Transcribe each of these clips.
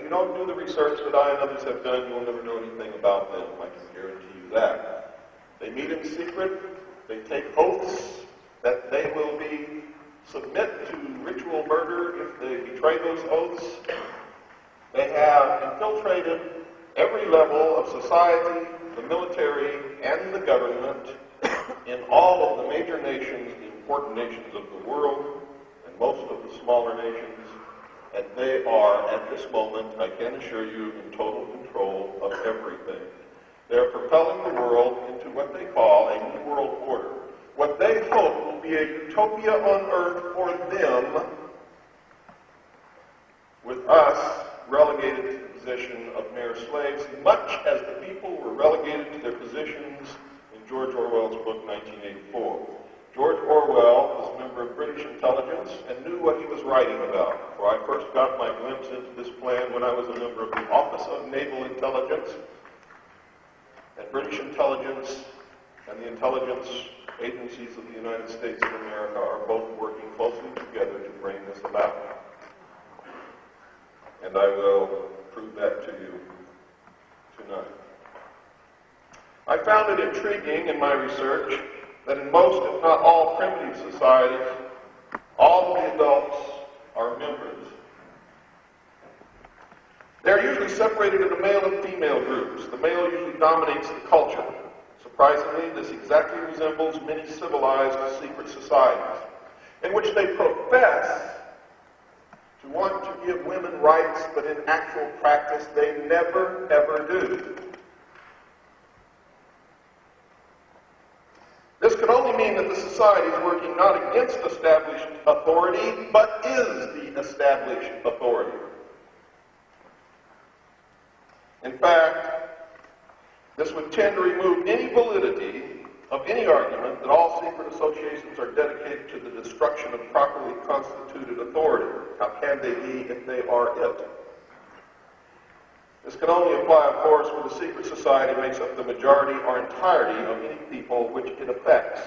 you don't do the research that I and others have done, you'll never know anything about them. I can guarantee you that. They meet in secret. They take oaths that they will submit to ritual murder if they betray those oaths. They have infiltrated every level of society, the military, and the government in all of the major nations, the important nations of the world, and most of the smaller nations. And they are, at this moment, I can assure you, in total control of everything. They're propelling the world into what they call a new world order. What they hope will be a utopia on earth for them, with us relegated to the position of mere slaves, much as the people were relegated to their positions in George Orwell's book, 1984. George Orwell was a member of British intelligence and knew what he was writing about. For I first got my glimpse into this plan when I was a member of the Office of Naval Intelligence. And British intelligence and the intelligence agencies of the United States of America are both working closely together to bring this about. And I will prove that to you tonight. I found it intriguing in my research that in most, if not all, primitive societies, all of the adults are members. They're usually separated into male and female groups. The male usually dominates the culture. Surprisingly, this exactly resembles many civilized secret societies, in which they profess to want to give women rights, but in actual practice, they never, ever do. This could only mean that the society is working not against established authority, but is the established authority. In fact, this would tend to remove any validity of any argument that all secret associations are dedicated to the destruction of properly constituted authority. How can they be if they are it? This can only apply, of course, where the secret society makes up the majority or entirety of any people which it affects.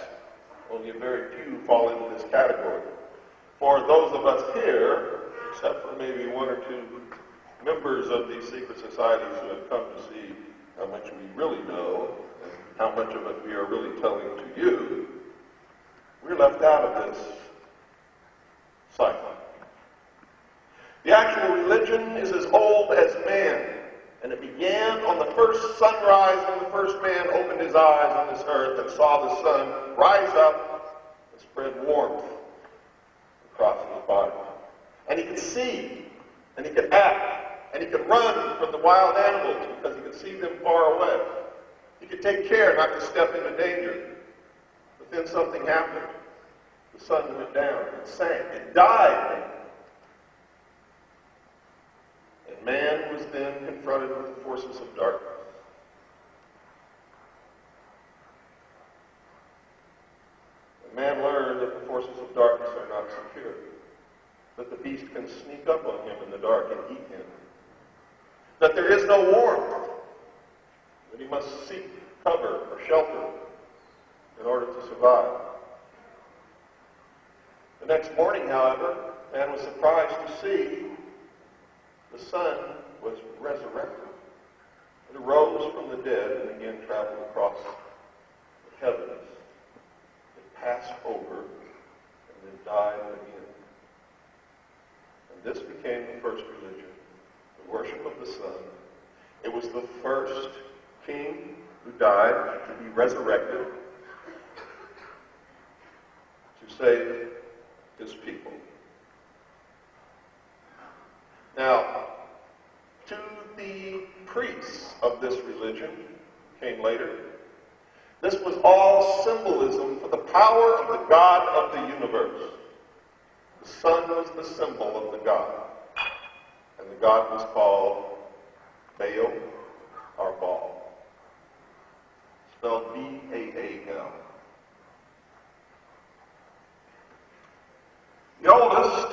Only a very few fall into this category. For those of us here, except for maybe one or two members of these secret societies who have come to see how much we really know and how much of it we are really telling to you, we're left out of this cycle. The actual religion is as old as man. And it began on the first sunrise when the first man opened his eyes on this earth and saw the sun rise up and spread warmth across his body. And he could see, and he could act, and he could run from the wild animals because he could see them far away. He could take care not to step into danger. But then something happened. The sun went down, it sank, it died. And man was then confronted with the forces of darkness. And man learned that the forces of darkness are not secure, that the beast can sneak up on him in the dark and eat him, that there is no warmth, that he must seek cover or shelter in order to survive. The next morning, however, man was surprised to see the sun was resurrected. It arose from the dead and again traveled across the heavens. It passed over and then died again. And this became the first religion, the worship of the sun. It was the first king who died to be resurrected to save his people. Now, to the priests of this religion, who came later, this was all symbolism for the power of the God of the universe. The sun was the symbol of the God, and the God was called Baal or Baal, spelled B-A-A-L. The oldest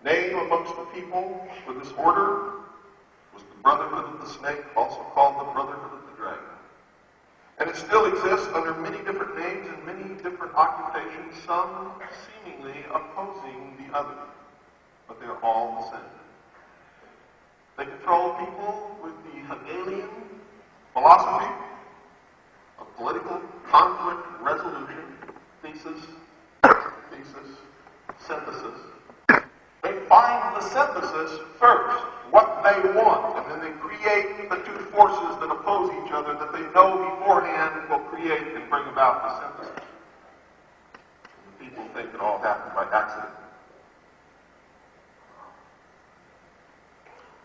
name amongst the people for this order was the Brotherhood of the Snake, also called the Brotherhood of the Dragon. And it still exists under many different names and many different occupations, some seemingly opposing the other, but they're all the same. all people with the Hegelian philosophy of political conflict resolution, thesis, synthesis. They find the synthesis first, what they want, and then they create the two forces that oppose each other that they know beforehand will create and bring about the synthesis. And people think it all happened by accident.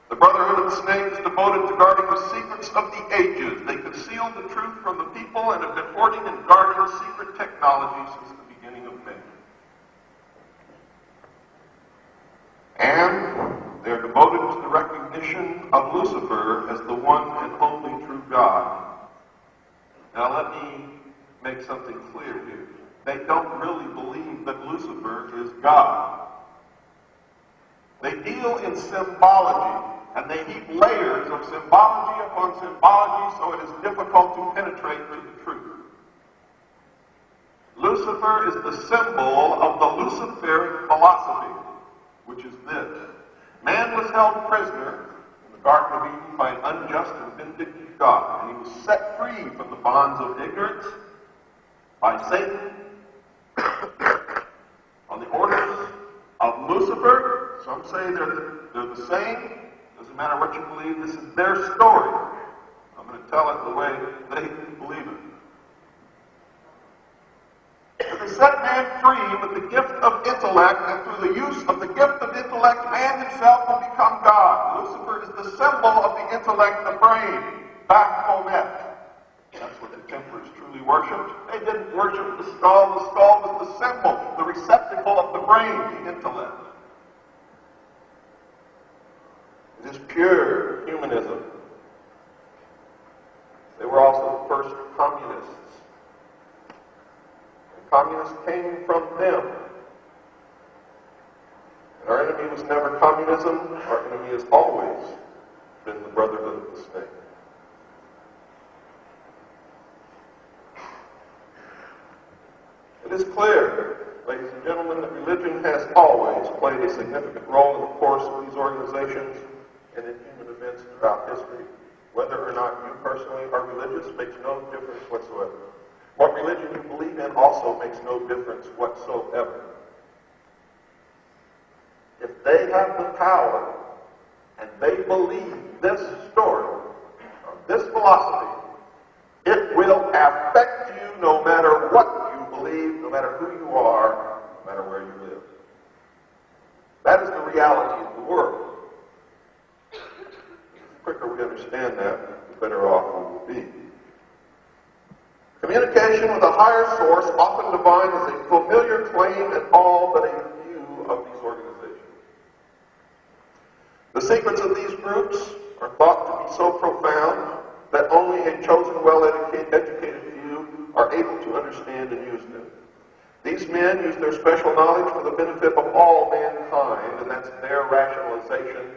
The Brotherhood of the Snake is devoted to guarding the secrets of the ages. They conceal the truth from the people and have been hoarding and guarding secret technology since the beginning of man. And they're devoted to the recognition of Lucifer as the one and only true God. Now let me make something clear here. They don't really believe that Lucifer is God. They deal in symbology, and they heap layers of symbology upon symbology so it is difficult to penetrate to the truth. Lucifer is the symbol of the Luciferic philosophy, which is this. Man was held prisoner in the Garden of Eden by an unjust and vindictive God, and he was set free from the bonds of ignorance by Satan on the orders of Lucifer. Some say they're the same. Doesn't matter what you believe, this is their story. I'm going to tell it the way they believe it. They set man free with the gift of intellect, and through the use of the gift of intellect, man himself will become God. Lucifer is the symbol of the intellect, the brain, Baphomet. That's what the Templars truly worshipped. They didn't worship the skull. The skull was the symbol, the receptacle of the brain, the intellect. It is pure humanism. They were also the first communists. Communists came from them. And our enemy was never communism. Our enemy has always been the Brotherhood of the Snake. It is clear, ladies and gentlemen, that religion has always played a significant role in the course of these organizations and in human events throughout history. Whether or not you personally are religious makes no difference whatsoever. What religion you believe in also makes no difference whatsoever. If they have the power and they believe this story or this philosophy, it will affect you no matter what you believe, no matter who you are, no matter where you live. That is the reality of the world. The quicker we understand that, the better off we will be. Communication with a higher source, often divine, is a familiar claim in all but a few of these organizations. The secrets of these groups are thought to be so profound that only a chosen, well-educated few are able to understand and use them. These men use their special knowledge for the benefit of all mankind, and that's their rationalization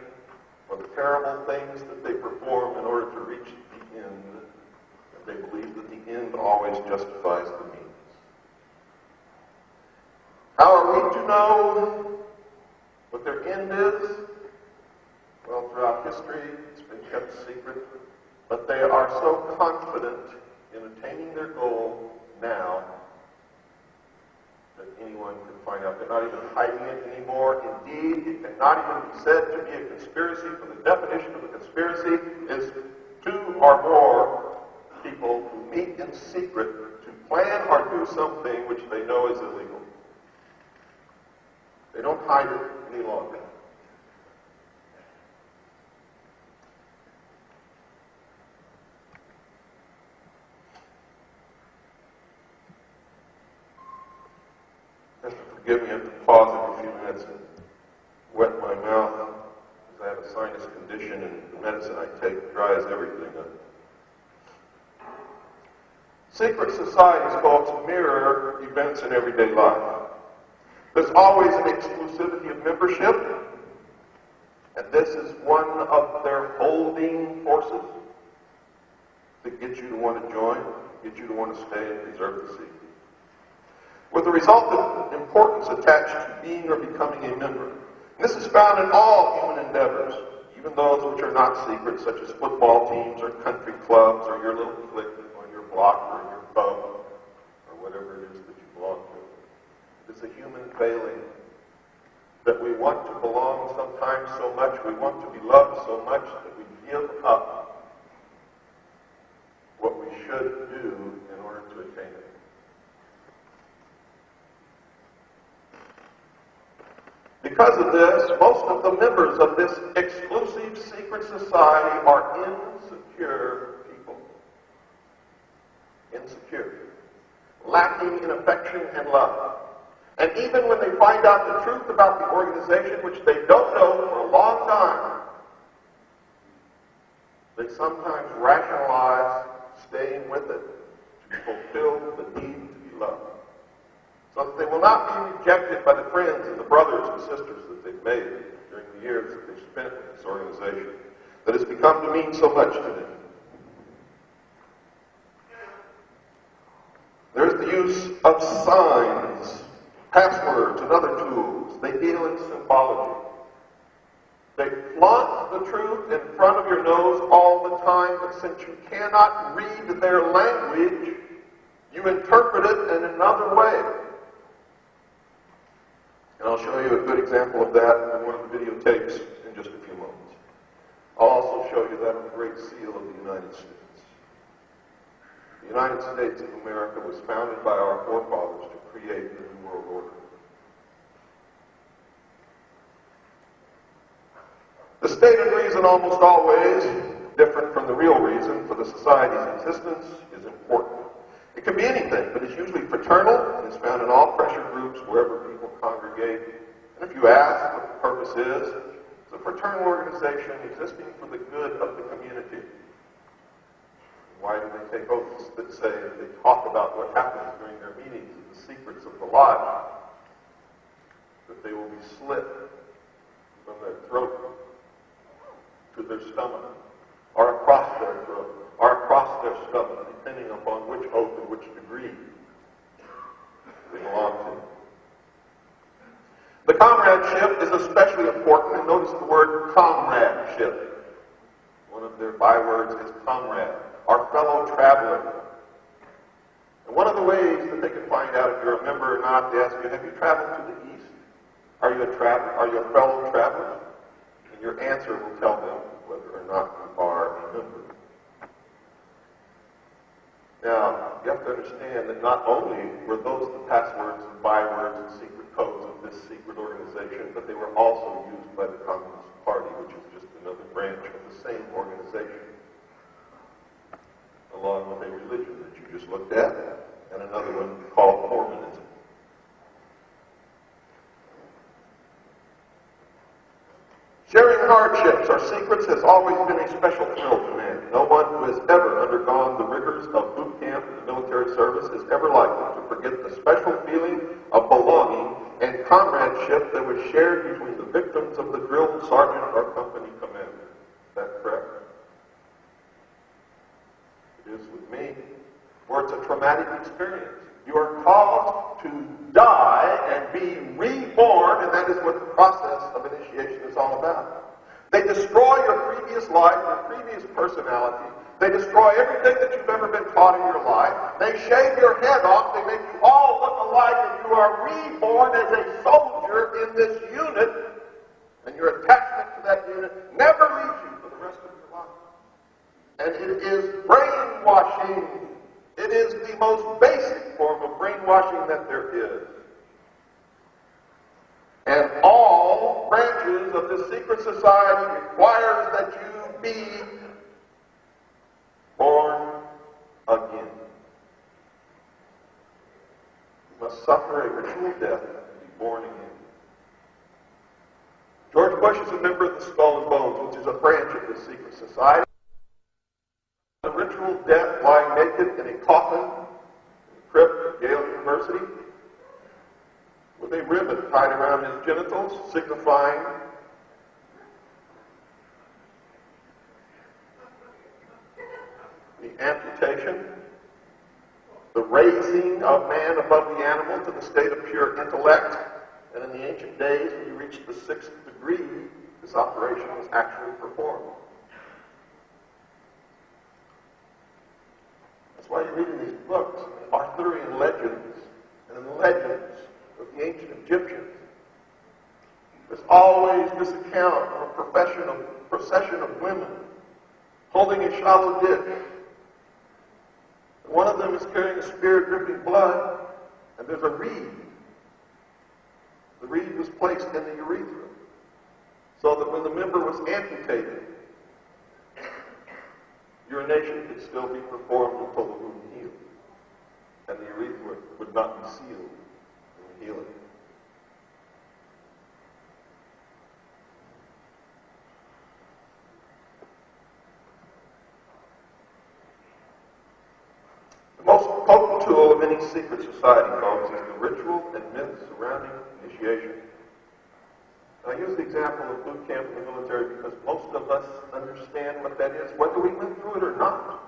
for the terrible things that they perform in order to reach the end. They believe that the end always justifies the means. How are we to know what their end is? Well, throughout history, it's been kept secret, but they are so confident in attaining their goal now that anyone can find out. They're not even hiding it anymore. Indeed, it cannot even be said to be a conspiracy, for the definition of a conspiracy is two or more people who meet in secret to plan or do something which they know is illegal. They don't hide it any longer. You have to forgive me, I have to pause every few minutes and wet my mouth because I have a sinus condition and the medicine I take dries everything up. Secret societies, folks, mirror events in everyday life. There's always an exclusivity of membership, and this is one of their holding forces that get you to want to join, get you to want to stay and preserve the secret. With the resultant importance attached to being or becoming a member. And this is found in all human endeavors. even those which are not secret, such as football teams or country clubs or your little clique on your block or your pub or whatever it is that you belong to. It's a human failing that we want to belong sometimes so much, we want to be loved so much that we give up what we should do in order to attain it. Because of this, most of the members of this exclusive secret society are insecure people. Insecure. Lacking in affection and love. And even when they find out the truth about the organization, which they don't know for a long time, they sometimes rationalize staying with it to fulfill the need to be loved. So that they will not be rejected by the friends and the brothers and sisters that they've made during the years that they've spent with this organization that has become to mean so much to them. There's the use of signs, passwords, and other tools. They deal in symbology. They flaunt the truth in front of your nose all the time, but since you cannot read their language, you interpret it in another way. And I'll show you a good example of that in one of the videotapes in just a few moments. I'll also show you that on the Great Seal of the United States. The United States of America was founded by our forefathers to create the New World Order. The stated reason, almost always different from the real reason for the society's existence, is important. It can be anything, but it's usually fraternal and is found in all pressure groups wherever people congregate. And if you ask what the purpose is, it's a fraternal organization existing for the good of the community. Why do they take oaths that say that they talk about what happens during their meetings and the secrets of the lodge? That they will be slit from their throat to their stomach, or across their throat, or across their stomach, depending upon which oath and which degree they belong to. The comradeship is especially important, and notice the word comradeship. One of their bywords is comrade, our fellow traveler. And one of the ways that they can find out if you're a member or not, they ask you, have you traveled to the east? Are you a traveler? Are you a fellow traveler? And your answer will tell them whether or not you are a member. Now, you have to understand that not only were those the passwords and bywords and secret codes of this secret organization, but they were also used by the Communist Party, which is just another branch of the same organization, along with a religion that you just looked at, and another one called Mormonism. Sharing hardships or secrets has always been a special thrill to man. No one who has ever undergone the rigors of boot camp in the military service is ever likely to forget the special feeling of belonging and comradeship that was shared between the victims of the drill sergeant or company commander. Is that correct? It is with me. For it's a traumatic experience. You are called to die and be reborn, and that is what the process of initiation is all about. They destroy your previous life, your previous personality. They destroy everything that you've ever been taught in your life. They shave your head off. They make you all look alike, and you are reborn as a soldier in this unit, and your attachment to that unit never leaves you for the rest of your life. And it is brainwashing. It is the most basic form of brainwashing that there is. And all branches of the secret society requires that you be born again. You must suffer a ritual death and be born again. George Bush is a member of the Skull and Bones, which is a branch of the secret society. A ritual death, lying naked in a coffin in the crypt of Yale University, with a ribbon tied around his genitals, signifying the amputation, the raising of man above the animal to the state of pure intellect. And in the ancient days, when you reached the 6th degree, this this operation was actually performed. That's why you read in these books, in the Arthurian legends, and in the legends of the ancient Egyptians, there's always this account of a procession of women holding a shallow dish. One of them is carrying a spear dripping blood, and there's a reed. The reed was placed in the urethra, so that when the member was amputated, urination could still be performed until the wound healed, and the urethra would not be sealed in the healing. The most potent tool of any secret society, folks, is the ritual and myths surrounding initiation. I use the example of boot camp in the military because most of us understand what that is, whether we went through it or not.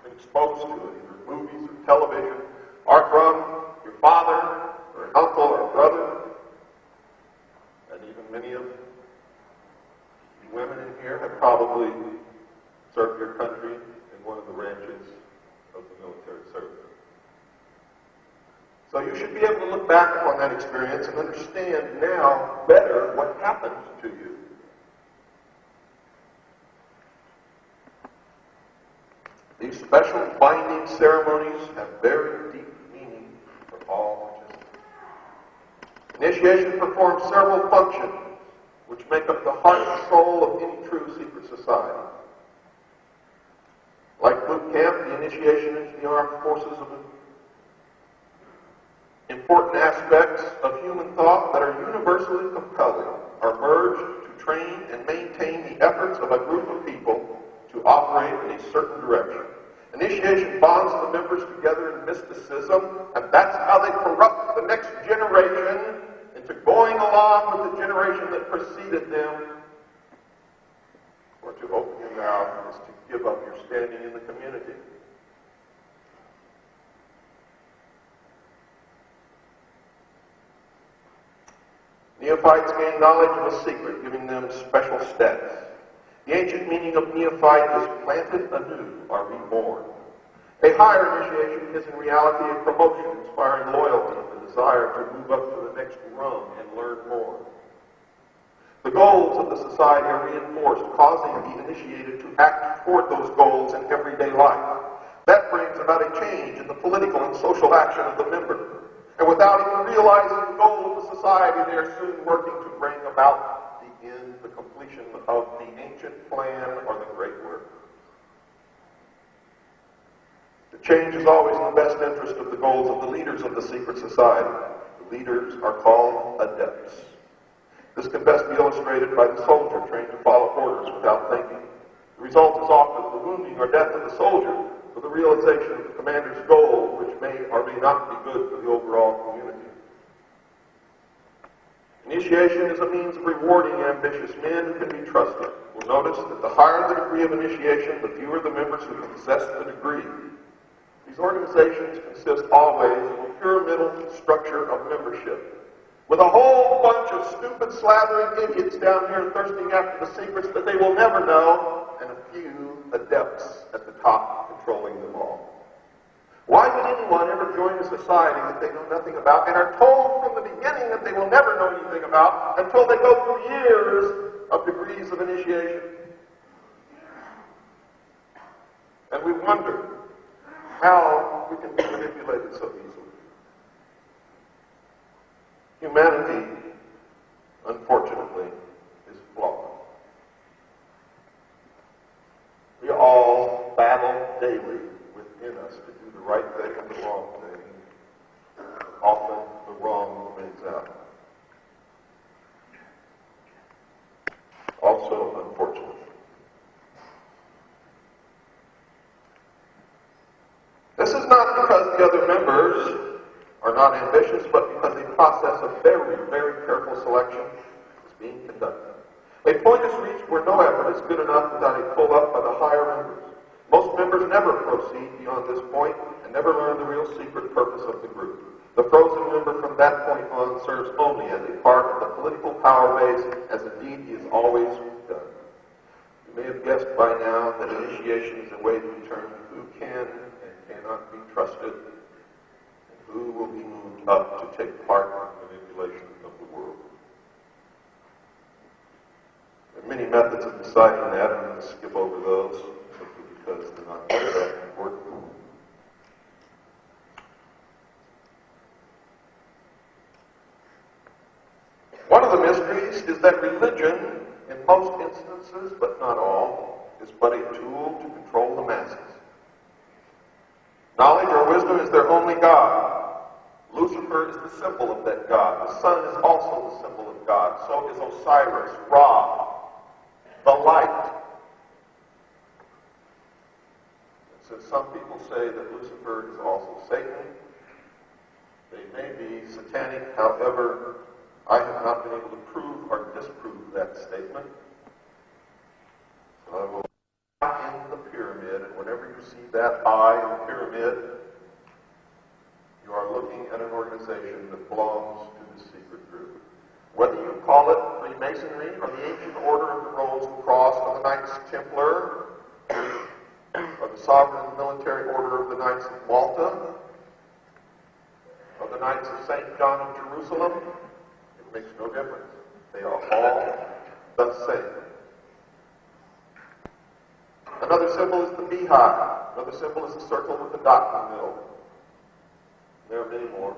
Been exposed to it, either movies or television, or from your father, or an uncle, or a brother. And even many of you women in here have probably served your country in one of the branches of the military service. So you should be able to look back upon that experience and understand now better what happened to you. These special binding ceremonies have very deep meaning for all participants. Initiation performs several functions which make up the heart and soul of any true secret society. Like boot camp, the initiation into the armed forces of important aspects of human thought that are universally compelling are merged to train and maintain the efforts of a group of people to operate in a certain direction. Initiation bonds the members together in mysticism, and that's how they corrupt the next generation into going along with the generation that preceded them. Or to open your mouth is to give up your standing in the community. Neophytes gain knowledge of a secret, giving them special status. The ancient meaning of neophyte is planted anew or reborn. A higher initiation is in reality a promotion, inspiring loyalty and the desire to move up to the next rung and learn more. The goals of the society are reinforced, causing the initiated to act toward those goals in everyday life. That brings about a change in the political and social action of the member. And without even realizing the goal of the society, they are soon working to bring about the end, the completion of the ancient plan or the great work. The change is always in the best interest of the goals of the leaders of the secret society. The leaders are called adepts. This can best be illustrated by the soldier trained to follow orders without thinking. The result is often the wounding or death of the soldier for the realization of the commander's goal, which may or may not be good for the overall community. Initiation is a means of rewarding ambitious men who can be trusted. We'll notice that the higher the degree of initiation, the fewer the members who possess the degree. These organizations consist always of a pyramidal structure of membership, with a whole bunch of stupid, slathering idiots down here thirsting after the secrets that they will never know, and a few adepts at the top controlling them all. Why would anyone ever join a society that they know nothing about and are told from the beginning that they will never know anything about until they go through years of degrees of initiation? And we wonder how we can be manipulated so easily. Humanity, unfortunately, is flawed. We all battle daily within us to do the right thing and the wrong thing. Often the wrong wins out. Also, unfortunately. This is not because the other members are not ambitious, but because a process of very, very careful selection is being conducted. A point is reached where no effort is good enough without a pull-up by the higher members. Most members never proceed beyond this point and never learn the real secret purpose of the group. The frozen member from that point on serves only as a part of the political power base, as indeed he is always have guessed by now that initiation is a way to determine who can and cannot be trusted, and who will be moved up to take part in the manipulation of the world. There are many methods of deciding that. I'm going to skip over those simply because they're not that important. One of the mysteries is that religion, in most instances, but not all, is but a tool to control the masses. Knowledge or wisdom is their only God. Lucifer is the symbol of that God. The sun is also the symbol of God. So is Osiris, Ra, the light. Since some people say that Lucifer is also Satan, they may be satanic. However, I have not been able to prove or disprove that statement. So I will in the pyramid, and whenever you see that eye in the pyramid, you are looking at an organization that belongs to the secret group. Whether you call it Freemasonry or the Ancient Order of the Rose and Cross or the Knights Templar or the Sovereign Military Order of the Knights of Malta or the Knights of St. John of Jerusalem, it makes no difference. They are all the same. Another symbol is the beehive. Another symbol is the circle with the dot in the middle. There are many more.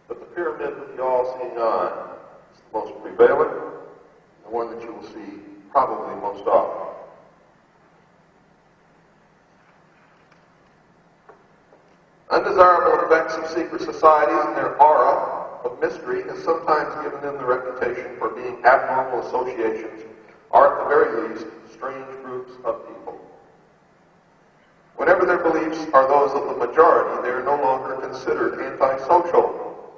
But the pyramid with the all-seeing eye is the most prevalent, the one that you will see probably most often. Undesirable effects of secret societies and their aura of mystery has sometimes given them the reputation for being abnormal associations, or at the very least, strange groups of people. Whenever their beliefs are those of the majority, they are no longer considered antisocial.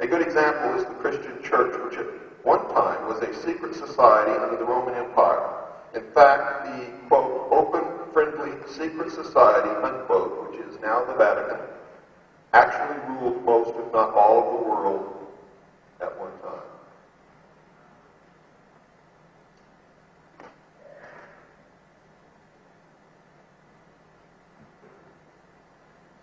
A good example is the Christian church, which at one time was a secret society under the Roman Empire. In fact, the, quote, open, friendly, secret society, unquote, which is now the Vatican, actually ruled most, if not all, of the world at one time.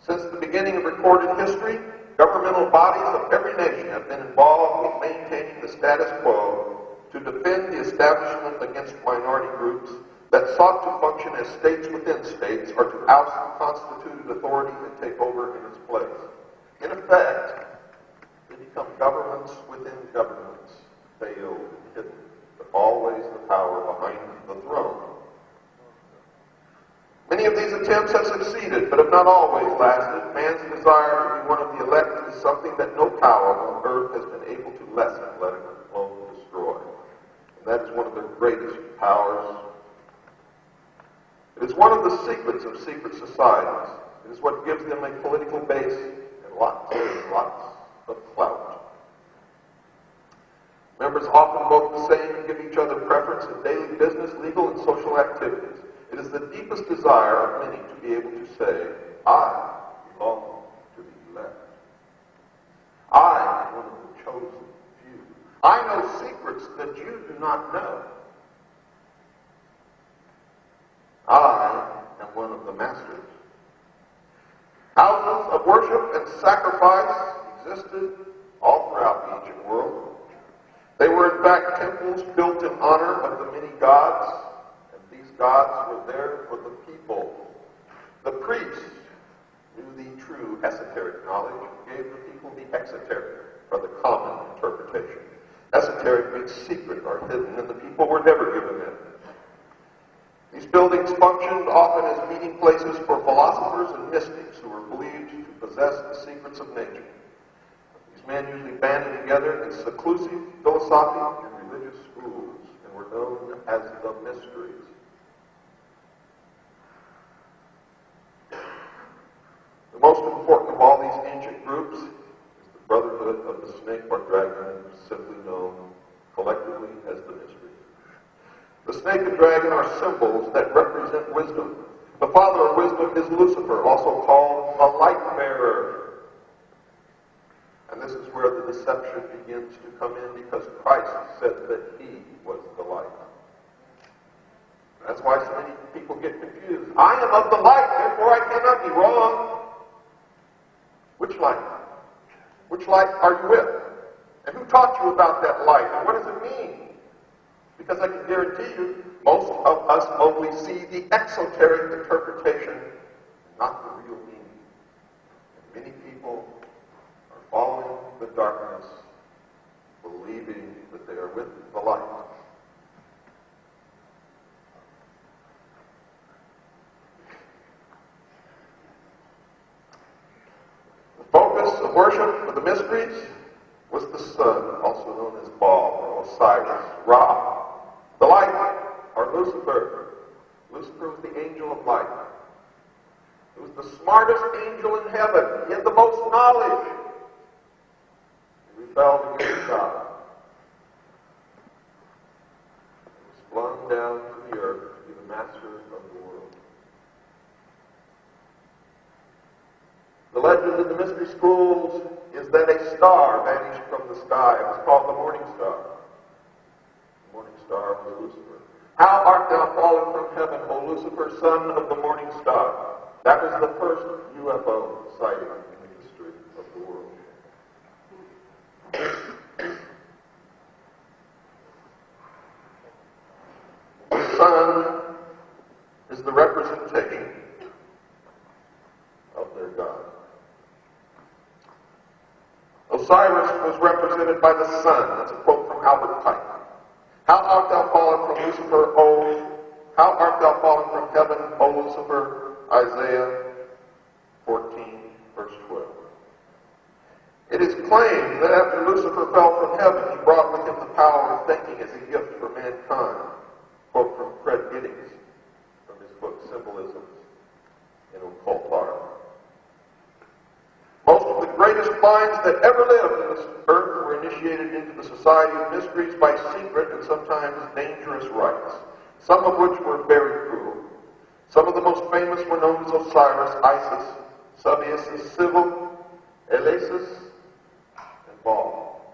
Since the beginning of recorded history, governmental bodies of every nation have been involved in maintaining the status quo to defend the establishment against minority groups that sought to function as states within states or to oust the constituted authority and take over in its place. In effect, they become governments within governments, veiled and hidden, but always the power behind the throne. Many of these attempts have succeeded, but have not always lasted. Man's desire to be one of the elect is something that no power on earth has been able to lessen, let alone destroy. And that is one of their greatest powers. It is one of the secrets of secret societies. It is what gives them a political base and lots and lots of clout. Members often vote the same and give each other preference in daily business, legal, and social activities. It is the deepest desire of many to be able to say, I belong to the elect. I am one of the chosen few. I know secrets that you do not know. I am one of the masters. Houses of worship and sacrifice existed all throughout the ancient world. They were in fact temples built in honor of the many gods. Gods were there for the people. The priests knew the true esoteric knowledge and gave the people the exoteric, or the common interpretation. Esoteric means secret or hidden, and the people were never given it. These buildings functioned often as meeting places for philosophers and mystics who were believed to possess the secrets of nature. These men usually banded together in seclusive philosophic and religious schools and were known as the mysteries. The most important of all these ancient groups is the Brotherhood of the Snake or Dragon, simply known collectively as the Mysteries. The snake and dragon are symbols that represent wisdom. The father of wisdom is Lucifer, also called the light bearer. And this is where the deception begins to come in, because Christ said that he was the light. That's why so many people get confused. I am of the light, therefore I cannot be wrong. Which light? Which light are you with? And who taught you about that light? And what does it mean? Because I can guarantee you, most of us only see the exoteric interpretation, not the real meaning. And many people are following the darkness, believing that they are with the light. The focus of worship of the mysteries was the sun, also known as Baal or Osiris, Ra. The light, or Lucifer. Lucifer was the angel of light. He was the smartest angel in heaven. He had the most knowledge. He rebelled against God. He was flung down to the earth to be the master of the world. The legend in the mystery schools is that a star vanished from the sky. It was called the morning star. The morning star was Lucifer. How art thou fallen from heaven, O Lucifer, son of the morning star? That was the first UFO sighting in the history of the world. The sun is the representation of their God. Osiris was represented by the sun. That's a quote from Albert Pike. How art thou fallen from Lucifer, how art thou fallen from heaven, O Lucifer? Isaiah 14, verse 12. It is claimed that after Lucifer fell from heaven, he brought with him the power of thinking as a gift for mankind. Quote from Fred Giddings from his book Symbolisms in Occult Art. Most of the greatest minds that ever lived in this earth were initiated into the society of mysteries by secret and sometimes dangerous rites, some of which were very cruel. Some of the most famous were known as Osiris, Isis, Sabius, Civil, Elasis, and Baal.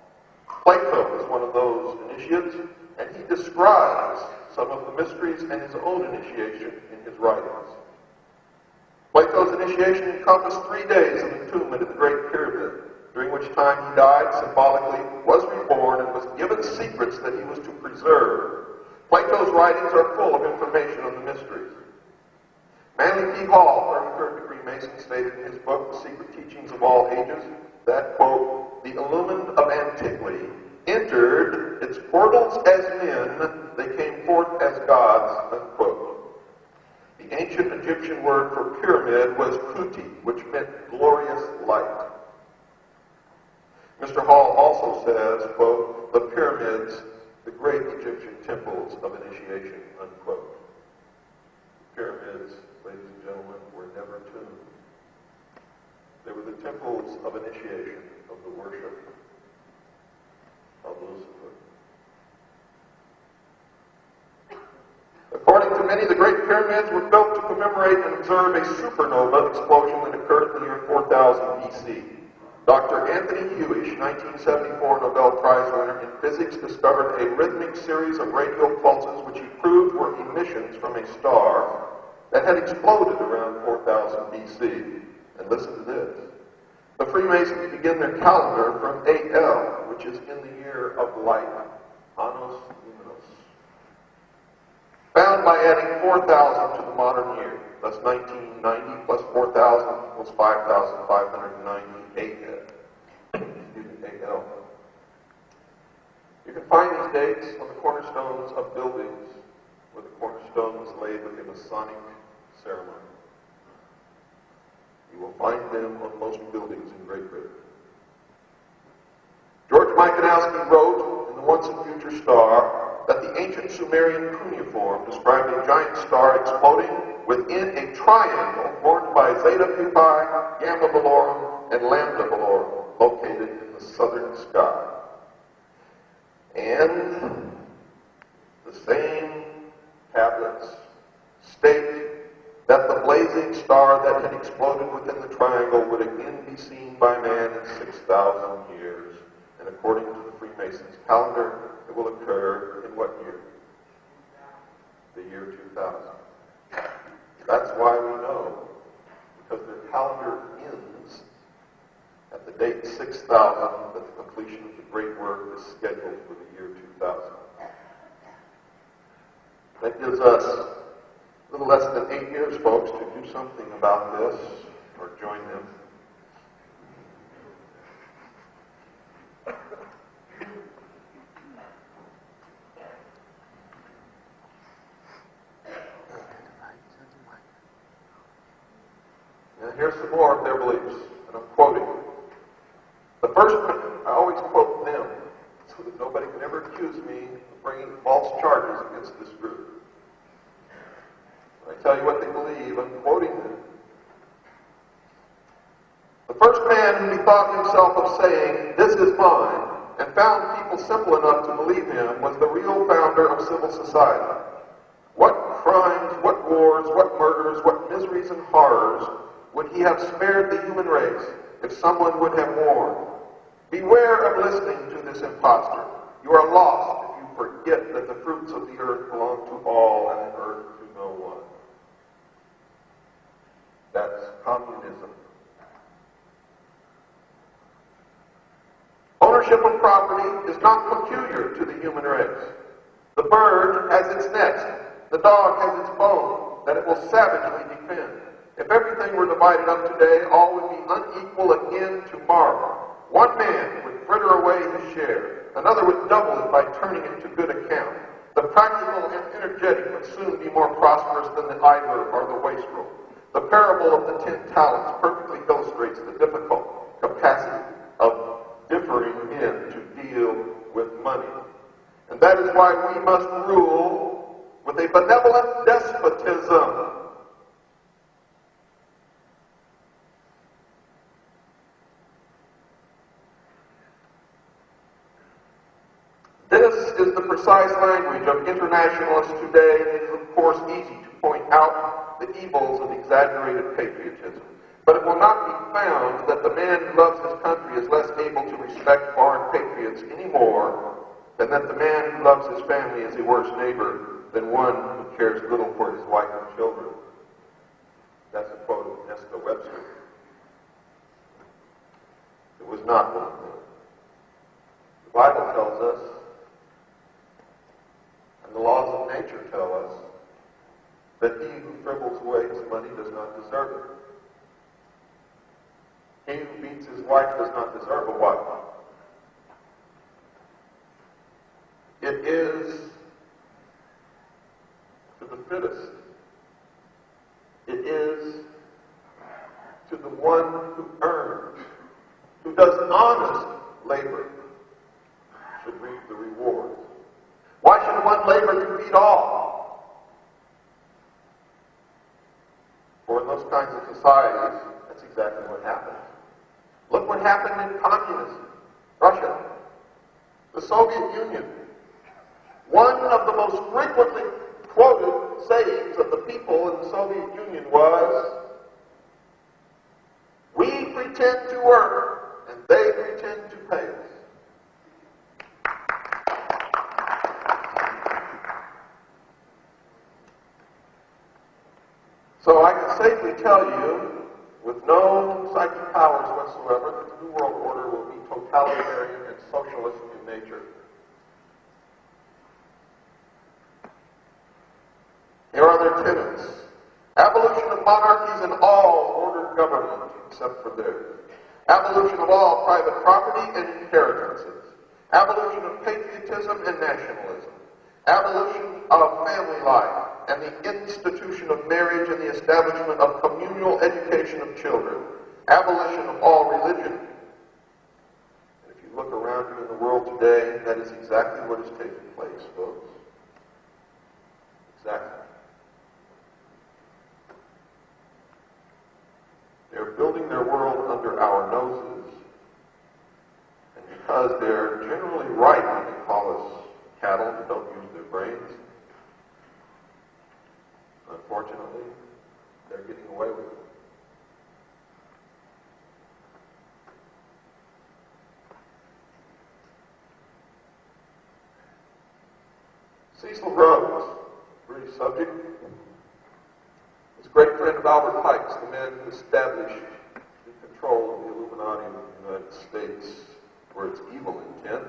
Plato is one of those initiates, and he describes some of the mysteries and his own initiation in his writings. Plato's initiation encompassed 3 days of entombment in the Great Pyramid, during which time he died symbolically, was reborn, and was given secrets that he was to preserve. Plato's writings are full of information on the mysteries. Manly P. Hall, 33rd degree Mason, stated in his book, The Secret Teachings of All Ages, that, quote, the illumined of antiquity entered its portals as men, they came forth as gods, unquote. The ancient Egyptian word for pyramid was kuti, which meant glorious light. Mr. Hall also says, quote, the pyramids, the great Egyptian temples of initiation, unquote. Pyramids, ladies and gentlemen, were never tombs. They were the temples of initiation of the worship of Lucifer. According to many, the Great Pyramids were built to commemorate and observe a supernova explosion that occurred in the year 4000 BC. Dr. Anthony Hewish, 1974 Nobel Prize winner in physics, discovered a rhythmic series of radio pulses which he proved were emissions from a star that had exploded around 4000 BC. And listen to this. The Freemasons begin their calendar from AL, which is in the year of light, Annos Luminos. Found by adding 4,000 to the modern year. That's 1990 plus 4,000 equals 5,590 AL. You can find these dates on the cornerstones of buildings where the cornerstone was laid with a Masonic ceremony. You will find them on most buildings in Great Britain. George Mikanowski wrote in The Once and Future Star that the ancient Sumerian cuneiform described a giant star exploding within a triangle formed by Zeta Pupae, Gamma Velorum, and Lambda Velorum, located in the southern sky. And the same tablets state that the blazing star that had exploded within the triangle would again be seen by man in 6,000 years. And according to the Freemasons' calendar, it will occur in what year? The year 2000. 2000. That's why we know, because their calendar ends at the date 6000, that the completion of the great work is scheduled for the year 2000. That gives us a little less than 8 years, folks, to do something about this, or join them. Now here's some more of their beliefs, and I'm quoting. The first one, I always quote them, so that nobody can ever accuse me of bringing false charges against this group. I tell you what they believe, I'm quoting them. The first man who bethought himself of saying, "This is mine," and found people simple enough to believe him, was the real founder of civil society. What crimes, what wars, what murders, what miseries and horrors would he have spared the human race if someone would have warned? Beware of listening to this impostor. You are lost if you forget that the fruits of the earth belong to all and the earth to no one. That's communism. Ownership of property is not peculiar to the human race. The bird has its nest. The dog has its bone that it will savagely defend. If everything were divided up today, all would be unequal again tomorrow. One man would fritter away his share. Another would double it by turning it to good account. The practical and energetic would soon be more prosperous than the idler or the wastrel. The parable of the 10 talents perfectly illustrates the difficult capacity of differing men to deal with money. And that is why we must rule with a benevolent despotism. This is the precise language of internationalists today, and it is of course easy to point out the evils of exaggerated patriotism. But it will not be found that the man who loves his country is less able to respect foreign patriots any more than that the man who loves his family is a worse neighbor than one who cares little for his wife and children. That's a quote of Nesta Webster. It was not one of them. The Bible tells us, and the laws of nature tell us, that he who frivels away his money does not deserve it. He who beats his wife does not deserve a wife. It is to the fittest. It is to the one who earns, who does honest labor, should reap the reward. Why should one labor to feed all? For in those kinds of societies, that's exactly what happens. Look what happened in communism, Russia, the Soviet Union. One of the most frequently quoted sayings of the people in the Soviet Union was, "We pretend to work, and they pretend to pay us." So I can safely tell you, with no psychic powers whatsoever, that the New World Order will be totalitarian and socialist in nature. Here are their tenets. Abolition of monarchies and all ordered government, except for theirs. Abolition of all private property and inheritances. Abolition of patriotism and nationalism. Abolition of family life and the institution of marriage and the establishment of communal education of children. Abolition of all religion. And if you look around you in the world today, that is exactly what is taking place, folks. Exactly. They're building their world under our noses, and because they're generally right when they call us cattle who don't use their brains, unfortunately, they're getting away with it. Cecil Rhodes, British subject. His great friend of Albert Pike's, the man who established the control of the Illuminati in the United States for its evil intent.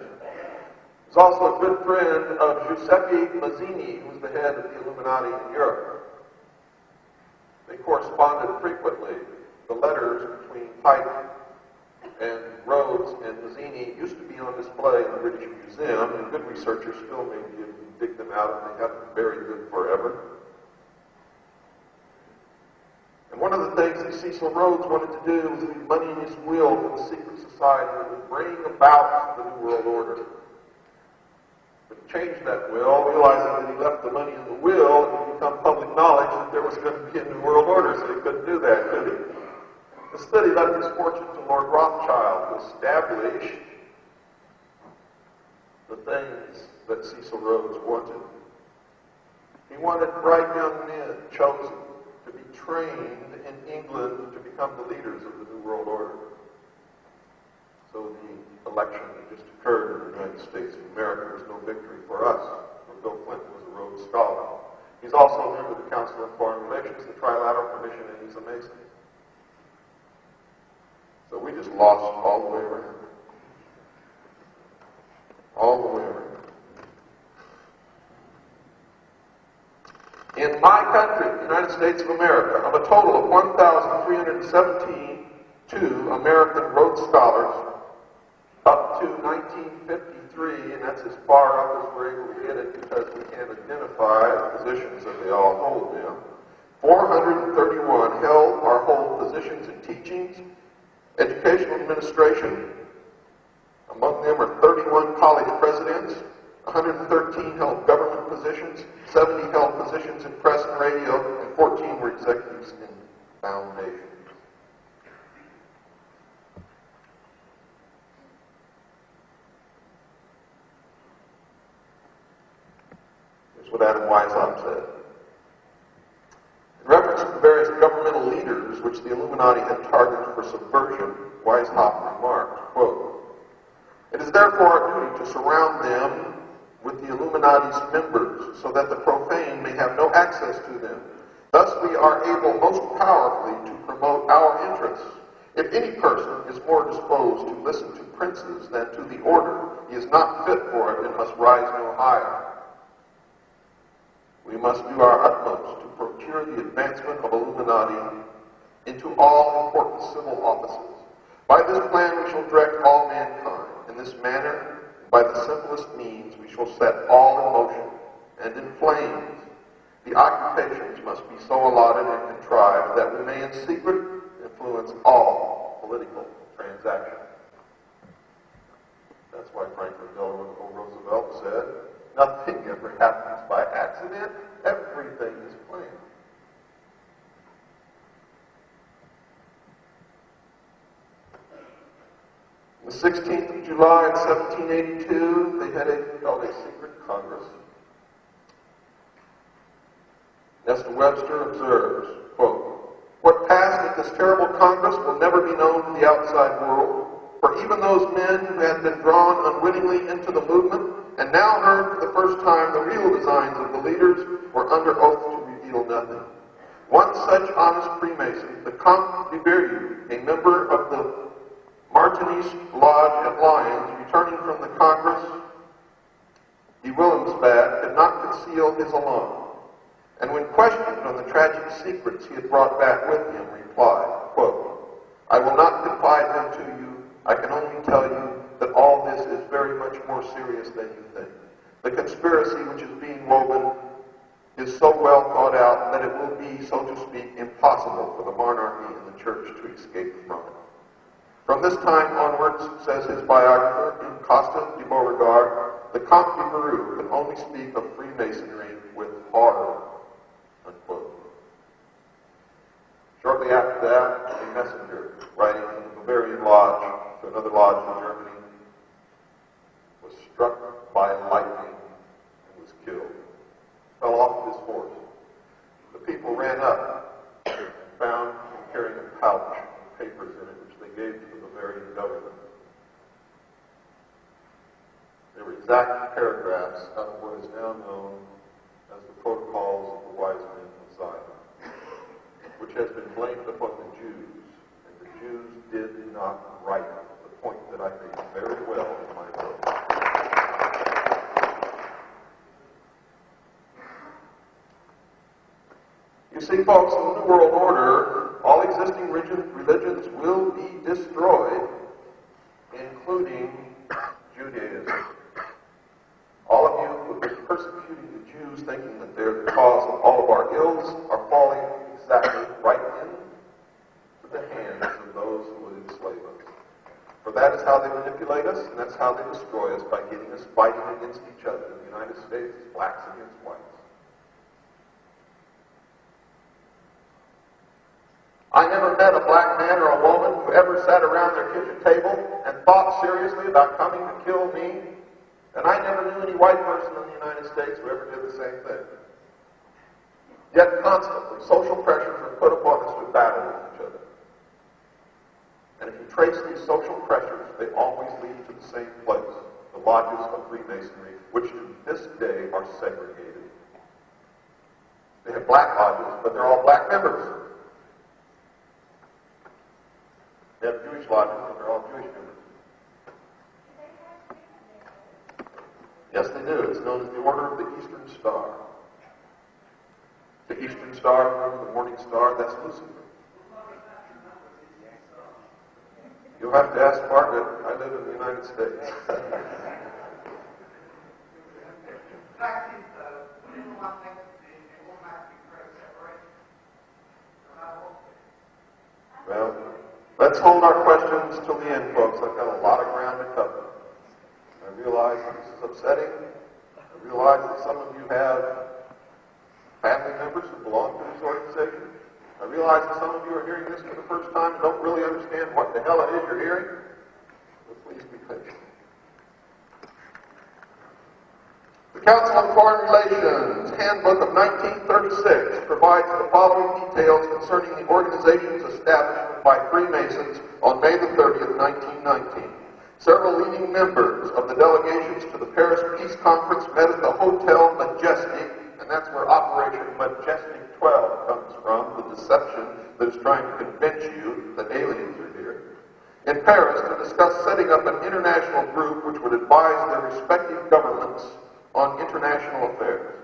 He's also a good friend of Giuseppe Mazzini, who was the head of the Illuminati in Europe. They corresponded frequently. The letters between Pike and Rhodes and Mazzini used to be on display in the British Museum, and good researchers still may be able to dig them out, and they haven't buried them forever. And one of the things that Cecil Rhodes wanted to do was leave money in his will for the secret society that would bring about the New World Order. But to change that will, realizing that he left the money in the will, it would become public knowledge that there was going to be a New World Order, so he couldn't do that, could he? Instead, he left his fortune to Lord Rothschild to establish the things that Cecil Rhodes wanted. He wanted bright young men chosen to be trained in England to become the leaders of the New World Order. So the election that just occurred in the United States of America was no victory for us, for Bill Clinton was a Rhodes Scholar. He's also a member of the Council on Foreign Relations, the Trilateral Commission, and he's a Mason. So we just lost all the way around. All the way around. In my country, the United States of America, of a total of 1,317 American Rhodes Scholars, up to 1953, and that's as far up as we're able to get it because we can't identify the positions that they all hold now. 431 held or hold positions in teachings, educational administration. Among them are 31 college presidents, 113 held government positions, 70 held positions in press and radio, and 14 were executives in foundations. Here's what Adam Weishaupt said. In reference to the various governmental leaders which the Illuminati had targeted for subversion, Weishaupt remarked, quote, "It is therefore our duty to surround them with the Illuminati's members, so that the profane may have no access to them. Thus we are able most powerfully to promote our interests. If any person is more disposed to listen to princes than to the order, he is not fit for it and must rise no higher. We must do our utmost to procure the advancement of Illuminati into all important civil offices. By this plan we shall direct all mankind. In this manner, by the simplest means, we shall set all in motion and in flames. The occupations must be so allotted and contrived that we may in secret influence all political transactions." That's why Franklin Delano Roosevelt said, "Nothing ever happens by accident. Everything is planned." On the 16th of July in 1782, they had held a secret Congress. Nesta Webster observes, quote, "What passed at this terrible Congress will never be known to the outside world, for even those men who had been drawn unwittingly into the movement and now heard for the first time the real designs of the leaders were under oath to reveal nothing. One such honest Freemason, the Comte de Berriew, a member of the Martinist Lodge at Lyons, returning from the Congress de Willemsbad, could not conceal his alarm, and when questioned on the tragic secrets he had brought back with him, replied, quote, 'I will not confide them to you. I can only tell you that all this is very much more serious than you think. The conspiracy which is being woven is so well thought out that it will be, so to speak, impossible for the monarchy and the church to escape from it.' From this time onwards, says his biographer, Costa de Beauregard, the Comte de Berriew could only speak of Freemasonry with horror." Unquote. Shortly after that, a messenger writing from the Bavarian Lodge to another lodge in Germany was struck by lightning and was killed. Fell off of his horse. The people ran up and found him carrying a pouch with papers in it, which they gave to the Bavarian government. They were exact paragraphs out of what is now known as the Protocols has been blamed upon the Jews, and the Jews did not write the point that I made very well in my book. You see, folks, in the New World Order, all existing religions will be destroyed, including Judaism. All of you who have been persecuting the Jews, thinking that they're the cause of all of our ills, are falling exactly right into the hands of those who would enslave us. For that is how they manipulate us, and that's how they destroy us, by getting us fighting against each other. In the United States, it's blacks against whites. I never met a black man or a woman who ever sat around their kitchen table and thought seriously about coming to kill me. And I never knew any white person in the United States who ever did the same thing. Yet constantly, social pressures are put upon us to battle with each other. And if you trace these social pressures, they always lead to the same place, the lodges of Freemasonry, which to this day are segregated. They have black lodges, but they're all black members. They have Jewish lodges, but they're all Jewish members. Yes, they do. It's known as the Order of the Eastern Star. The Eastern Star, remember the morning star, that's Lucifer. You'll have to ask Margaret. I live in the United States. Well, let's hold our questions till the end, folks. I've got a lot of ground to cover. I realize that this is upsetting. I realize that some of you have family members who belong to this organization. I realize that some of you are hearing this for the first time and don't really understand what the hell it is you're hearing. But please be patient. The Council on Foreign Relations Handbook of 1936 provides the following details concerning the organization's establishment by Freemasons on May the 30th, 1919. Several leading members of the delegations to the Paris Peace Conference met at the Hotel Majestic, and that's where Operation Majestic 12 comes from, the deception that is trying to convince you that aliens are here, in Paris to discuss setting up an international group which would advise their respective governments on international affairs.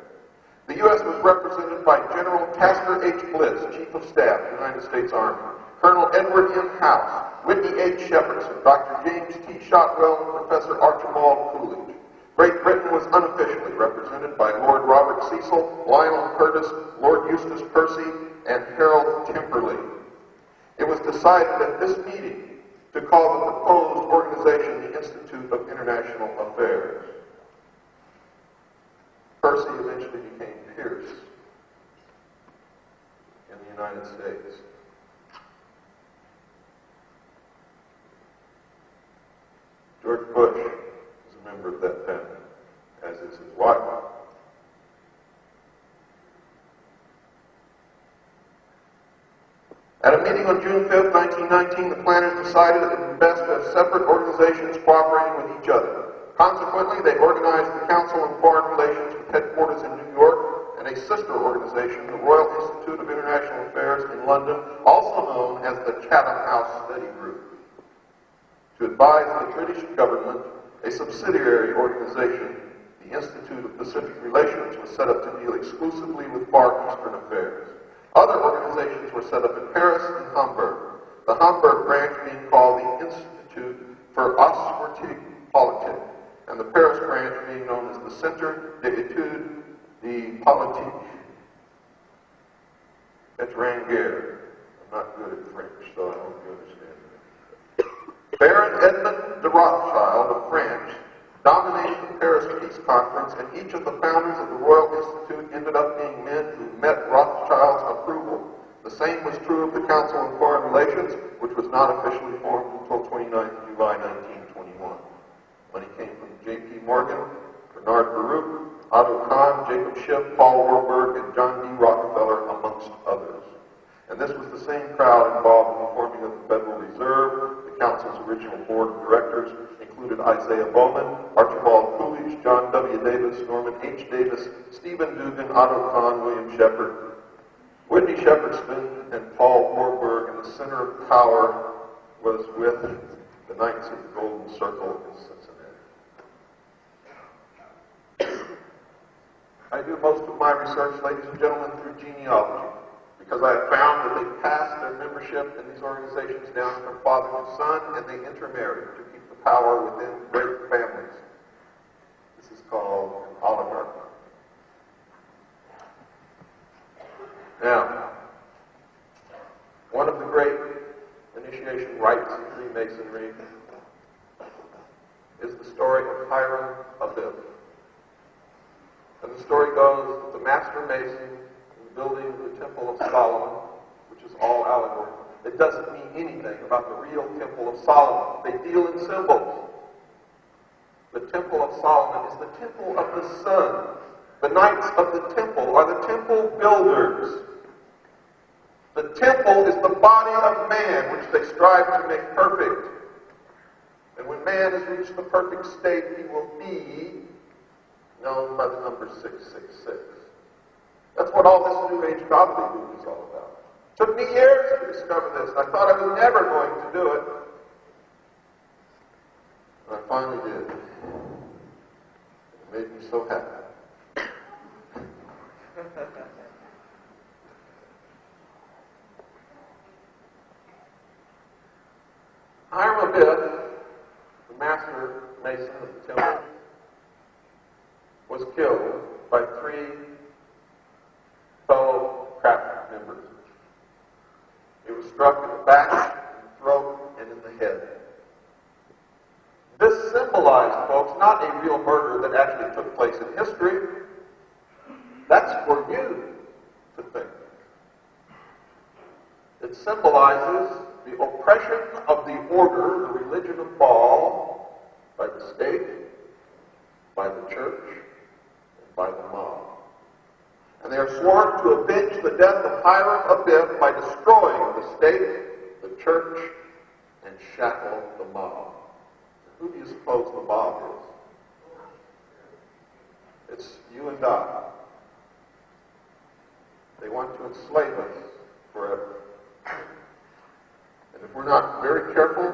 The U.S. was represented by General Tasker H. Bliss, Chief of Staff, United States Army, Colonel Edward M. House, Whitney H. Shepardson, Dr. James T. Shotwell, and Professor Archibald Coolidge. Great Britain was unofficially represented by Lord Robert Cecil, Lionel Curtis, Lord Eustace Percy, and Harold Temperley. It was decided at this meeting to call the proposed organization the Institute of International Affairs. Percy eventually became Pierce in the United States. George Bush is a member of that family, as is his wife. At a meeting on June 5th, 1919, the planners decided that it would be best to have separate organizations cooperating with each other. Consequently, they organized the Council on Foreign Relations with headquarters in New York and a sister organization, the Royal Institute of International Affairs in London, also known as the Chatham House Study Group, to advise the British government. A subsidiary organization, the Institute of Pacific Relations, was set up to deal exclusively with Far Eastern affairs. Other organizations were set up in Paris and Hamburg, the Hamburg branch being called the Institute for Auswärtige Politik, and the Paris branch being known as the Centre d'études de politique étrangère. I'm not good at French, so I hope you understand. Baron Edmond de Rothschild of France dominated the Paris Peace Conference, and each of the founders of the Royal Institute ended up being men who met Rothschild's approval. The same was true of the Council on Foreign Relations, which was not officially formed until 29th July 1921. Money came from J.P. Morgan, Bernard Baruch, Otto Kahn, Jacob Schiff, Paul Warburg, and John D. Rockefeller, amongst others. And this was the same crowd involved in the forming of the Federal Reserve. The Council's original board of directors included Isaiah Bowman, Archibald Coolidge, John W. Davis, Norman H. Davis, Stephen Dugan, Otto Kahn, William Shepard, Whitney Shepherdston and Paul Warburg in the center of power was with the Knights of the Golden Circle in Cincinnati. I do most of my research, ladies and gentlemen, through genealogy, because I have found that they pass their membership in these organizations down from father to son, and they intermarry to keep the power within great families. This is called an oligarchy. Now, one of the great initiation rites in Freemasonry is the story of Hiram Abiff. And the story goes that the master mason in building the Temple of Solomon, which is all allegory, it doesn't mean anything about the real Temple of Solomon. They deal in symbols. The Temple of Solomon is the temple of the sun. The knights of the temple are the temple builders. The temple is the body of man, which they strive to make perfect. And when man has reached the perfect state, he will be known by the number 666. That's what all this New Age gobbledygook is all about. It took me years to discover this. I thought I was never going to do it. And I finally did. It made me so happy. Hiram Abiff, the master mason of the temple, was killed by 3 fellow craft members. He was struck in the back, in the throat, and in the head. This symbolized, folks, not a real murder that actually took place in history. That's for you to think. It symbolizes the oppression of the order, the religion of Baal, by the state, by the church, and by the mob. And they are sworn to avenge the death of Hiram Abiff by destroying the state, the church, and shackle the mob. Who do you suppose the mob is? It's you and I. They want to enslave us forever. And if we're not very careful,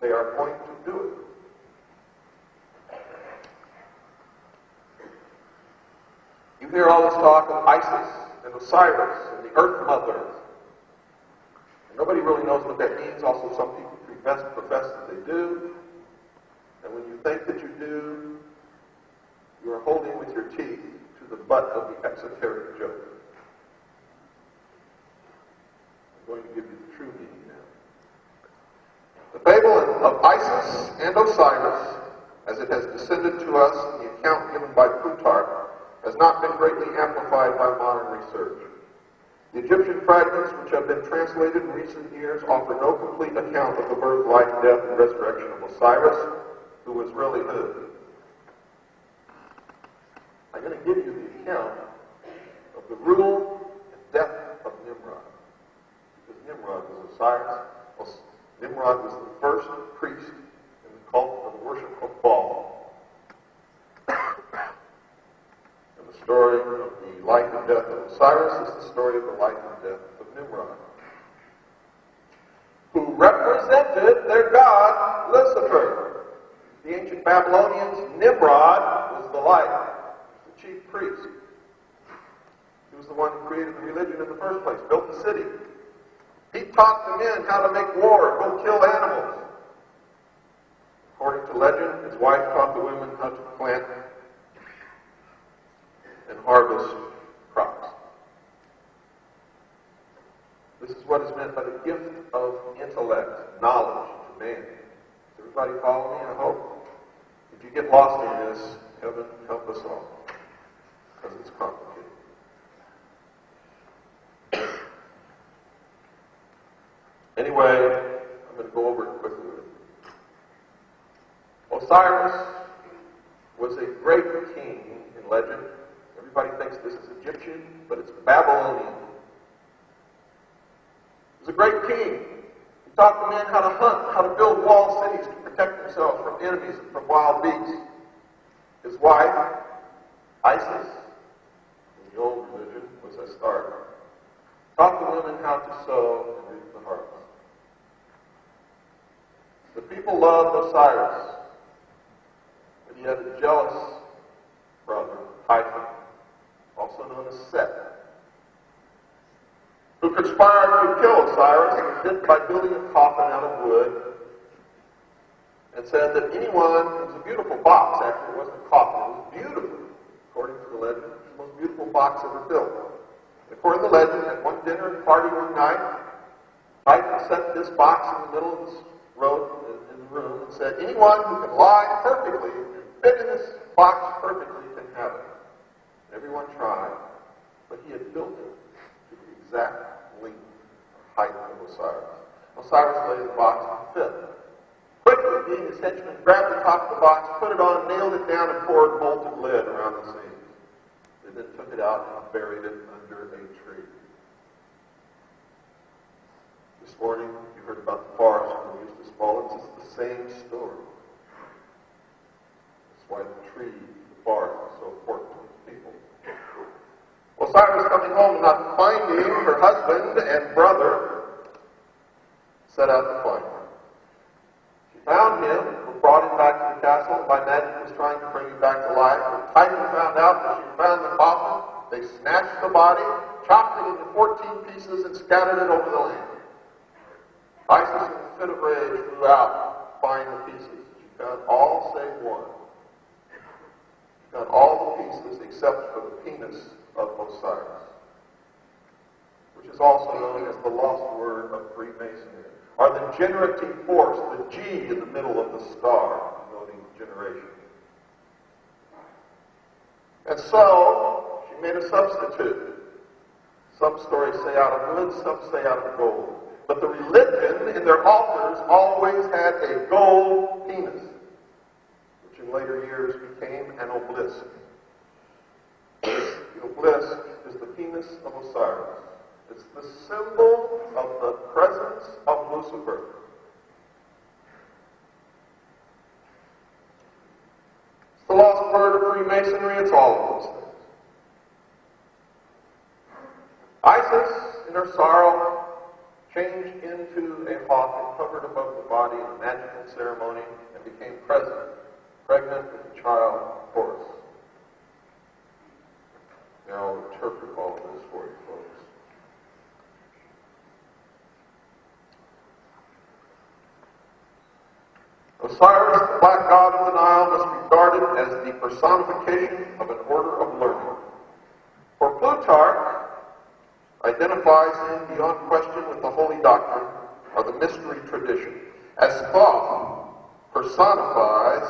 they are going to do it. You hear all this talk of Isis and Osiris and the Earth Mother. And nobody really knows what that means. Also, some people profess that they do. And when you think that you do, you are holding with your teeth to the butt of the exoteric joke. I'm going to give you the true meaning now. The fable of Isis and Osiris, as it has descended to us in the account given by Plutarch, has not been greatly amplified by modern research. The Egyptian fragments which have been translated in recent years offer no complete account of the birth, life, death, and resurrection of Osiris, who was really who. I'm going to give you the account of the rule and death of Nimrod. Because Nimrod was Osiris. Nimrod was the first priest in the cult of the worship of Baal. And the story of the life and death of Osiris is the story of the life and death of Nimrod, who represented their god, Lucifer. The ancient Babylonians, Nimrod was the light, the chief priest. He was the one who created the religion in the first place, built the city. He taught the men how to make war, go kill animals. According to legend, his wife taught the women how to plant and harvest crops. This is what is meant by the gift of intellect, knowledge to man. Does everybody follow me, I hope? If you get lost in this, heaven help us all, because it's complicated. Anyway, I'm going to go over it quickly. Osiris was a great king in legend. Everybody thinks this is Egyptian, but it's Babylonian. He was a great king. He taught the men how to hunt, how to build walled cities to protect themselves from enemies and from wild beasts. His wife, Isis, in the old religion, was Astarte, the women how to sew and reap the harvest. The people loved Osiris, but he had a jealous brother, Typhon, also known as Set, who conspired to kill Osiris and did by building a coffin out of wood, and said that anyone, it was a beautiful box, actually, it wasn't a coffin, it was beautiful, according to the legend, it was the most beautiful box ever built. According to the legend, at one dinner party one night, Typhon set this box in the middle of this road in the room and said, anyone who can lie perfectly, fit in this box perfectly, can have it. Everyone tried, but he had built it to the exact length or height of Osiris. Osiris laid the box and fit. Quickly, being his henchman, grabbed the top of the box, put it on, nailed it down, and poured molten lead around the seams. They then took it out and buried it under a tree. This morning, you heard about the forest from Eustace Mullins. It's the same story. That's why the tree, the forest, is so important to these people. Osiris, coming home and not finding her husband and brother, set out to find him. Found him, brought him back to the castle, and by magic was trying to bring him back to life. When Typhon found out that she found the coffin, they snatched the body, chopped it into 14 pieces, and scattered it over the land. Isis, in a fit of rage, flew out to find the pieces. She found all save one. She found all the pieces except for the penis of Osiris, which is also known as the lost word of Freemasonry, or the generative force, the G in the middle of the star, denoting generation. And so, she made a substitute. Some stories say out of wood, some say out of gold. But the religion in their altars always had a gold penis, which in later years became an obelisk. The obelisk is the penis of Osiris. It's the symbol of the presence of Lucifer. It's the lost word of Freemasonry. It's all of those things. Isis, in her sorrow, changed into a hawk and hovered above the body in a magical ceremony and became pregnant with a child Horus. Now I'll interpret all of this for you, folks. Osiris, the black god of the Nile, must be regarded as the personification of an order of learning. For Plutarch identifies him beyond question with the holy doctrine or the mystery tradition, as thought personifies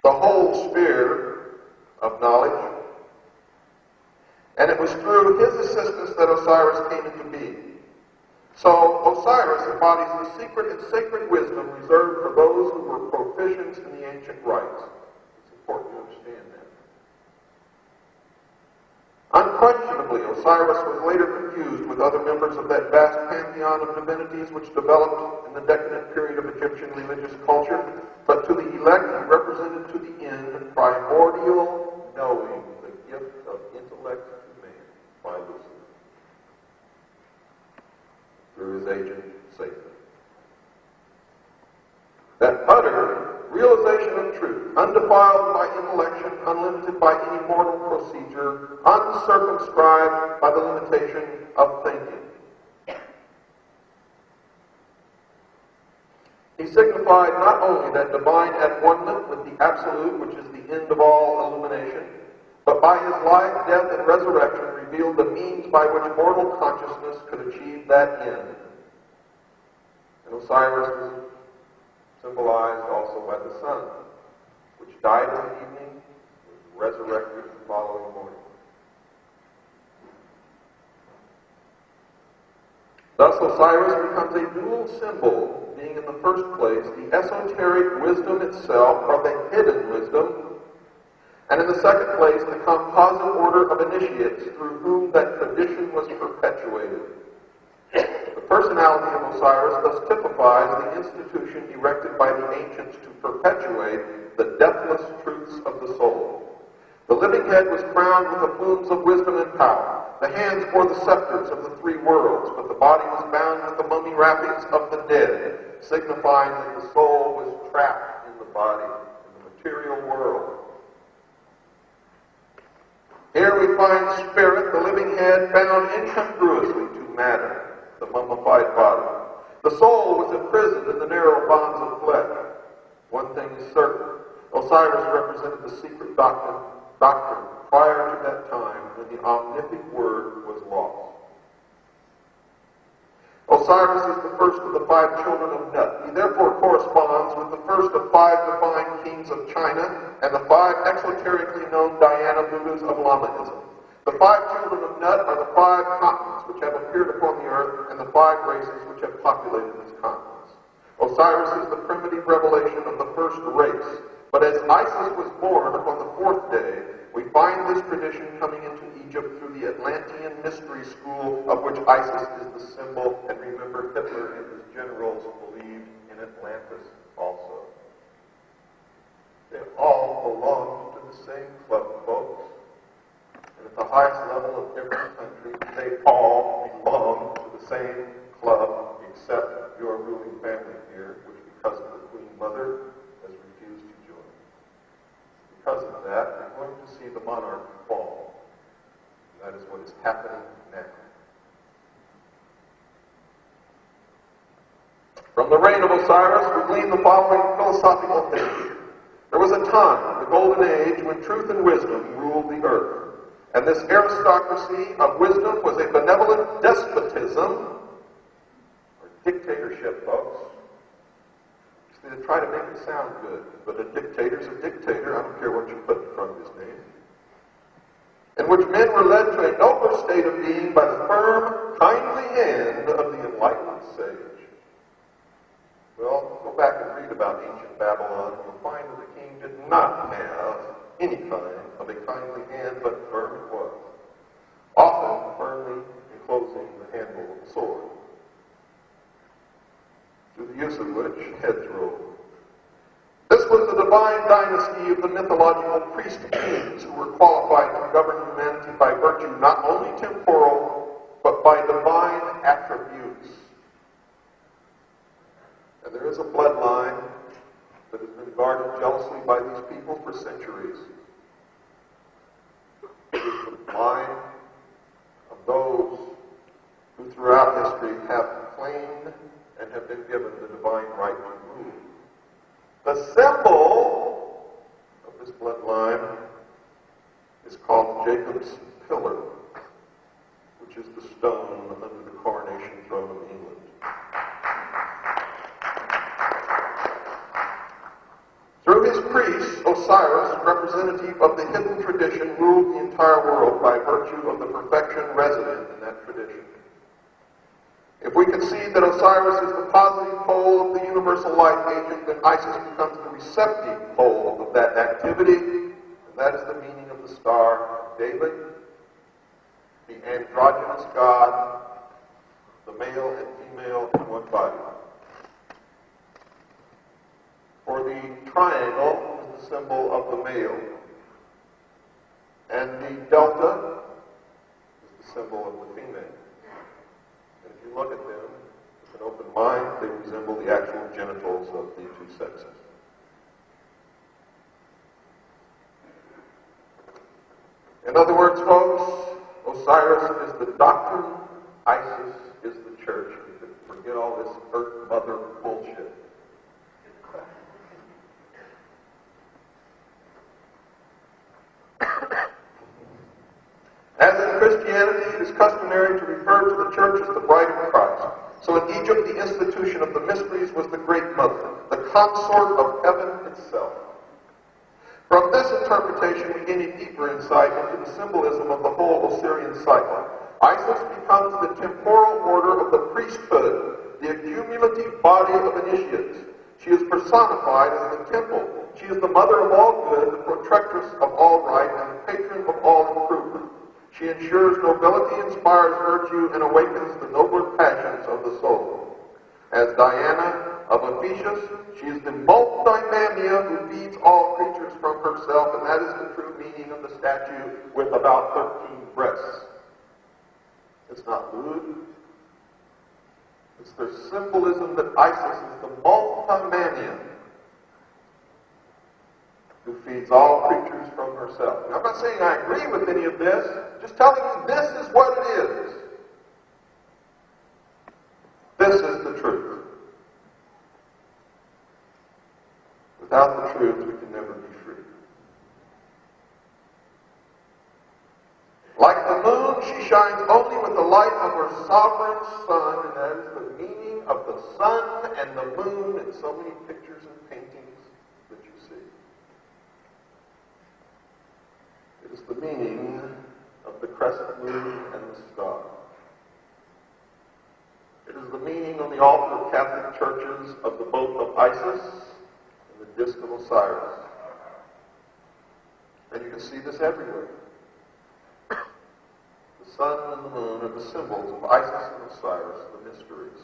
the whole sphere of knowledge. And it was through his assistance that Osiris came into being. So Osiris embodies the secret and sacred wisdom reserved for those who were proficient in the ancient rites. It's important to understand that. Unquestionably, Osiris was later confused with other members of that vast pantheon of divinities which developed in the decadent period of Egyptian religious culture, but to the elect he represented to the end primordial knowing, the gift of intellect to man by Lucifer, through his agent, Satan. That utter realization of truth, undefiled by intellection, unlimited by any mortal procedure, uncircumscribed by the limitation of thinking. He signified not only that divine at-one-ment with the Absolute, which is the end of all illumination, but by his life, death, and resurrection revealed the means by which mortal consciousness could achieve that end. And Osiris was symbolized also by the sun, which died in the evening, was resurrected the following morning. Thus Osiris becomes a dual symbol, being in the first place the esoteric wisdom itself, or the hidden wisdom, and in the second place the composite order of initiates through whom that tradition was perpetuated. The personality of Osiris thus typifies the institution erected by the ancients to perpetuate the deathless truths of the soul. The living head was crowned with the plumes of wisdom and power. The hands bore the scepters of the three worlds, but the body was bound with the mummy wrappings of the dead, signifying that the soul was trapped in the body, in the material world. Here we find spirit, the living head, bound incongruously to matter, the mummified body. The soul was imprisoned in the narrow bonds of flesh. One thing is certain. Osiris represented the secret doctrine prior to that time when the omnific word was lost. Osiris is the first of the 5 children of Nut. He therefore corresponds with the first of 5 divine kings of China and the 5 exoterically known Diana Buddhas of Lamaism. The 5 children of Nut are the 5 continents which have appeared upon the earth and the 5 races which have populated these continents. Osiris is the primitive revelation of the first race. But as Isis was born upon the 4th day, we find this tradition coming into Egypt through the Atlantean mystery school, of which Isis is the symbol. And remember, Hitler and his generals believed in Atlantis also. They all belong to the same club, folks. And at the highest level of every country, they all belong to the same club, except your ruling family here, which because of the Queen Mother has refused to join. Because of that, we're going to see the monarch fall. And that is what is happening now. From the reign of Osiris, we glean the following philosophical things. There was a time, the Golden Age, when truth and wisdom ruled the earth. And this aristocracy of wisdom was a benevolent despotism, or dictatorship, folks. They try to make it sound good, but a dictator's a dictator. I don't care what you put in front of his name. In which men were led to a nobler state of being by the firm, kindly hand of the enlightened sage. Well, go back and read about ancient Babylon, and you'll find that the king did not have any kind of a kindly hand, but firm it was, often firmly enclosing the handle of the sword, to the use of which heads rolled. This was the divine dynasty of the mythological priest kings who were qualified to govern humanity by virtue not only temporal, but by divine attributes. And there is a bloodline that has been guarded jealously by these people for centuries. It is the line of those who throughout history have claimed and have been given the divine right to rule. The symbol of this bloodline is called Jacob's Pillar, which is the stone under the coronation throne of England. Through his priests, Osiris, representative of the hidden tradition, ruled the entire world by virtue of the perfection resident in that tradition. If we concede that Osiris is the positive pole of the universal life agent, then Isis becomes the receptive pole of that activity, and that is the meaning of the Star of David, the androgynous God, the male and female in one body. For the triangle is the symbol of the male, and the delta is the symbol of the female. And if you look at them with an open mind, they resemble the actual genitals of the two sexes. In other words, folks, Osiris is the doctrine, Isis is the church. You can forget all this earth mother bullshit. As in Christianity, it is customary to refer to the church as the bride of Christ. So in Egypt, the institution of the mysteries was the Great Mother, the consort of heaven itself. From this interpretation, we gain a deeper insight into the symbolism of the whole Osirian cycle. Isis becomes the temporal order of the priesthood, the accumulative body of initiates. She is personified as the temple. She is the mother of all good, the protectress of all right, and the patron of all improvement. She ensures nobility, inspires virtue, and awakens the nobler passions of the soul. As Diana of Ephesus, she is the multimamia who feeds all creatures from herself, and that is the true meaning of the statue with about 13 breasts. It's not lewd. It's their symbolism that Isis is the multimanian who feeds all creatures from herself. Now, I'm not saying I agree with any of this, just telling you this is what it is. This is the truth. Without the truth, we can never be free. Like the moon, she shines only with the light of her sovereign sun, and that is the meaning of the sun and the moon in so many pictures and paintings that you see. It is the meaning of the crescent moon and the star. It is the meaning on the altar of Catholic churches of the both of Isis and the disk of Osiris. And you can see this everywhere. The sun and the moon are the symbols of Isis and Osiris, the mysteries.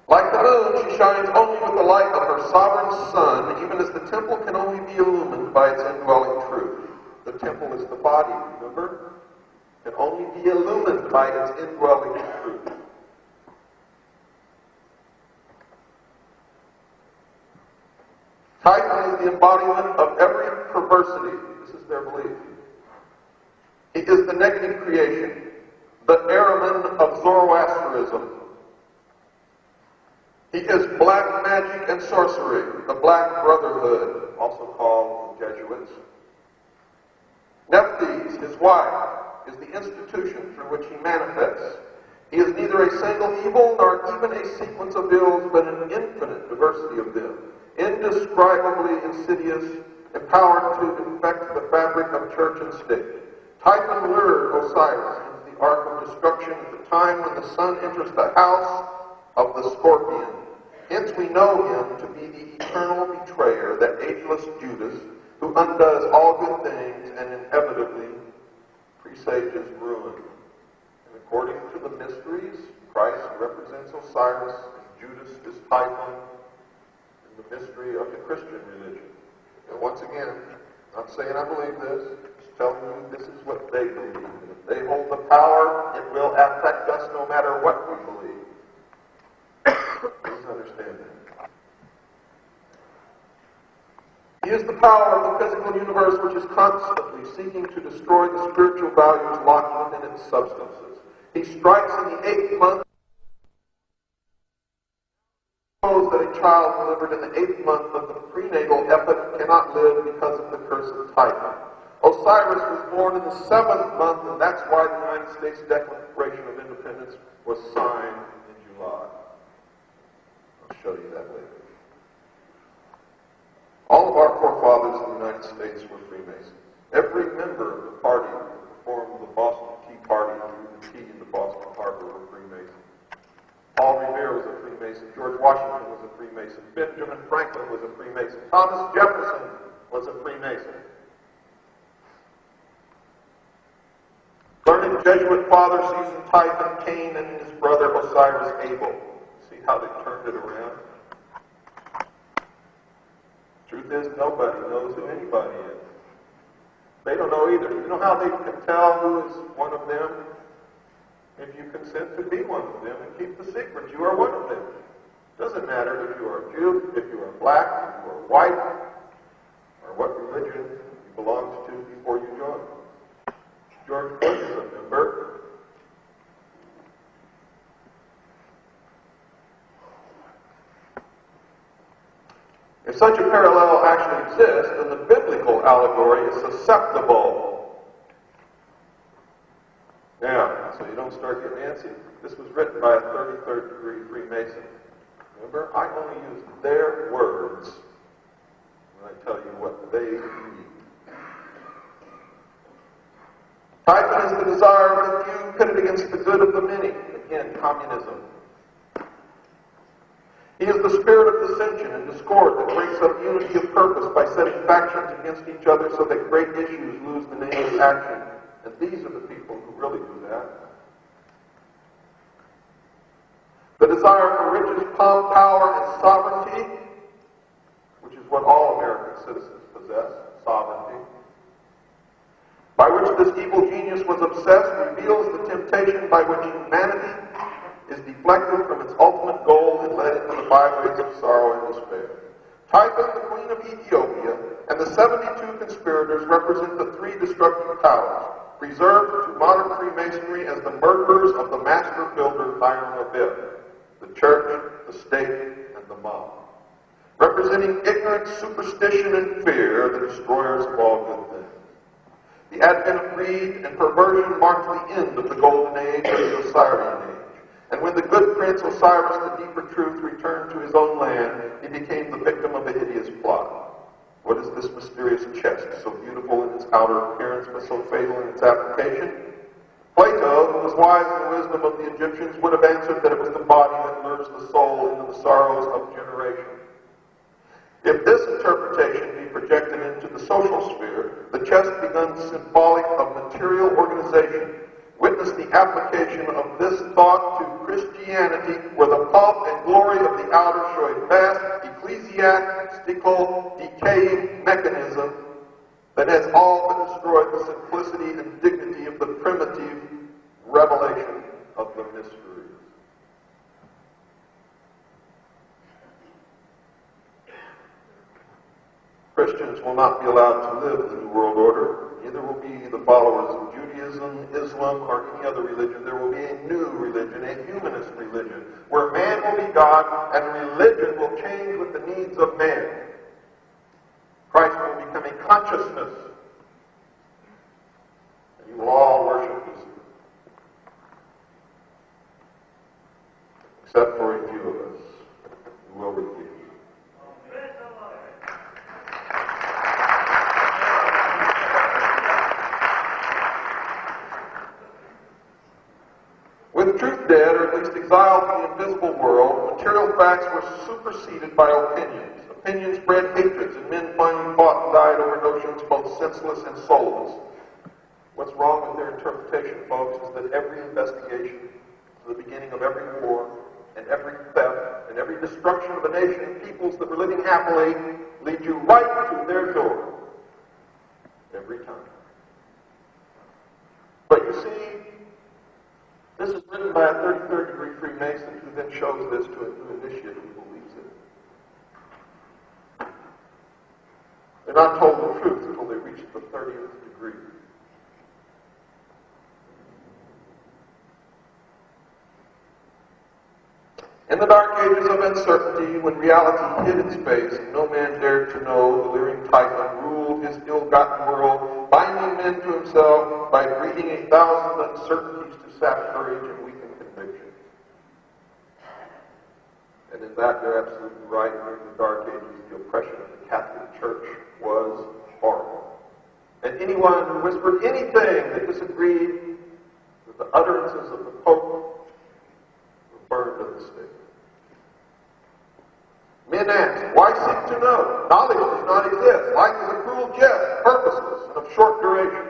Like the moon, she shines only with the light of her sovereign sun, even as the temple can only be illumined by its indwelling truth. The temple is the body, remember? Can only be illumined by its indwelling truth. Titan is the embodiment of every perversity. This is their belief. He is the negative creation, the Ahriman of Zoroastrianism. He is black magic and sorcery, the Black Brotherhood, also called the Jesuits. Nephthys, his wife, is the institution through which he manifests. He is neither a single evil nor even a sequence of ills, but an infinite diversity of them, indescribably insidious, empowered to infect the fabric of church and state. Typhon lured Osiris into the ark of destruction at the time when the sun enters the house of the scorpion. Hence we know him to be the eternal betrayer, that ageless Judas, who undoes all good things and inevitably presages ruin. And according to the mysteries, Christ represents Osiris and Judas is Typhon in the mystery of the Christian religion. And once again, not saying I believe this, just telling you this is what they believe. And if they hold the power, it will affect us no matter what we believe. Please understand that. He is the power of the physical universe which is constantly seeking to destroy the spiritual values locked within its substances. He strikes in the 8th month. Suppose that a child delivered in the 8th month of the prenatal epoch cannot live because of the curse of Typhon. Osiris was born in the 7th month, and that's why the United States Declaration of Independence was signed in July. I'll show you that later. All of our forefathers in the United States were Freemasons. Every member of the party that formed the Boston Tea Party through the tea in the Boston Harbor were Freemasons. Paul Revere was a Freemason. George Washington was a Freemason. Benjamin Franklin was a Freemason. Thomas Jefferson was a Freemason. Learned Jesuit father sees in Typhon Cain and his brother Osiris Abel. See how they turned it around? Truth is, nobody knows who anybody is. They don't know either. You know how they can tell who is one of them? If you consent to be one of them and keep the secret, you are one of them. It doesn't matter if you are a Jew, if you are black, if you are white, or what religion you belonged to before you joined. George Bush is a member. If such a parallel actually exists, then the biblical allegory is susceptible. Now, so you don't start getting antsy, this was written by a 33rd degree Freemason. Remember, I only use their words when I tell you what they believe. Typhon is the desire of the few pitted against the good of the many. Again, communism. He is the spirit of dissension and discord that breaks up unity of purpose by setting factions against each other so that great issues lose the name of action. And these are the people who really do that. The desire for riches, pomp, power, and sovereignty, which is what all American citizens possess, sovereignty. this evil genius was obsessed reveals the temptation by which humanity is deflected from its ultimate goal and led into the byways of sorrow and despair. Typhon, the queen of Ethiopia, and the 72 conspirators represent the three destructive powers, preserved to modern Freemasonry as the murderers of the master builder Hiram Abiff, the church, the state, and the mob. Representing ignorance, superstition, and fear, the destroyers of all good things. The advent of greed and perversion marked the end of the golden age of the Osirian age. And when the good prince Osiris, the deeper truth, returned to his own land, he became the victim of a hideous plot. What is this mysterious chest, so beautiful in its outer appearance, but so fatal in its application? Plato, who was wise in the wisdom of the Egyptians, would have answered that it was the body that lures the soul into the sorrows of generation. If this interpretation be projected into the social sphere, the chest becomes symbolic of material organization. Witness the application of this thought to Christianity, where the pomp and glory of the outer show a vast ecclesiastical decaying mechanism that has all but destroyed the simplicity and dignity of the primitive revelation of the mysteries. Christians will not be allowed to live the New World Order. Neither will be the followers of Judaism, Islam, or any other religion. There will be a new religion, a humanist religion, where man will be God and religion will change with the needs of man. Christ will become a consciousness, and you will all worship Lucifer, except for a few of us who will refuse. With truth dead, or at least exiled to the invisible world, material facts were superseded by opinions. Opinions bred hatreds, and men finally fought and died over notions both senseless and soulless. What's wrong with their interpretation, folks, is that every investigation, the beginning of every war, and every theft, and every destruction of a nation and peoples that were living happily, lead you right to their door. Every time. But you see, this is written by a 33rd degree Freemason who then shows this to a new initiate who believes it. They're not told the truth until they reach the 30th degree. In the dark ages of uncertainty, when reality hid its face and no man dared to know, the leering Typhon ruled his ill-gotten world, binding men to himself by breeding 1,000 uncertainties to sap courage and weaken conviction. And in that, they're absolutely right. During the dark ages, the oppression of the Catholic Church was horrible. And anyone who whispered anything that disagreed with the utterances of the Pope were burned at the stake. Men ask, why seek to know? Knowledge does not exist. Life is a cruel jest, purposeless, and of short duration.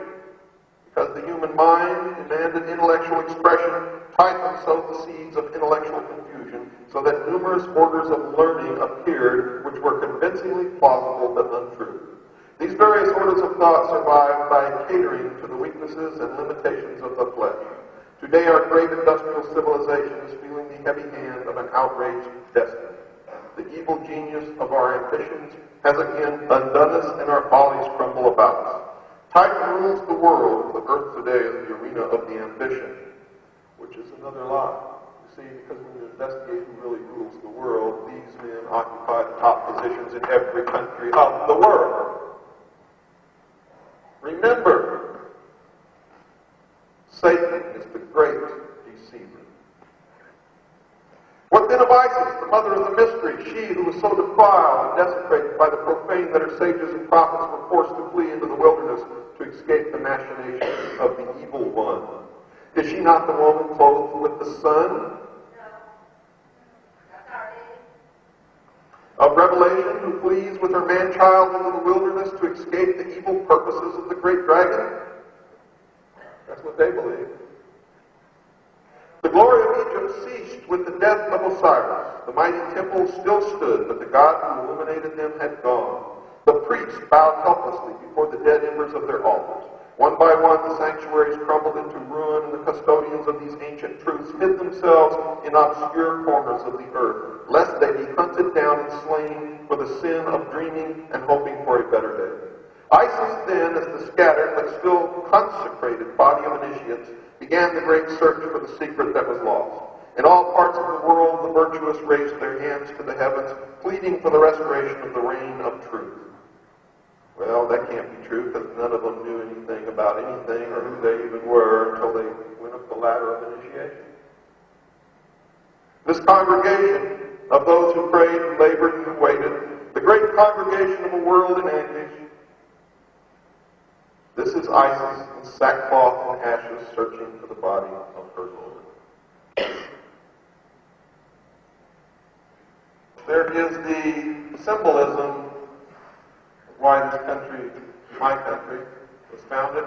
Because the human mind demanded intellectual expression, Typhon sowed the seeds of intellectual confusion, so that numerous orders of learning appeared which were convincingly plausible but untrue. These various orders of thought survived by catering to the weaknesses and limitations of the flesh. Today our great industrial civilization is feeling the heavy hand of an outraged destiny. The evil genius of our ambitions has again undone us, and our follies crumble about us. Typhon rules the world. The earth today is the arena of the ambition, which is another lie. You see, because when you investigate who really rules the world, these men occupy the top positions in every country of the world. Remember, Satan is the great deceiver. What then of Isis, the mother of the mystery, she who was so defiled and desecrated by the profane that her sages and prophets were forced to flee into the wilderness to escape the machinations of the evil one? Is she not the woman clothed with the sun? Of Revelation, who flees with her man-child into the wilderness to escape the evil purposes of the great dragon? That's what they believe. The glory of Egypt ceased with the death of Osiris. The mighty temple still stood, but the God who illuminated them had gone. The priests bowed helplessly before the dead embers of their altars. One by one, the sanctuaries crumbled into ruin, and the custodians of these ancient truths hid themselves in obscure corners of the earth, lest they be hunted down and slain for the sin of dreaming and hoping for a better day. ISIS then, as the scattered but still consecrated body of initiates, began the great search for the secret that was lost. In all parts of the world, the virtuous raised their hands to the heavens, pleading for the restoration of the reign of truth. Well, that can't be true, because none of them knew anything about anything or who they even were until they went up the ladder of initiation. This congregation of those who prayed and labored and waited, the great congregation of a world in anguish, this is ISIS in sackcloth and ashes searching for the body of her Lord. There is the symbolism of why this country, my country, was founded,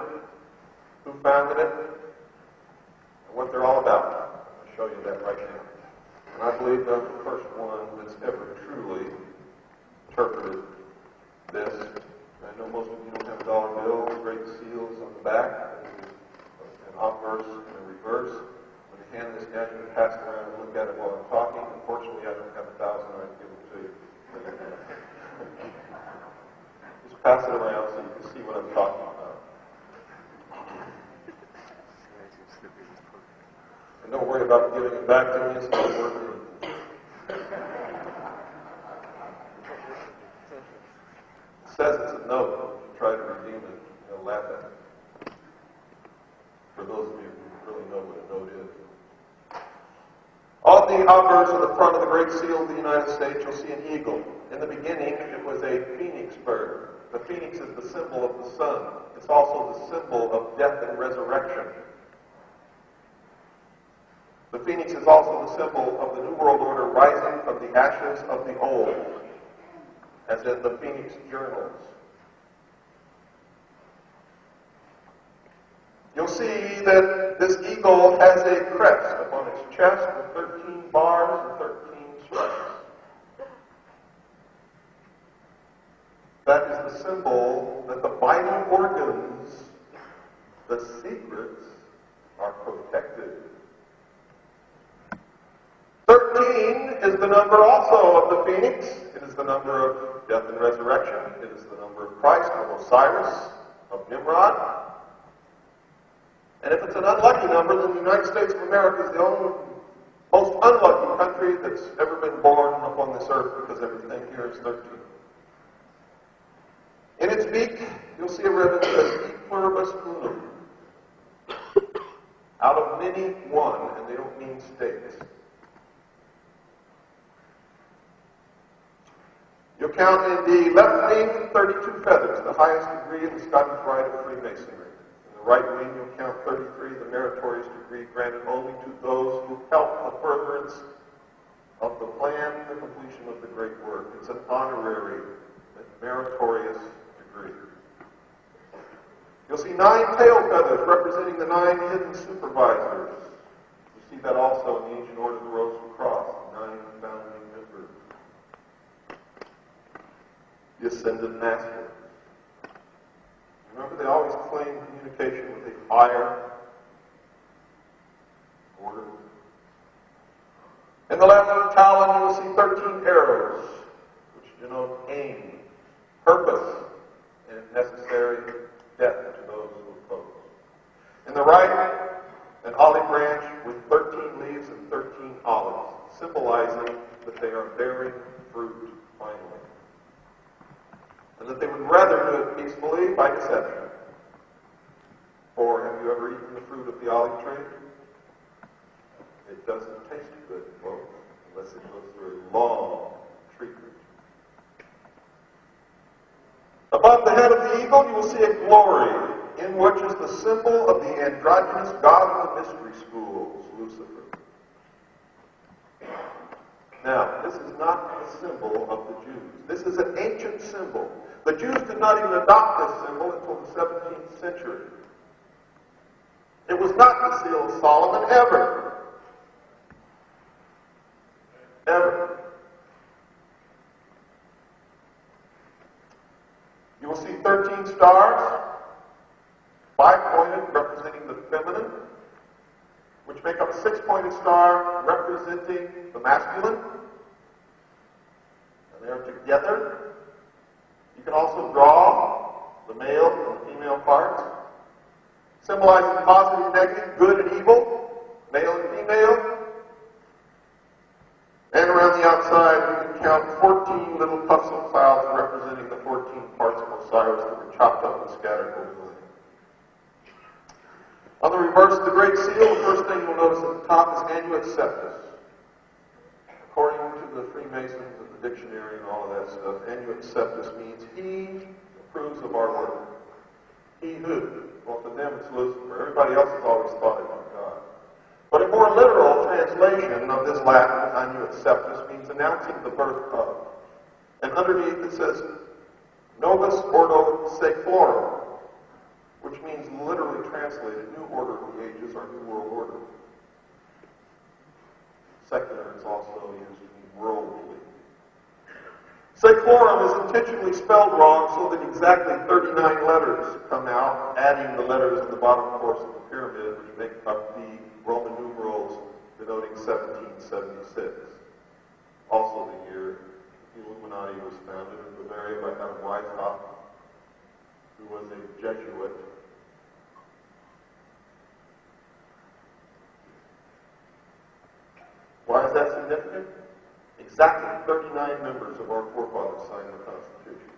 who founded it, and what they're all about. I'll show you that right now. And I believe I'm the first one that's ever truly interpreted this. I know most of you don't have dollar bills, great seals on the back, an obverse and a reverse. When you hand this down, you can pass it around and look at it while I'm talking. Unfortunately, I don't have 1,000, I'd give it to you. Just pass it around so you can see what I'm talking about. And don't worry about giving it back to me, it's not worth it. It says it's a note. If you try to redeem it, you'll laugh at it. For those of you who really know what a note is. On the obverse of the front of the Great Seal of the United States, you'll see an eagle. In the beginning, it was a phoenix bird. The phoenix is the symbol of the sun. It's also the symbol of death and resurrection. The phoenix is also the symbol of the New World Order rising from the ashes of the old, as in the Phoenix Journals. You'll see that this eagle has a crest upon its chest with 13 bars and 13 stripes. That is the symbol that the vital organs, the secrets, are protected. 13 is the number also of the phoenix. It is the number of death and resurrection. It is the number of Christ, of Osiris, of Nimrod. And if it's an unlucky number, then the United States of America is the only most unlucky country that's ever been born upon this earth, because everything here is 13. In its beak, you'll see a ribbon that says E pluribus unum. Out of many, one, and they don't mean states. You'll count in the left wing 32 feathers, the highest degree in the Scottish Rite of Freemasonry. In the right wing, you'll count 33, the meritorious degree granted only to those who help the furtherance of the plan, the completion of the great work. It's an honorary, meritorious degree. You'll see 9 tail feathers representing the 9 hidden supervisors. You see that also in the ancient Order of the Rose and Cross, the 9 founding members. The Ascended Master. Remember, they always claim communication with a higher order. In the left talon, you will see 13 arrows, which denote aim, purpose, and, if necessary, death to those who oppose. In the right, an olive branch with 13 leaves and 13 olives, symbolizing that they are bearing fruit finally. And that they would rather do it peacefully by deception. For have you ever eaten the fruit of the olive tree? It doesn't taste good, folks, unless it goes through a long treatment. Above the head of the eagle, you will see a glory, in which is the symbol of the androgynous god of the mystery schools, Lucifer. Now, this is not the symbol of the Jews. This is an ancient symbol. The Jews did not even adopt this symbol until the 17th century. It was not the seal of Solomon ever. Ever. You will see 13 stars. Five-pointed, representing the feminine, which make up a six-pointed star representing the masculine. And they're together. You can also draw the male and the female parts, symbolizing positive and negative, good and evil, male and female. And around the outside, you can count 14 little puffs of clouds representing the 14 parts of Osiris that were chopped up and scattered over the land. On the reverse of the Great Seal, the first thing you'll notice at the top is Annuit Septus. According to the Freemasons and the dictionary and all of that stuff, Annuit Septus means he approves of our work. He who? Well, to them it's Lucifer. Everybody else has always thought it was God. But a more literal translation of this Latin, Annuit Septus, means announcing the birth of. And underneath it says, Novus Ordo Seclorum, which means literally translated, new order of the ages or new world order. Secular is also used to mean worldly. Seclorum is intentionally spelled wrong so that exactly 39 letters come out, adding the letters in the bottom course of the pyramid, which make up the Roman numerals denoting 1776. Also the year the Illuminati was founded in Bavaria by Adam Weishaupt, who was a Jesuit. Why is that significant? Exactly 39 members of our forefathers signed the Constitution.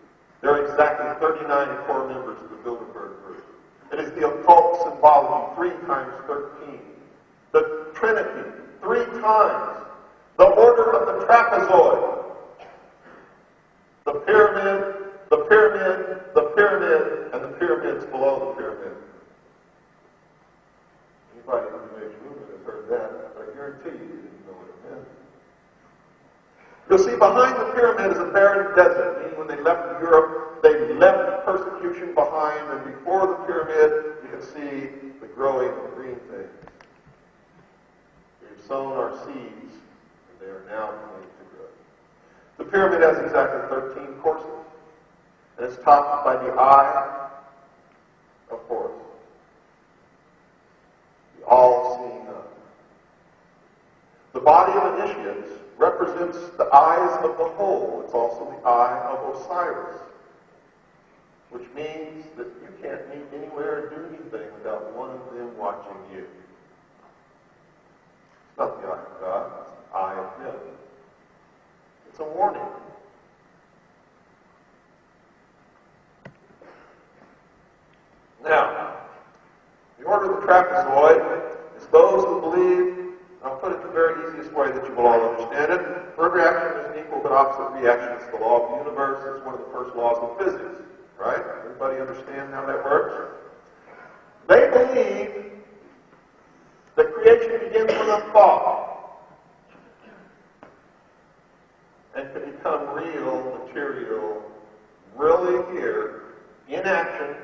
There are exactly 39 core members of the Bilderberg Group. It is the occult symbology, 3 times 13. The Trinity, 3 times. The order of the trapezoid. The pyramid, the pyramid, the pyramid, and the pyramids below the pyramid. Anybody in the New Age movement has heard that, but I guarantee you didn't know what it meant. You'll see behind the pyramid is a barren desert, meaning when they left Europe, they left persecution behind, and before the pyramid, you can see the growing green things. We've sown our seeds, and they are now beginning to grow. The pyramid has exactly 13 courses, and it's topped by the eye of Horus, the all-seeing eye. The body of initiates represents the eyes of the whole. It's also the eye of Osiris, which means that you can't meet anywhere or do anything without one of them watching you. It's not the eye of God, it's the eye of him. It's a warning. Now, the order of the trapezoid is those who believe, I'll put it the very easiest way that you will all understand it. For every action is an equal but opposite reaction. It's the law of the universe. It's one of the first laws of physics. Right? Everybody understand how that works? They believe that creation begins with a thought and can become real, material, really here, in action,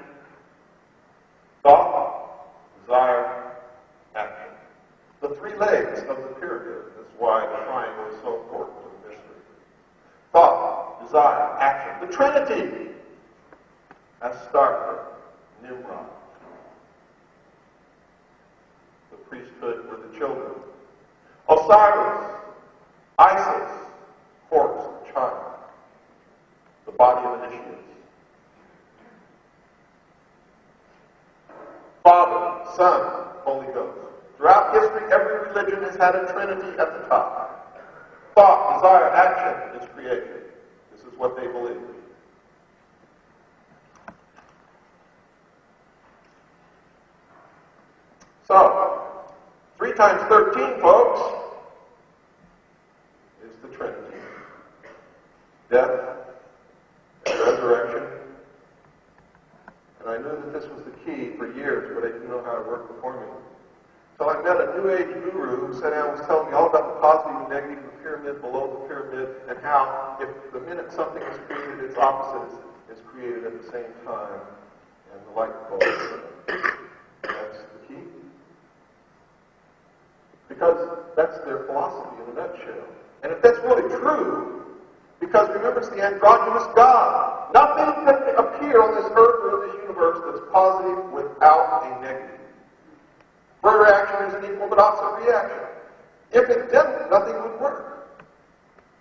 thought, desire, action. The 3 legs of the pyramid is why the triangle is so important to the mystery. Thought, desire, action. The Trinity. Astarte, Nimrod. The priesthood were the children. Osiris, Isis, Horus, the child. The body of initiates. Father, Son, Holy Ghost. Throughout history, every religion has had a Trinity at the top. Thought, desire, action is creation. This is what they believe. So, 3 times 13, folks, is the Trinity. Death and resurrection. And I knew that this was the key for years, but I didn't know how to work the formula. So I met a New Age guru who sat down and was telling me all about the positive and negative, the pyramid, below the pyramid, and how if the minute something is created, its opposite is created at the same time, and the light bulb. That's the key. Because that's their philosophy in a nutshell. And if that's really true, because remember it's the androgynous God. Nothing can appear on this earth or in this universe is positive without a negative. Further action is an equal but opposite reaction. If it didn't, nothing would work.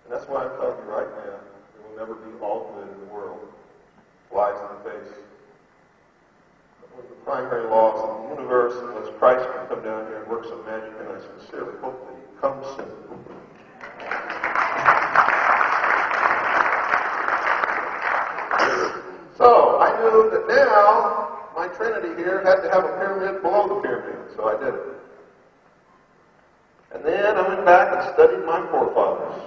And that's why I'm telling you right now, there will never be all good in the world. Flies in the face. One of the primary laws of the universe, unless Christ can come down here and work some magic, and I sincerely hope that he comes soon. So I knew that now my Trinity here had to have a pyramid below the pyramid, so I did it. And then I went back and studied my forefathers,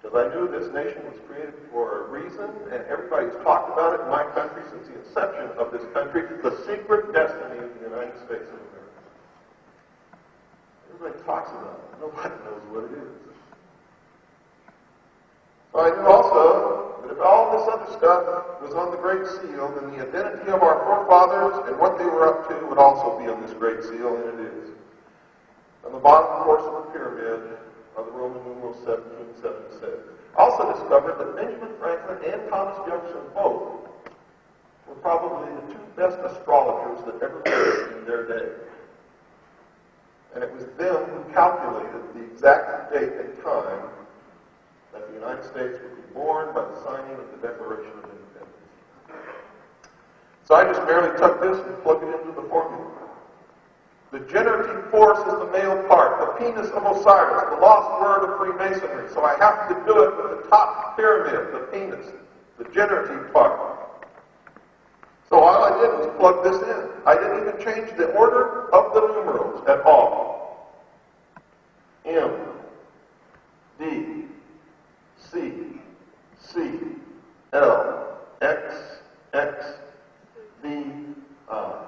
because I knew this nation was created for a reason, and everybody's talked about it in my country since the inception of this country, the secret destiny of the United States of America. Everybody talks about it. Nobody knows what it is. So I knew also that if all this other stuff was on the Great Seal, then the identity of our forefathers and what they were up to would also be on this Great Seal, and it is. On the bottom, of course, of the pyramid are the Roman numerals 1776. I also discovered that Benjamin Franklin and Thomas Jefferson both were probably the two best astrologers that ever lived in their day. And it was them who calculated the exact date and time that the United States would be born by the signing of the Declaration of Independence. So I just merely took this and plugged it into the formula. The generative force is the male part, the penis of Osiris, the lost word of Freemasonry. So I have to do it with the top pyramid, the penis, the generative part. So all I did was plug this in. I didn't even change the order of the numerals at all. M, D, C, C, L, X, X, V, I.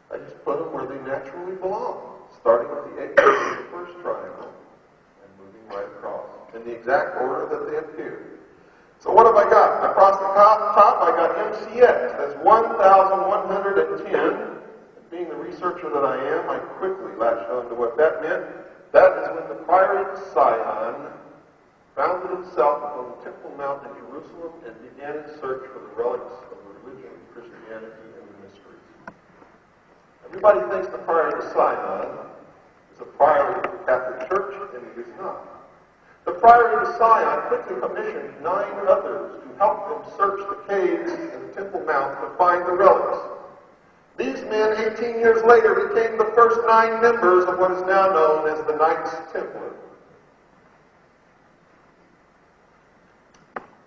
I just put them where they naturally belong, starting with the apex of the first triangle and moving right across in the exact order that they appear. So what have I got? Across the top, I got MCX. That's 1,110. Being the researcher that I am, I quickly latched on to what that meant. That is when the Priory of Sion founded himself upon the Temple Mount in Jerusalem and began his search for the relics of the religion of Christianity and the mysteries. Everybody thinks the Priory of Sion is a priory of the Catholic Church, and it is not. The Priory of Sion quickly commissioned 9 others to help them search the caves in the Temple Mount to find the relics. These men, 18 years later, became the first 9 members of what is now known as the Knights Templar.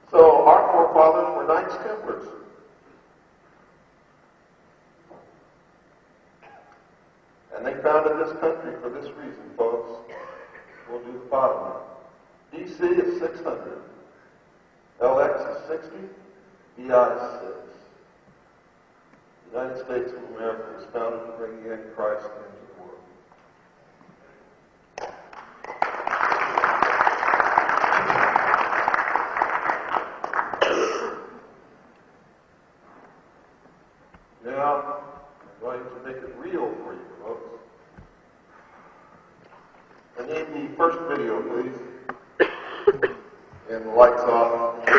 So our forefathers were Knights Templars. And they founded this country for this reason, folks. We'll do the bottom now. DC is 600. LX is 60. BI is 6. The United States of America was founded to bring the Antichrist into the world. Now, I'm going to make it real for you, folks. I need the first video, please. And the lights off on the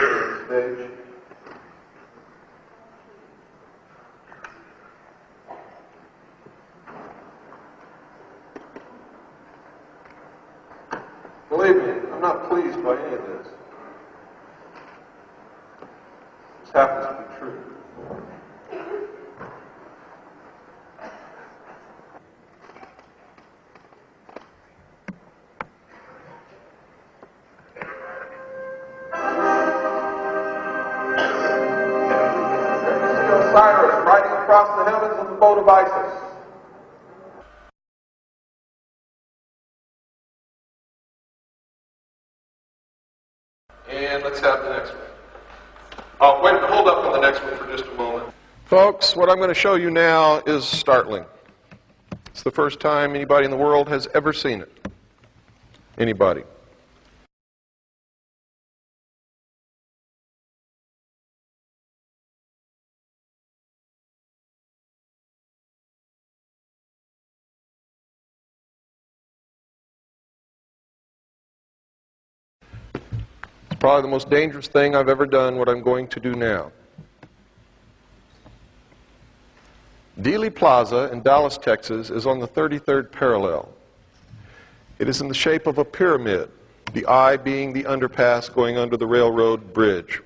stage. Believe me, I'm not pleased by any of this. This happens to be true. Osiris riding across the heavens in the boat of Isis. And let's have the next one. Oh, wait, hold up on the next one for just a moment. Folks, what I'm going to show you now is startling. It's the first time anybody in the world has ever seen it. Anybody. Probably the most dangerous thing I've ever done, what I'm going to do now. Dealey Plaza in Dallas, Texas, is on the 33rd parallel. It is in the shape of a pyramid, the eye being the underpass going under the railroad bridge.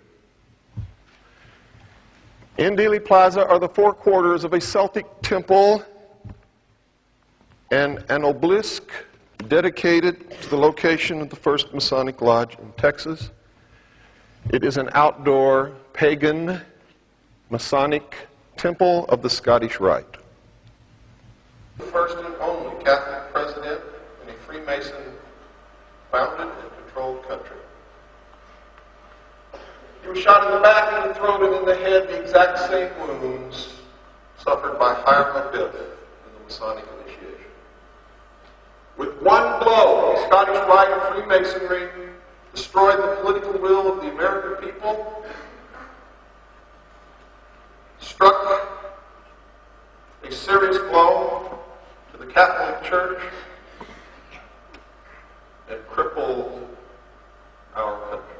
In Dealey Plaza are the four quarters of a Celtic temple and an obelisk dedicated to the location of the first Masonic Lodge in Texas. It is an outdoor pagan Masonic temple of the Scottish Rite. The first and only Catholic president in a Freemason founded and controlled country. He was shot in the back, in the throat, and in the head, the exact same wounds suffered by Hiram Abiff in the Masonic initiation. With one blow, the Scottish Rite of Freemasonry destroyed the political will of the American people, struck a serious blow to the Catholic Church, and crippled our country.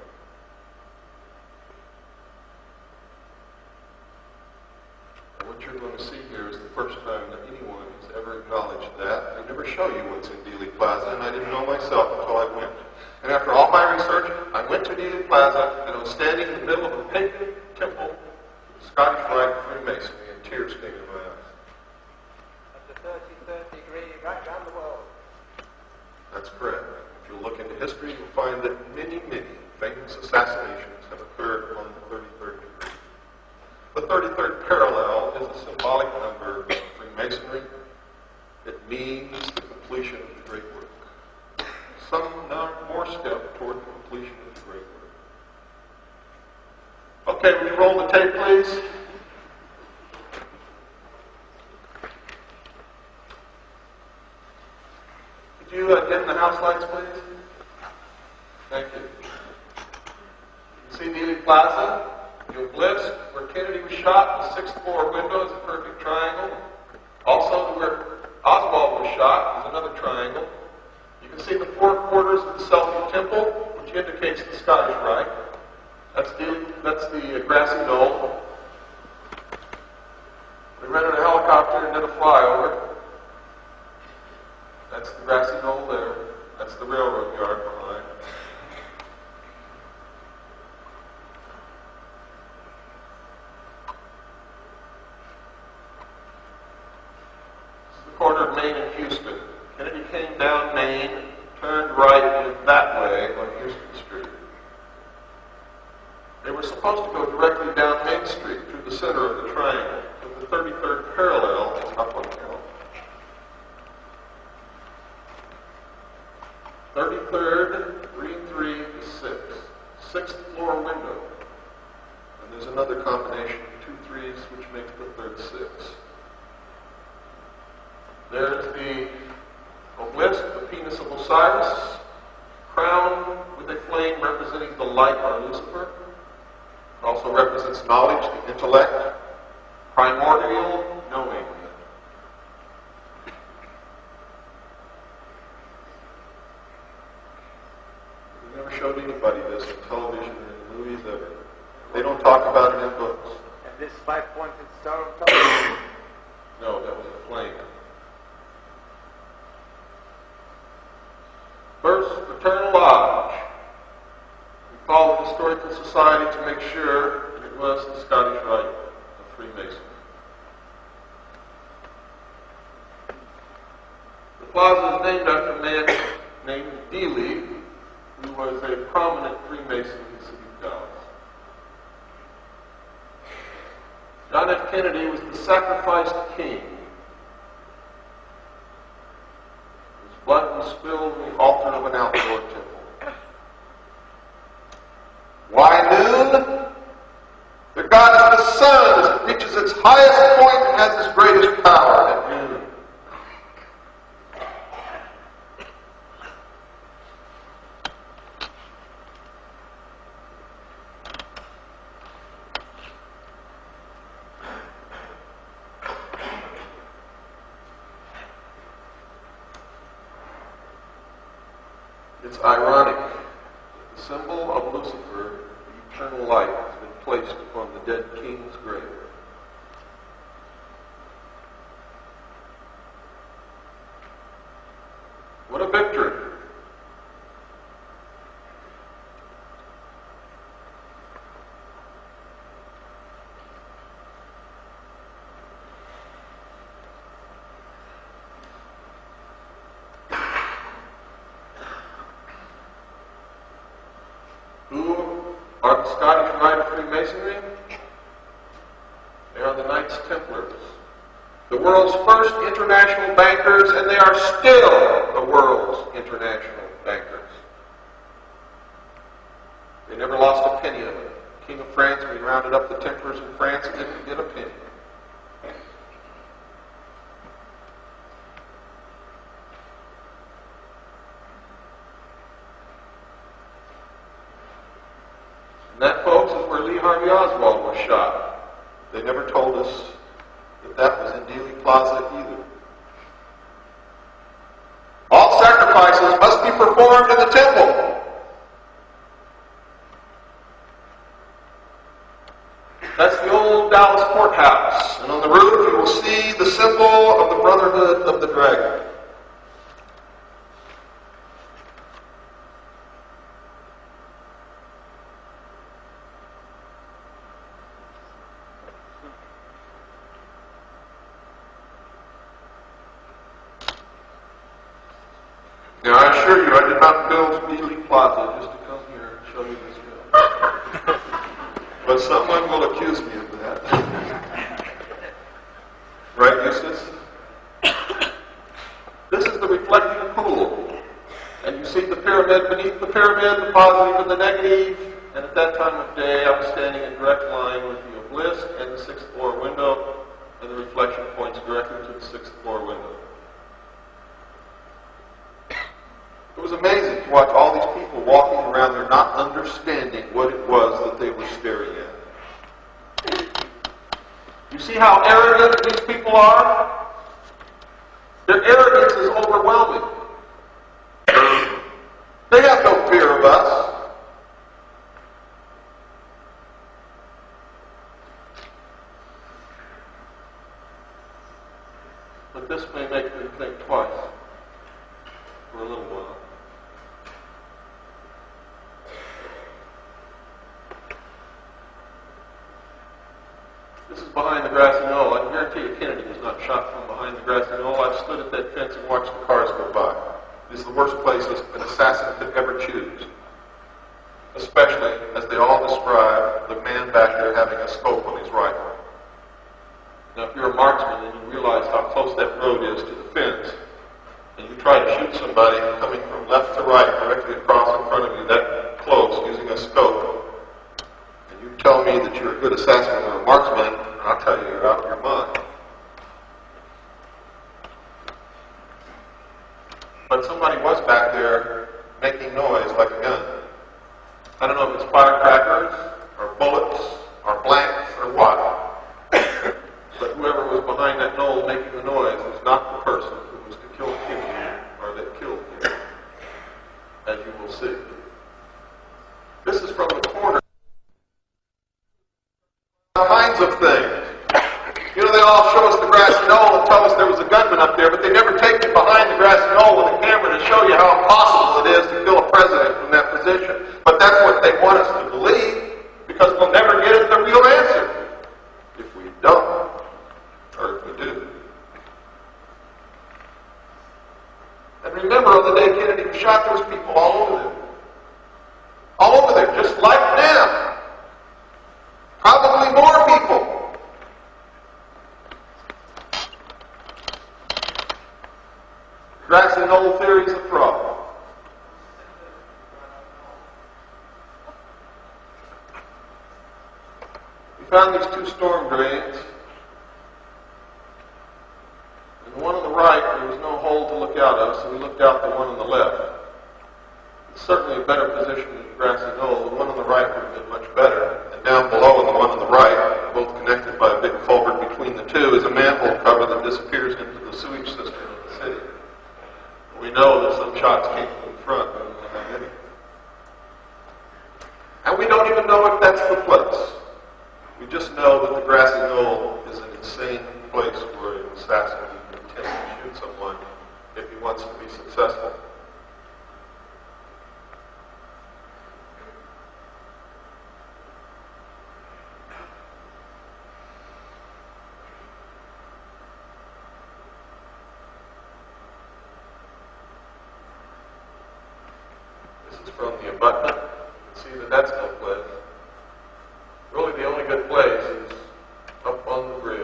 And what you're going to see here is the first time that anyone has ever acknowledged that. They never show you what's in Dealey Plaza, and I didn't know myself until I went. And after all my research, I went to Dealey Plaza, and I was standing in the middle of a pagan temple, the Scottish Rite of Freemasonry, and tears came to my eyes. At the 33rd degree, right round the world. That's correct. If you look into history, you'll find that many, many famous assassinations have occurred on the 33rd degree. The 33rd parallel is a symbolic number of Freemasonry. It means the completion of the great work. Some more step toward the completion of the great work. Okay, will you roll the tape, please? Could you dim the house lights, please? Thank you. You can see Dealey Plaza, the obelisk where Kennedy was shot, the 6th floor window is a perfect triangle. Also, where Oswald was shot is another triangle. You can see the four quarters of the Celtic temple, which indicates the Scottish Rite. That's the grassy knoll. We rented a helicopter and did a flyover. That's the grassy knoll there. That's the railroad yard behind. This is the corner of Main and Houston. Kennedy came down Main, turned right, and went that way on Houston Street. They were supposed to go directly down Main Street through the center of the triangle, but the 33rd parallel is up on the hill. 33rd, green 3 is 6. 6th floor window. And there's another combination of 2 3s which makes the third 6. There's the obelisk, the penis of Osiris, crowned with a flame representing the light or Lucifer. It also represents knowledge, the intellect, primordial knowing. We never showed anybody this on television or in movies ever. They don't talk about it in books. And this 5-pointed star on top? No, that was a flame. First, Fraternal Lodge. We called the Historical Society to make sure it was the Scottish Rite of Freemasonry. The plaza is named after a man named Dealey, who was a prominent Freemason in the city of Dallas. John F. Kennedy was the sacrificed king. His blood was spilled on the altar of an outdoor temple. Why noon? The god is the sun as it reaches its highest point and has its greatest power at noon. It's ironic that the symbol of Lucifer, the eternal light, has been placed upon the dead king's grave. a victory. Who are the Scottish Rite of Freemasonry? They are the Knights Templars. The world's first international bankers, and they are still the world's international bankers. They never lost a penny of it. The King of France, when he rounded up the Templars in France, didn't get a penny. And that, folks, is where Lee Harvey Oswald was shot. They never told us that that was in Dealey Plaza either. All sacrifices must be performed in the temple. That's the old Dallas courthouse. And on the roof you will see the symbol of the Brotherhood of the Dragon. Now, I assure you, I did not build Dealey Plaza just to come here and show you this film. But someone will accuse me of that. Right, Eustace? This is the reflecting pool. And you see the pyramid. Beneath the pyramid, the positive and the negative. And at that time of day, I was standing in direct line with the obelisk and the 6th floor window. And the reflection points directly to the 6th floor window. It was amazing to watch all these people walking around there not understanding what it was that they were staring at. You see how arrogant these people are? Their arrogance is overwhelming. They have no fear of us. But this may make them think twice for a little while. This is behind the grassy knoll. I can guarantee you Kennedy was not shot from behind the grassy knoll. I've stood at that fence and watched the cars go by. It is the worst place an assassin could ever choose. Especially, as they all describe, the man back there having a scope on his rifle. Now, if you're a marksman and you realize how close that road is to the fence, and you try to shoot somebody coming from left to right, directly across in front of you, that close, using a scope, and you tell me that you're a good assassin or a marksman, and I'll tell you you're out of your mind. But somebody was back there making noise like a gun. I don't know if it's firecrackers, or bullets, or blanks, or what. But whoever was behind that knoll making the noise was not the person who was to kill Kennedy, or that killed Kennedy, as you will see. This is from the corner. All kinds of things. You know, they all show us the grassy knoll and tell us there was a gunman up there, but they never take you behind the grassy knoll with a camera to show you how impossible it is to kill a president from that position. But that's what they want us to believe, because we'll never get at the real answer if we don't, or if we do. And remember, on the day Kennedy was shot, there was people all over there. All over there, just like them. Probably more people. Grassy knoll theory is a fraud. We found these two storm drains. And the one on the right, there was no hole to look out of, so we looked out the one on the left. It's certainly a better position than the grassy knoll. The one on the right would have been much better. And down below on the one on the right, both connected by a big culvert between the two, is a manhole cover that disappears into the sewage system of the city. We know that some shots came from the front, but we don't have any. And we don't even know if that's the place. We just know that the grassy knoll is an insane place where an assassin can attempt to shoot someone if he wants to be successful. is from the abutment. You can see that that's no place. Really, the only good place is up on the bridge.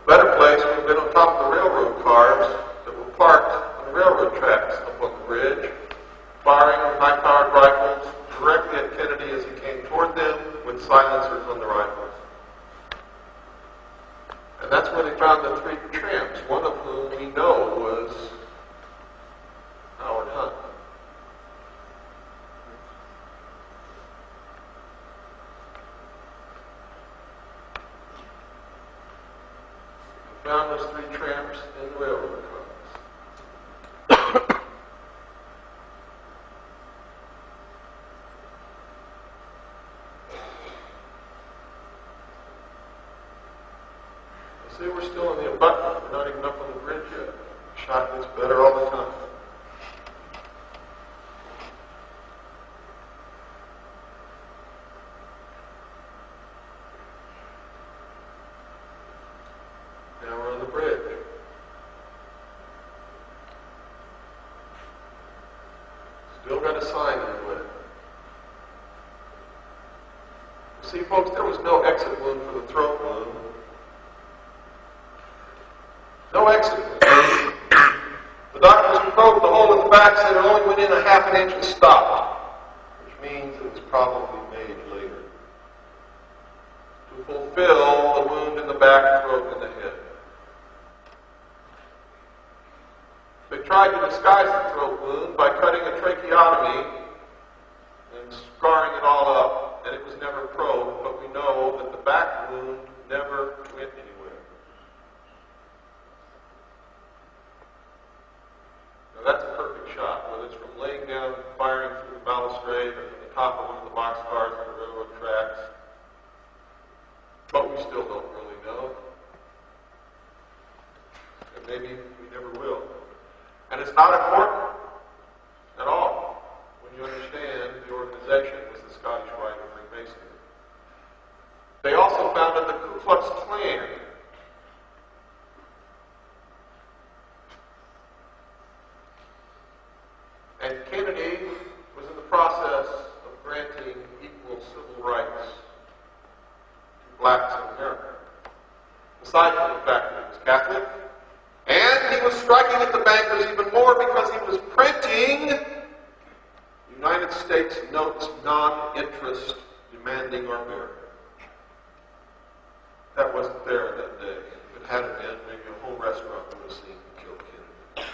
A better place would have been on top of the railroad cars that were parked on the railroad tracks up on the bridge, firing high-powered rifles directly at Kennedy as he came toward them with silencers on the rifles. And that's where they found the three tramps, one of whom we know was Howard Hunt. We found those three tramps in the railroad cars. See, we're still in the abutment. We're not even up on the bridge yet. The shot gets better all the time. Now we're on the bridge. Still got a sign in the way. See, folks, there was no exit wound for the throat wound. No exit. The doctors who probed the hole in the back said it only went in a half an inch and stopped, which means it was probably made later to fulfill the wound in the back, throat, and the head. They tried to disguise the throat wound by cutting a tracheotomy and scarring it all up, and it was never probed, but we know that the back wound never went anywhere. That's a perfect shot, whether it's from laying down, firing through the balustrade, or from the top of one of the boxcars on the railroad tracks. But we still don't really know. And maybe we never will. And it's not important at all when you understand the organization was the Scottish Rite of Freemasonry. They also founded the Ku Klux Klan. And Kennedy was in the process of granting equal civil rights to blacks in America. Aside from the fact that he was Catholic, and he was striking at the bankers even more because he was printing United States notes non-interest demanding our marriage. That wasn't there in that day. If it had been, maybe a whole restaurant would have seen him kill Kennedy.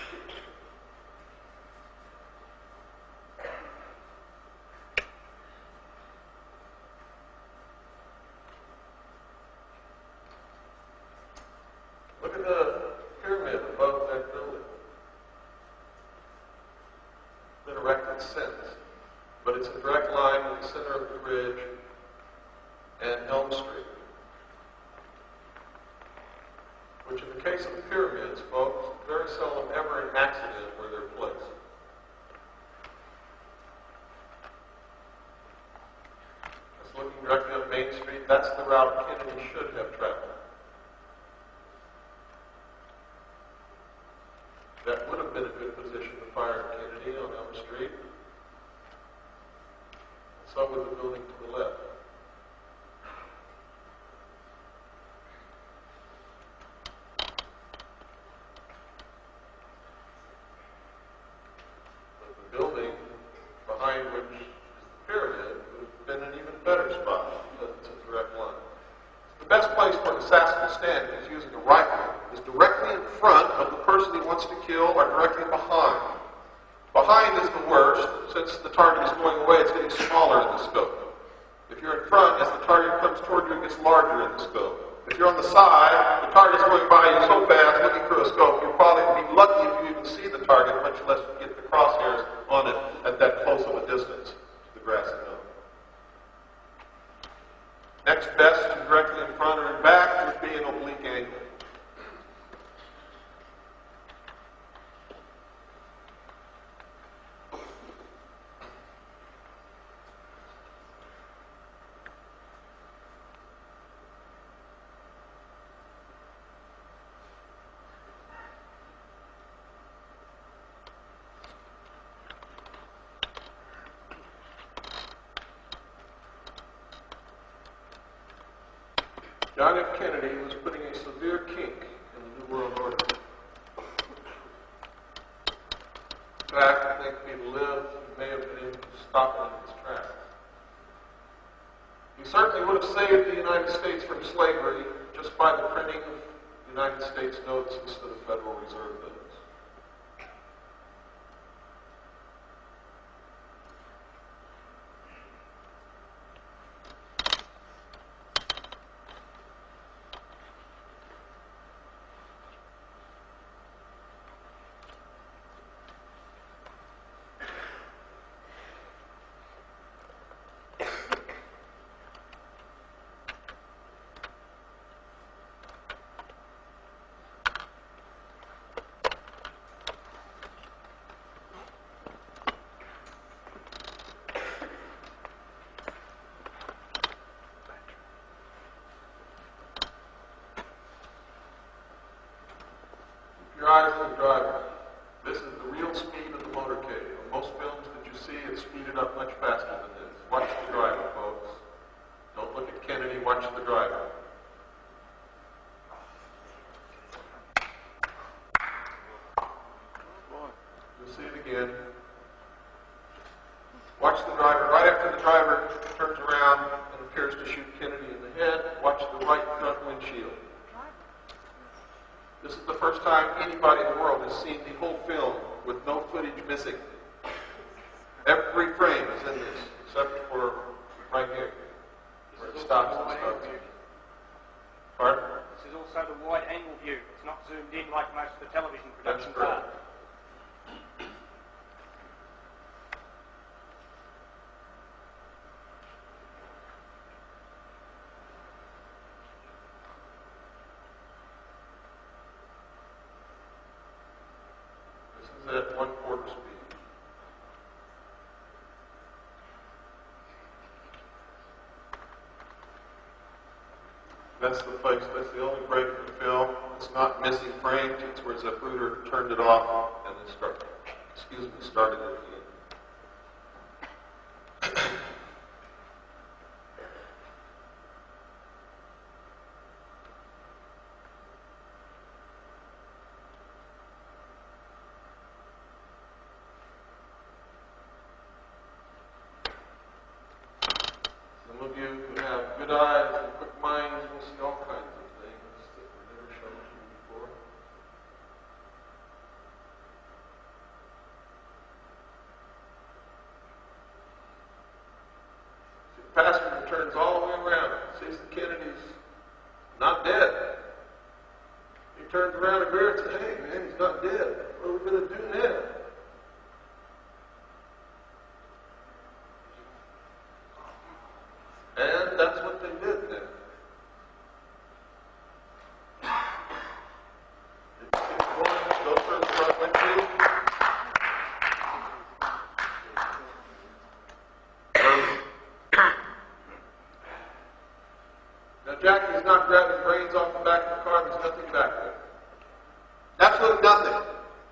Look at the pyramid above that building. It's been erected since, but it's a direct line with the center of the bridge and Elm Street. Which in the case of the pyramids, folks, very seldom ever an accident where they're placed. Just looking directly up Main Street, that's the route Kennedy should have traveled. That would have been a good position to fire Kennedy on Elm Street. So would the building to the left. But the building behind which is the pyramid would have been an even better spot because it's a direct line. The best place for an assassin to stand if he's using a rifle is directly in front of the person he wants to kill or directly behind. Behind is the worst. Since the target is going away, it's getting smaller in the scope. If you're in front, as the target comes toward you, it gets larger in the scope. If you're on the side, the target's going by you so fast, looking through a scope, you'll probably be lucky if you even see the target, much less get the crosshairs on it at that close of a distance to the grassy knoll. Next best to directly in front or in back would be an oblique angle. John F. Kennedy was putting a severe kink in the New World Order. In fact, I think if he'd lived, he may have been able to stop it in its tracks. He certainly would have saved the United States from slavery just by the printing of United States notes instead of Federal Reserve notes. Your eyes on the driver. This is the real speed of the motorcade. On most films that you see, it's speeded up much faster than this. Watch the driver, folks. Don't look at Kennedy, watch the driver. You'll see it again. Watch the driver. Right after the driver turns around and appears to shoot Kennedy in the head, watch the right front windshield. This is the first time anybody in the world has seen the whole film with no footage missing. Every frame is in this, except for right here, where it stops and starts. Pardon? This is also the wide-angle view. It's not zoomed in like most of the television productions That's are. correct. At 1/4 speed. That's the place, that's the only break in the film. It's not missing frames, it's where Zapruder turned it off and then started it again. Some of you who have good eyes and quick minds will see all kinds of things that were never shown to you before. See, the passenger turns all the way around, sees the Kennedys not dead. He turns around and Barrett says, "Hey man, he's not dead. What are we going to do now?" And that's what they did then. It keeps going, go through the front windshield. Now Jackie's not grabbing brains off the back of the car, there's nothing back there. Absolutely nothing.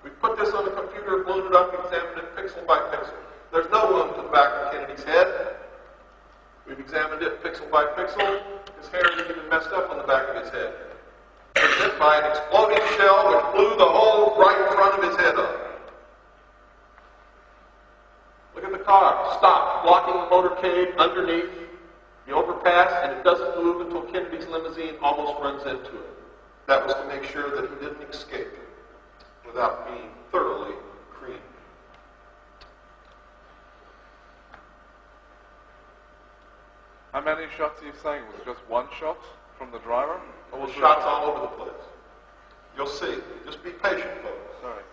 We put this on the computer, blown it up, examined it pixel by pixel. There's no wound to the back of Kennedy's head. We've examined it pixel by pixel. His hair isn't even messed up on the back of his head. It was hit by an exploding shell which blew the whole right front of his head up. Look at the car. Stopped, blocking the motorcade underneath the overpass, and it doesn't move until Kennedy's limousine almost runs into it. That was to make sure that he didn't escape without being thoroughly creamed. How many shots are you saying? Was it just one shot from the driver? Well, shots all over the place. You'll see. Just be patient, folks. Sorry.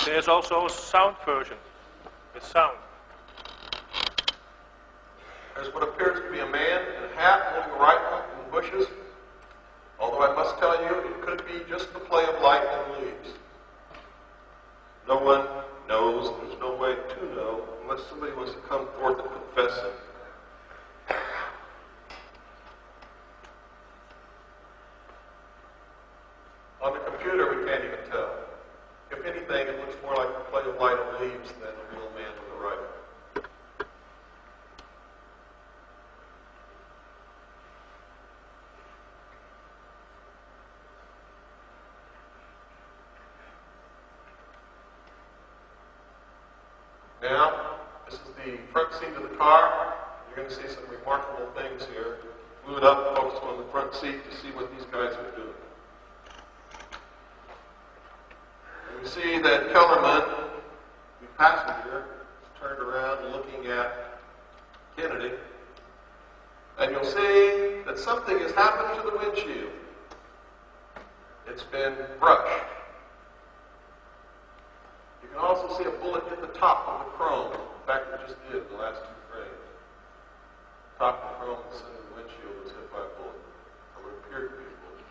There's also a sound version. With sound. There's what appears to be a man in a hat holding a rifle in the bushes. Although I must tell you, it could be just the play of light and leaves. No one knows, there's no way to know, unless somebody wants to come forth and confess it. On the computer, we can't even tell. If anything, it looks more like a play of light and leaves than a real man with a rifle. the front seat of the car. You're going to see some remarkable things here. Move it up, focus on the front seat to see what these guys are doing. And we see that Kellerman, the passenger, is turned around looking at Kennedy. And you'll see that something has happened to the windshield. It's been brushed. You can also see a bullet hit the top of the chrome. In fact, it just did in the last two frames. Top of the chrome in the center of the windshield was hit by a bullet, or what appeared to be a bullet.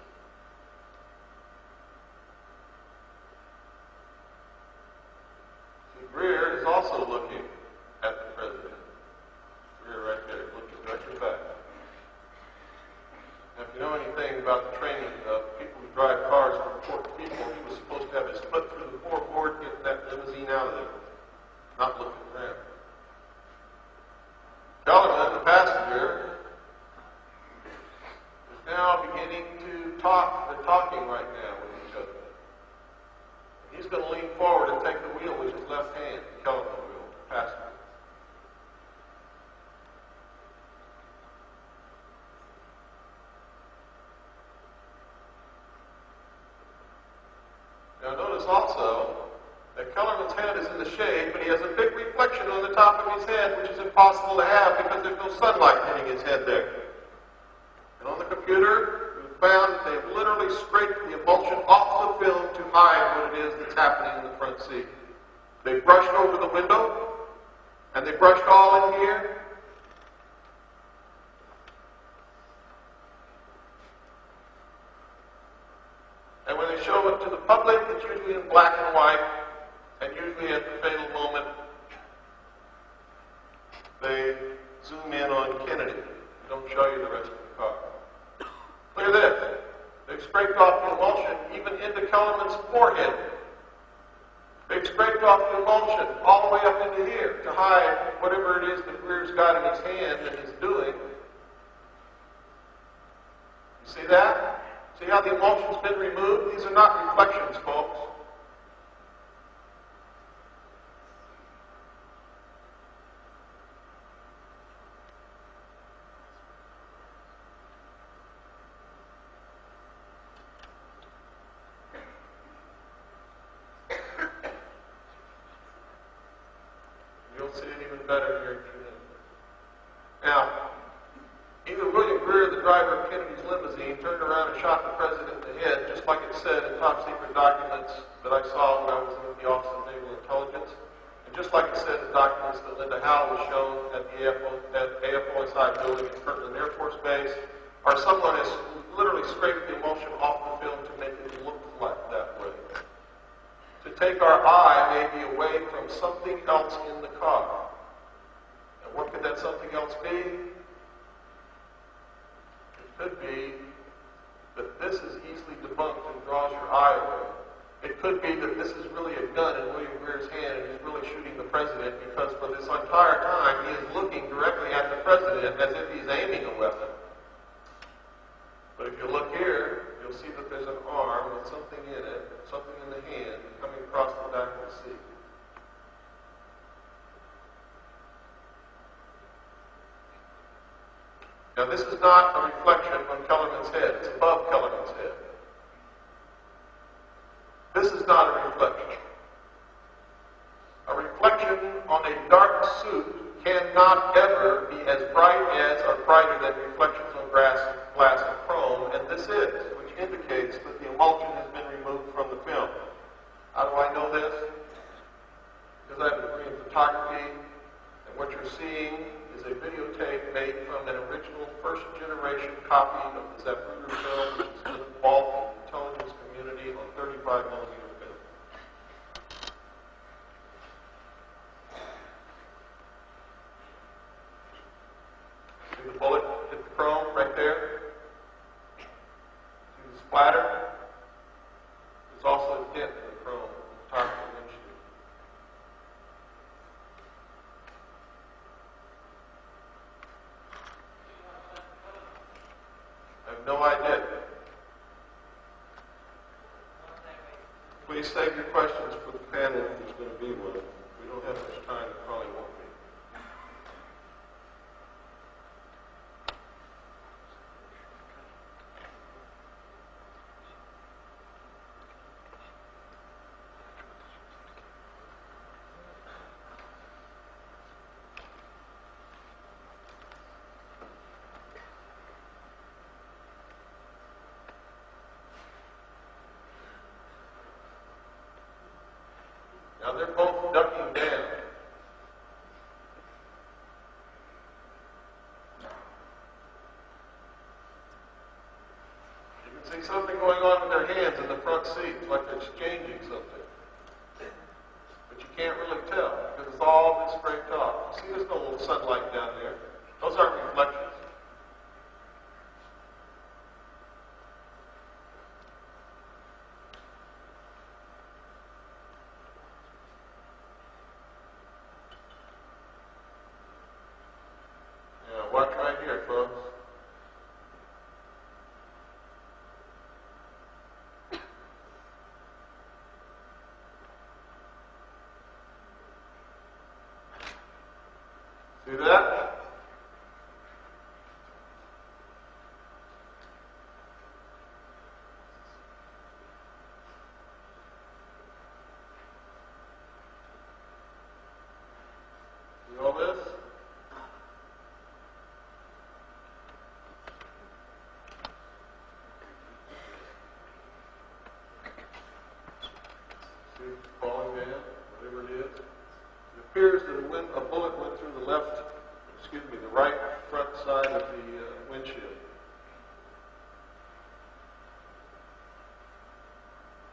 See, Greer is also looking at the president. Greer right there, looking directly back. Now, if you know anything about the training of people who drive cars for important people, he was supposed to have his foot through the floorboard, get that limousine out of there, not looking around. Kellerman, the passenger, is now beginning to talk. They're talking right now with each other. He's going to lean forward and take the wheel with his left hand, Kellerman wheel, the passenger. Now notice also that Kellerman's head is in the shade, but he has a big reflection on the top of his head, which is impossible to have because there's no sunlight hitting his head there. And on the computer, we found that they've literally scraped the emulsion off the film to hide what it is that's happening in the front seat. They brushed over the window, and they brushed all in here. And when they show it to the public, it's usually in black and white, and usually at the fatal moment, they zoom in on Kennedy. They don't show you the rest of the car. Look at this. They've scraped off the emulsion even into Kellerman's forehead. They've scraped off the emulsion all the way up into here to hide whatever it is that Greer's got in his hand and is doing. You see that? See how the emulsion's been removed? These are not reflections, folks. You'll see it even better here in a few minutes. Now, either William Greer, the driver of Kennedy's limousine, turned around and shot the president in the head, just like it said in top-secret documents that I saw when I was in the Office of Naval Intelligence, and just like it said in documents that Linda Howell was shown at the AFOSI building at Kirtland Air Force Base, or someone has literally scraped the emulsion off the film to make it look like that way. To take our eye maybe away from something else in the car. And what could that something else be? It could be that this is easily debunked and draws your eye away. It could be that this is really a gun in William Greer's hand and he's really shooting the president because for this entire time he is looking directly at the president as if he's aiming a weapon. But if you look here, you'll see that there's an arm with something in it, something in the hand coming across the back of the seat. Now this is not a reflection on Kellerman's head. It's above Kellerman's head. This is not a reflection. A reflection on a dark suit cannot ever be as bright as or brighter than reflections on glass and chrome, and this is, which indicates that the emulsion has been removed from the film. How do I know this? Because I have a degree in photography, and what you're seeing is a videotape made from an original first-generation copy of the Zapruder film, which is in the vault of the intelligence community on 35mm film. See the bullet hit the chrome right there? See the splatter? There's also a dent in the chrome on the top of the windshield. I have no idea. Please save your questions for the panel if there's going to be one. We don't have much time, it probably won't be. Now they're both ducking down. You can see something going on with their hands in the front seats, like they're exchanging something. But you can't really tell because it's all been scraped off. See, there's no little sunlight down there. Those aren't reflections. Watch right here, folks. See that? See all this? Falling down, whatever it is. It appears that a bullet went through the the right front side of the windshield.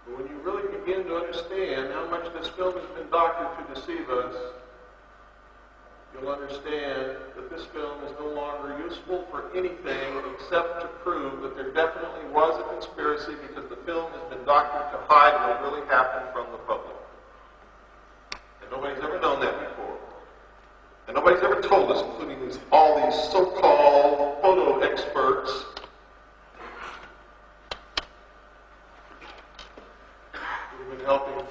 But when you really begin to understand how much this film has been doctored to deceive us, you'll understand that this film is no longer useful for anything except to prove that there definitely was a conspiracy because the film has been doctored to hide what really happened from the public. And nobody's ever known that before. And nobody's ever told us, including all these so-called photo experts, who've been helping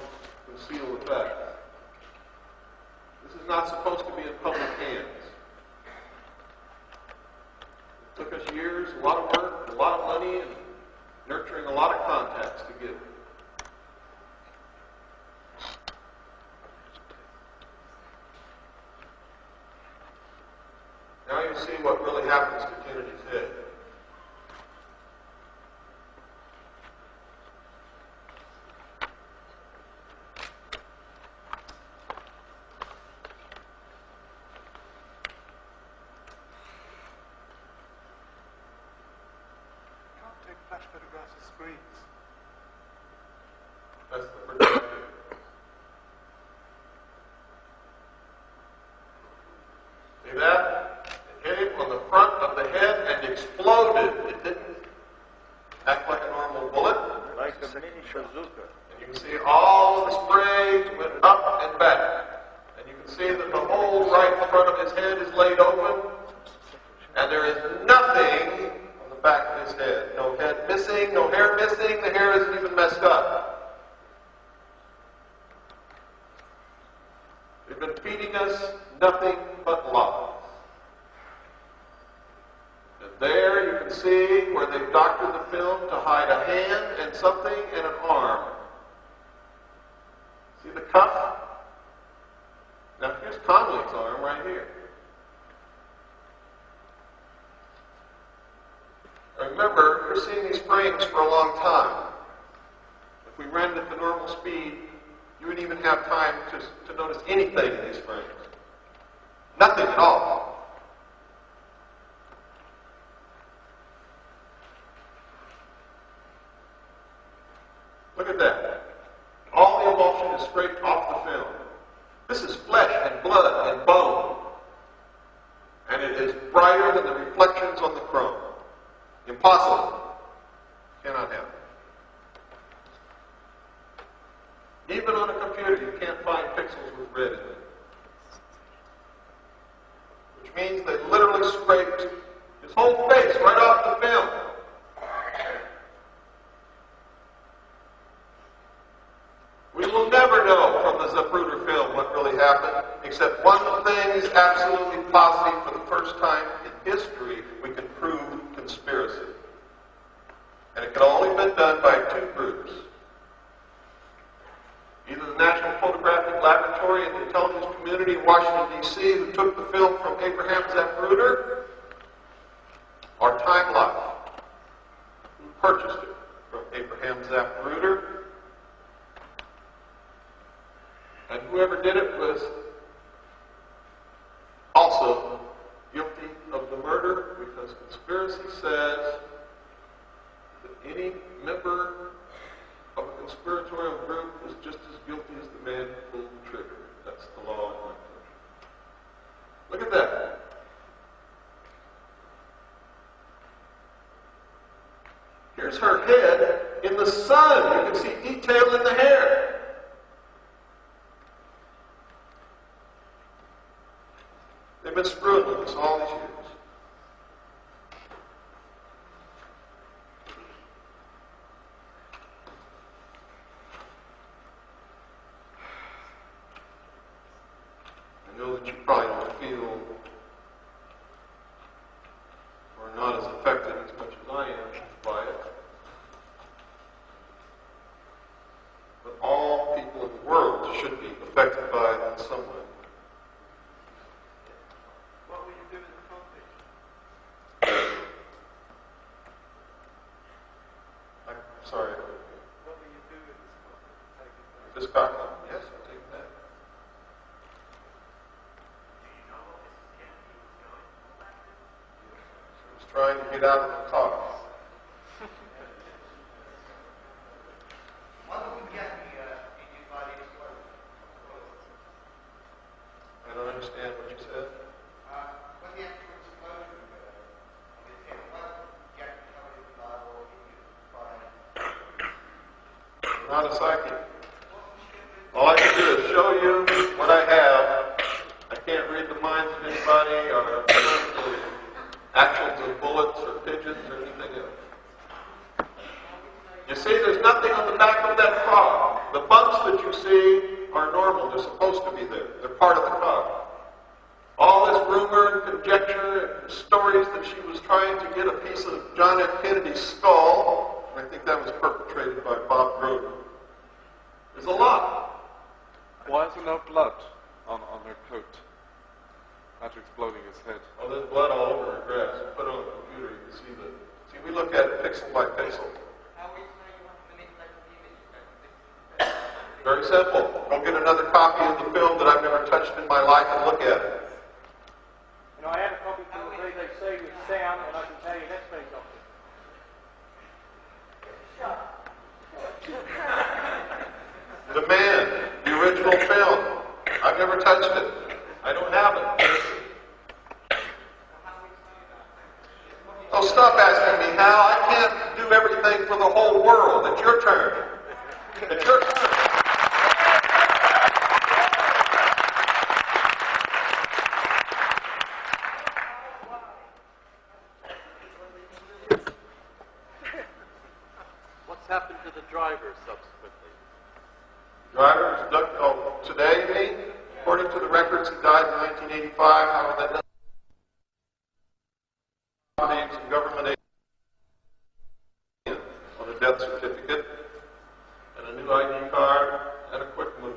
conceal the facts. This is not supposed to be in public hands. It took us years, a lot of work, a lot of money, and nurturing a lot of contacts to get it. Now you see what really happens to Kennedy's head. Flash photographs of screens. That's the projector. See that? It hit him on the front of the head and exploded. It didn't act like a normal bullet. Like a mini bazooka. And you can see all the spray went up and back. And you can see that the whole right front of his head is laid open. And there is nothing on the back of his head. No head missing, no hair missing. The hair isn't even messed up. They've been feeding us nothing but lies. And there you can see where they've doctored the film to hide a hand and something and an arm. See the cuff? Now here's Conley's arm right here. Remember, you're seeing these frames for a long time. If we ran it at the normal speed, you wouldn't even have time to notice anything in these frames. Nothing at all. Look at that. All the emulsion is scraped off the film. This is flesh and blood and bone. And it is brighter than the reflections on the chrome. Impossible. Cannot happen. Even on a computer, you can't find pixels with red in it. Which means they literally scraped his whole face right off the film. We will never know from the Zapruder film what really happened, except one thing is absolutely positive. For the first time in history, we can prove conspiracy. And it can only been done by two groups. Either the National Photographic Laboratory and the intelligence community in Washington, D.C., who took the film from Abraham Zapruder, or Time Life, who purchased it from Abraham Zapruder. And because conspiracy says that any member of a conspiratorial group is just as guilty as the man who pulled the trigger. That's the law in my country. Look at that. Here's her head in the sun. You can see detail in the hair. They've been screwing with us all these years. I know that you probably don't feel or not as affected as much as I am by it. But all people in the world should be affected by it in some way. What will you do in the conflict? I'm sorry. What will you do in this conflict? Take it back. This conflict? Yes, I'll take that. He was trying to get out of the car. I don't understand what you said. I'm not a psychic. All I can do is show you what I have. I can't read the minds of anybody or the actions of bullets or pigeons or anything else. You see, there's nothing on the back of that car. The bumps that you see are normal. They're supposed to be there. They're part of the car. All this rumor and conjecture and stories that she was trying to get a piece of John F. Kennedy's skull, and I think that was perpetrated by Bob Groden. There's a lot. Why is there no blood on her coat after exploding his head? Oh, there's blood all over her dress. You put it on the computer, you can see the... See, we look at it pixel by pixel. Very simple. Go get another copy of the film that I've never touched in my life and look at it. And I had a copy from the BBC with sound, and I can tell you that's been doctored. Demand the original film. I've never touched it. I don't have it. Oh, stop asking me how. I can't do everything for the whole world. It's your turn. It's your turn. What's happened to the driver subsequently? Driver was abducted today, you mean? According to the records, he died in 1985. However, that names and government aid on a death certificate and a new ID card and a quick move.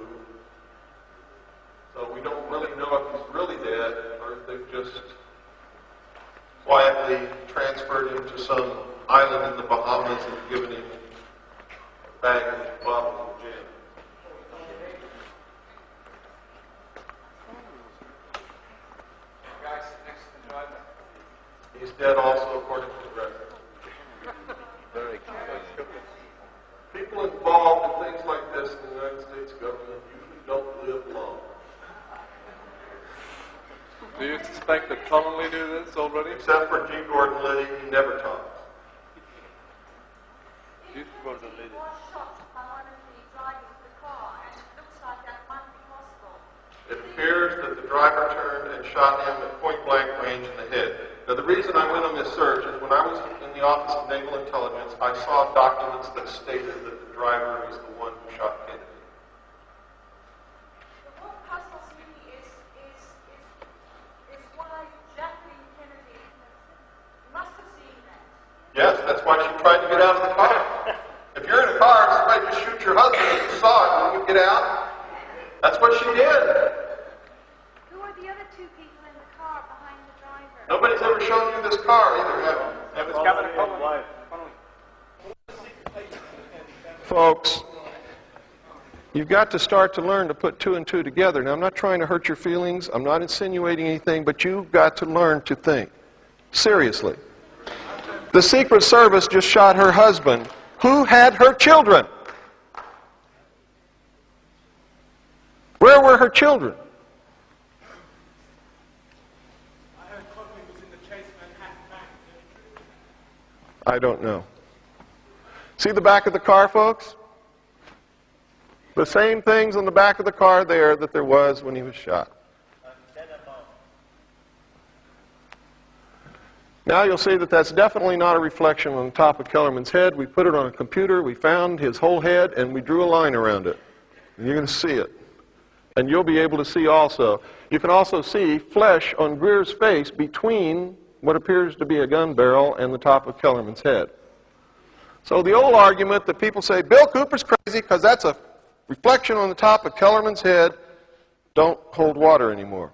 So we don't really know if he's really dead or if they've just quietly transferred him to some island in the Bahamas and given him a bag of bottles of gin. He's dead also, according to the record. Very good. People involved in things like this in the United States government usually don't live long. Do you suspect that Connolly knew this already? Except for G. Gordon Liddy, he never talks. G. Gordon Liddy. It appears that the driver turned and shot him at point-blank range in the head. Now, the reason I went on this search is when I was in the Office of Naval Intelligence, I saw documents that stated that the driver was the one who shot Kennedy. What puzzles me is why Jacqueline Kennedy must have seen that. Yes, that's why she tried to get out of the car. If you're in a car and somebody just shoots your husband and you saw it, will you get out? That's what she did. Who are the other two people in the car behind the driver? Nobody's ever shown you this car either, have you? Governor Connolly. Folks, you've got to start to learn to put two and two together. Now, I'm not trying to hurt your feelings. I'm not insinuating anything, but you've got to learn to think. Seriously. The Secret Service just shot her husband, who had her children. Where were her children? I don't know. See the back of the car, folks? The same things on the back of the car there that there was when he was shot. Now you'll see that that's definitely not a reflection on the top of Kellerman's head. We put it on a computer, we found his whole head, and we drew a line around it. And you're going to see it. And you'll be able to see also. You can also see flesh on Greer's face between what appears to be a gun barrel and the top of Kellerman's head. So the old argument that people say, Bill Cooper's crazy because that's a reflection on the top of Kellerman's head, don't hold water anymore.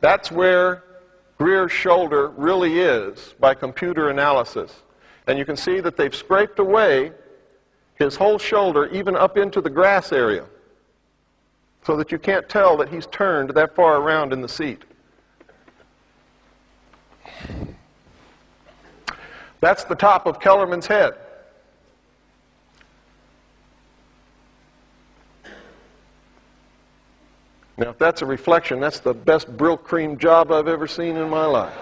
That's where Greer's shoulder really is by computer analysis. And you can see that they've scraped away his whole shoulder even up into the grass area so that you can't tell that he's turned that far around in the seat. That's the top of Kellerman's head. Now, if that's a reflection, that's the best Brill cream job I've ever seen in my life.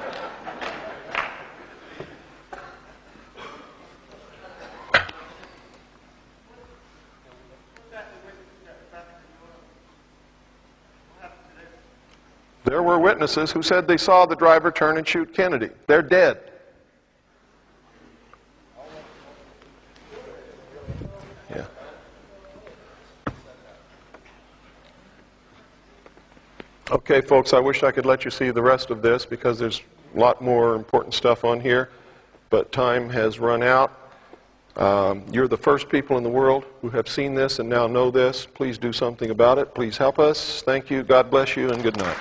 There were witnesses who said they saw the driver turn and shoot Kennedy. They're dead. Yeah. Okay, folks, I wish I could let you see the rest of this because there's a lot more important stuff on here, but time has run out. You're the first people in the world who have seen this and now know this. Please do something about it. Please help us. Thank you. God bless you, and good night.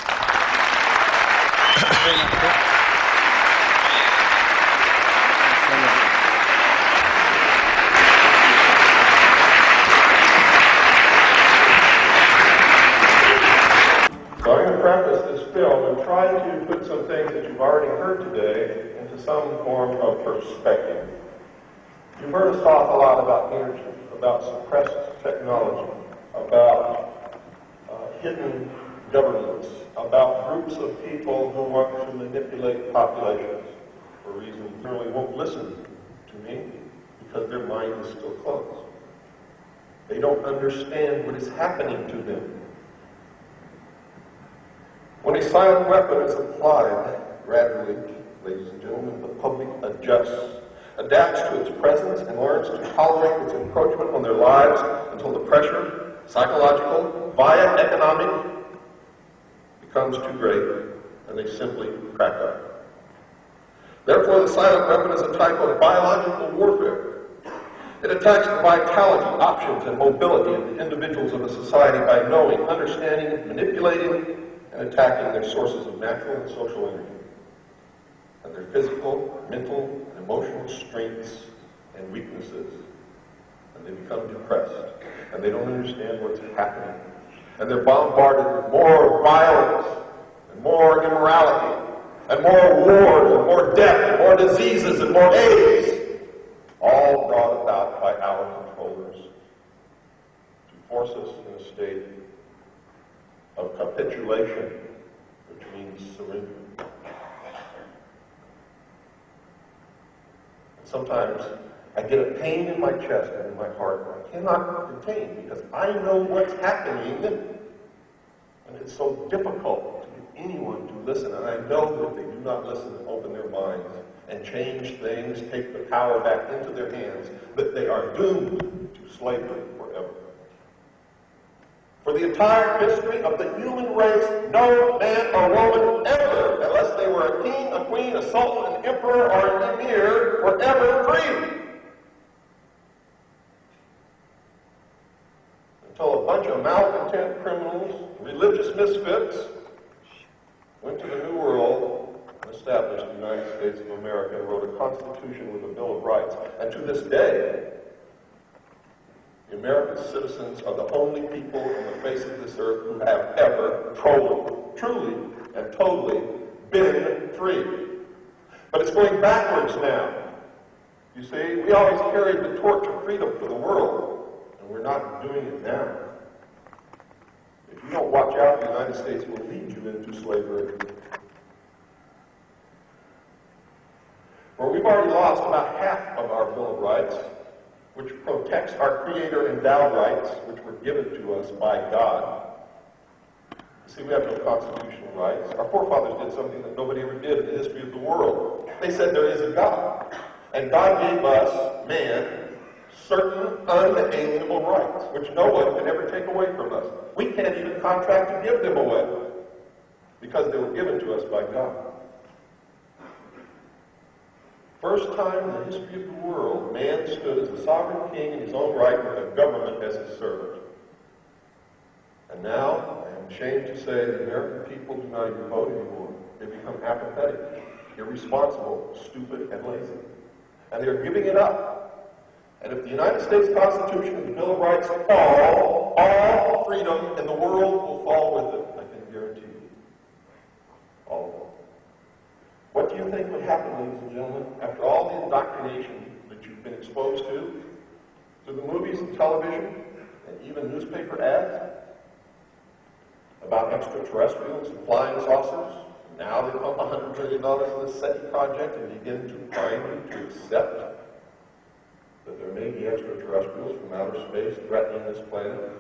So I'm going to preface this film and try to put some things that you've already heard today into some form of perspective. You've heard us talk a lot about energy, about suppressed technology, about hidden governments, about groups of people who want to manipulate populations for reasons they really won't listen to me because their mind is still closed. They don't understand what is happening to them. When a silent weapon is applied gradually, ladies and gentlemen, the public adjusts, adapts to its presence, and learns to tolerate its encroachment on their lives until the pressure, psychological, via economic, becomes too great, and they simply crack up. Therefore, the silent weapon is a type of biological warfare. It attacks the vitality, options, and mobility of the individuals of a society by knowing, understanding, manipulating, and attacking their sources of natural and social energy, and their physical, mental, and emotional strengths and weaknesses. And they become depressed, and they don't understand what's happening. And they're bombarded with more violence, and more immorality, and more wars, and more death, and more diseases, and more AIDS, all brought about by our controllers to force us in a state of capitulation, which means surrender. And sometimes I get a pain in my chest and in my heart that I cannot contain because I know what's happening, and it's so difficult to get anyone to listen. And I know that if they do not listen and open their minds and change things, take the power back into their hands, that they are doomed to slavery forever. For the entire history of the human race, no man or woman ever, unless they were a king, a queen, a sultan, an emperor, or an emir, were ever free. Until a bunch of malcontent criminals, religious misfits, went to the New World and established the United States of America and wrote a constitution with a Bill of Rights. And to this day, the American citizens are the only people on the face of this earth who have ever truly and totally been free. But it's going backwards now. You see, we always carried the torch of freedom for the world, and we're not doing it now. If you don't watch out, the United States will lead you into slavery. For we've already lost about half of our Bill of Rights, which protects our Creator-endowed rights, which were given to us by God. See, we have no constitutional rights. Our forefathers did something that nobody ever did in the history of the world. They said there is a God. And God gave us, man, certain unalienable rights, which no one can ever take away from us. We can't even contract to give them away, because they were given to us by God. First time in the history of the world, man stood as a sovereign king in his own right with a government as his servant. And now, I am ashamed to say, the American people do not even vote anymore. They become apathetic, irresponsible, stupid, and lazy. And they're giving it up. And if the United States Constitution and the Bill of Rights fall, all freedom in the world will fall with it. I can guarantee you. All of them. What do you think would happen, ladies and gentlemen, after all the indoctrination that you've been exposed to the movies and television, and even newspaper ads, about extraterrestrials and flying saucers? Now they pump $100 billion in the SETI project and begin to find you to accept that there may be extraterrestrials from outer space threatening this planet.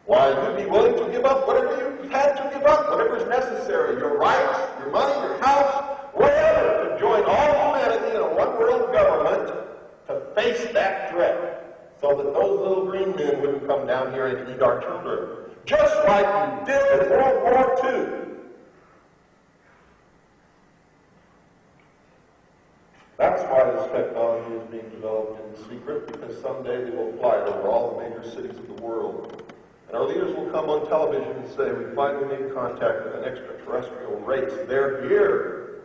Why, you'd be willing to give up whatever you've had to give up, whatever is necessary, your rights, your money, your house, whatever, to join all humanity in a one-world government to face that threat, so that those little green men wouldn't come down here and eat our children. Just like you did in World War II. That's why this technology is being developed in secret, because someday they will fly it over all the major cities of the world. And our leaders will come on television and say, we finally made contact with an extraterrestrial race. They're here.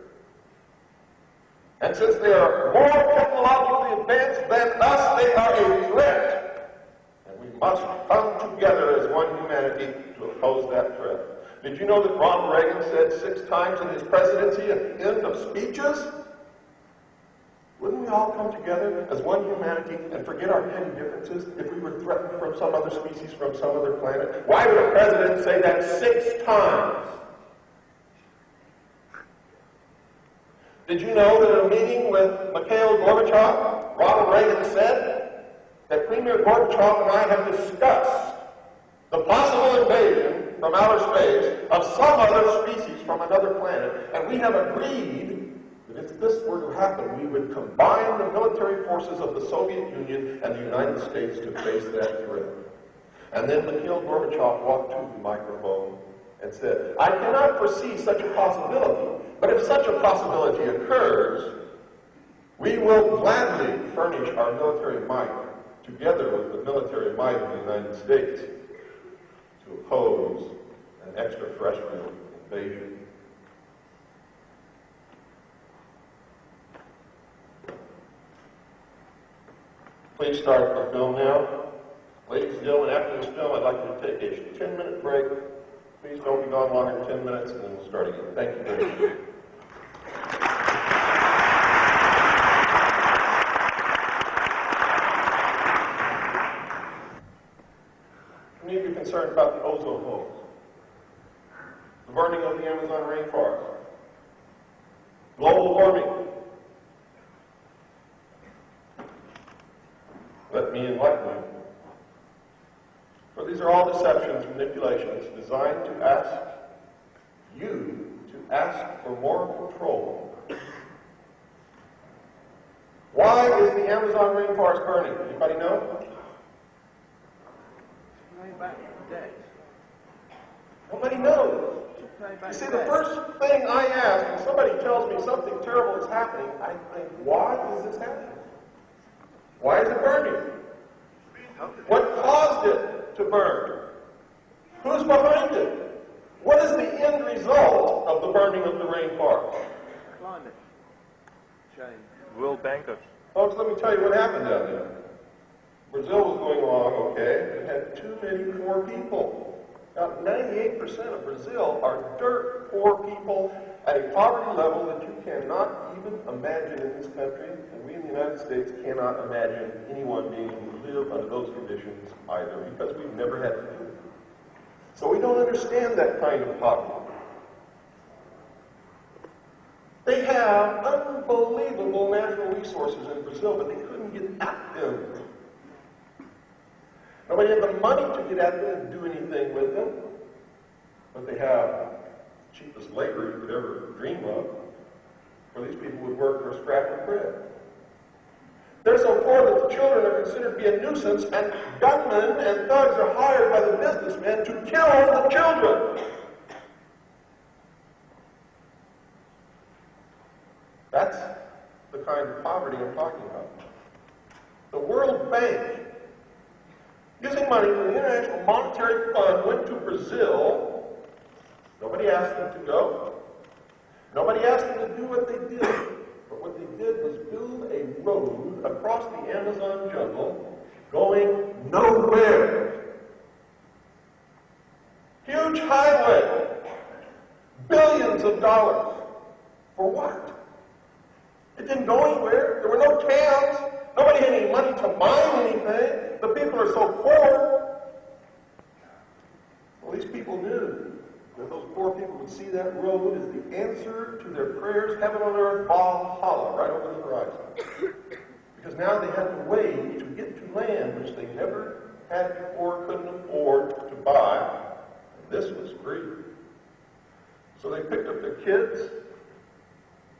And since they are more technologically advanced than us, they are a threat. And we must come together as one humanity to oppose that threat. Did you know that Ronald Reagan said 6 times in his presidency at the end of speeches? Wouldn't we all come together as one humanity and forget our petty differences if we were threatened from some other species, from some other planet? Why would a president say that 6 times? Did you know that in a meeting with Mikhail Gorbachev, Ronald Reagan said that Premier Gorbachev and I have discussed the possible invasion from outer space of some other species from another planet, and we have agreed that if this were to happen, we would combine the military forces of the Soviet Union and the United States to face that threat. And then Mikhail Gorbachev walked to the microphone and said, I cannot foresee such a possibility, but if such a possibility occurs, we will gladly furnish our military might, together with the military might of the United States, to oppose an extraterrestrial invasion. Please start the film now. Ladies and gentlemen, after this film, I'd like you to take a 10-minute break. Please don't be gone longer than 10 minutes, and then we'll start again. Thank you very much. Many of you are concerned about the ozone hole, the burning of the Amazon rainforest, global warming. Let me enlighten you. For these are all deceptions, manipulations, designed to ask you to ask for more control. Why is the Amazon rainforest burning? Anybody know? Nobody knows. You see, the first thing I ask when somebody tells me something terrible is happening, I think, why is this happening? Why is it burning? What caused it to burn? Who's behind it? What is the end result of the burning of the rainforest? Climate change. World bankers. Folks, let me tell you what happened down there. Brazil was going along okay. It had too many poor people. Now, 98% of Brazil are dirt poor people, at a poverty level that you cannot even imagine in this country, and we in the United States cannot imagine anyone being able to live under those conditions either, because we've never had to do it. So we don't understand that kind of poverty. They have unbelievable natural resources in Brazil, but they couldn't get at them. Nobody had the money to get at them and do anything with them. But they have cheapest labor you could ever dream of, where these people would work for a scrap of bread. They're so poor that the children are considered to be a nuisance, and gunmen and thugs are hired by the businessmen to kill the children. That's the kind of poverty I'm talking about. The World Bank, using money from the International Monetary Fund, went to Brazil. Nobody asked them to go. Nobody asked them to do what they did. But what they did was build a road across the Amazon jungle going nowhere. Huge highway. Billions of dollars. For what? It didn't go anywhere. There were no towns. Nobody had any money to mine anything. The people are so poor. Well, these people knew that those poor people would see that road as the answer to their prayers, heaven on earth, Valhalla, right over the horizon. Because now they had to wait to get to land which they never had before, couldn't afford to buy. And this was free. So they picked up their kids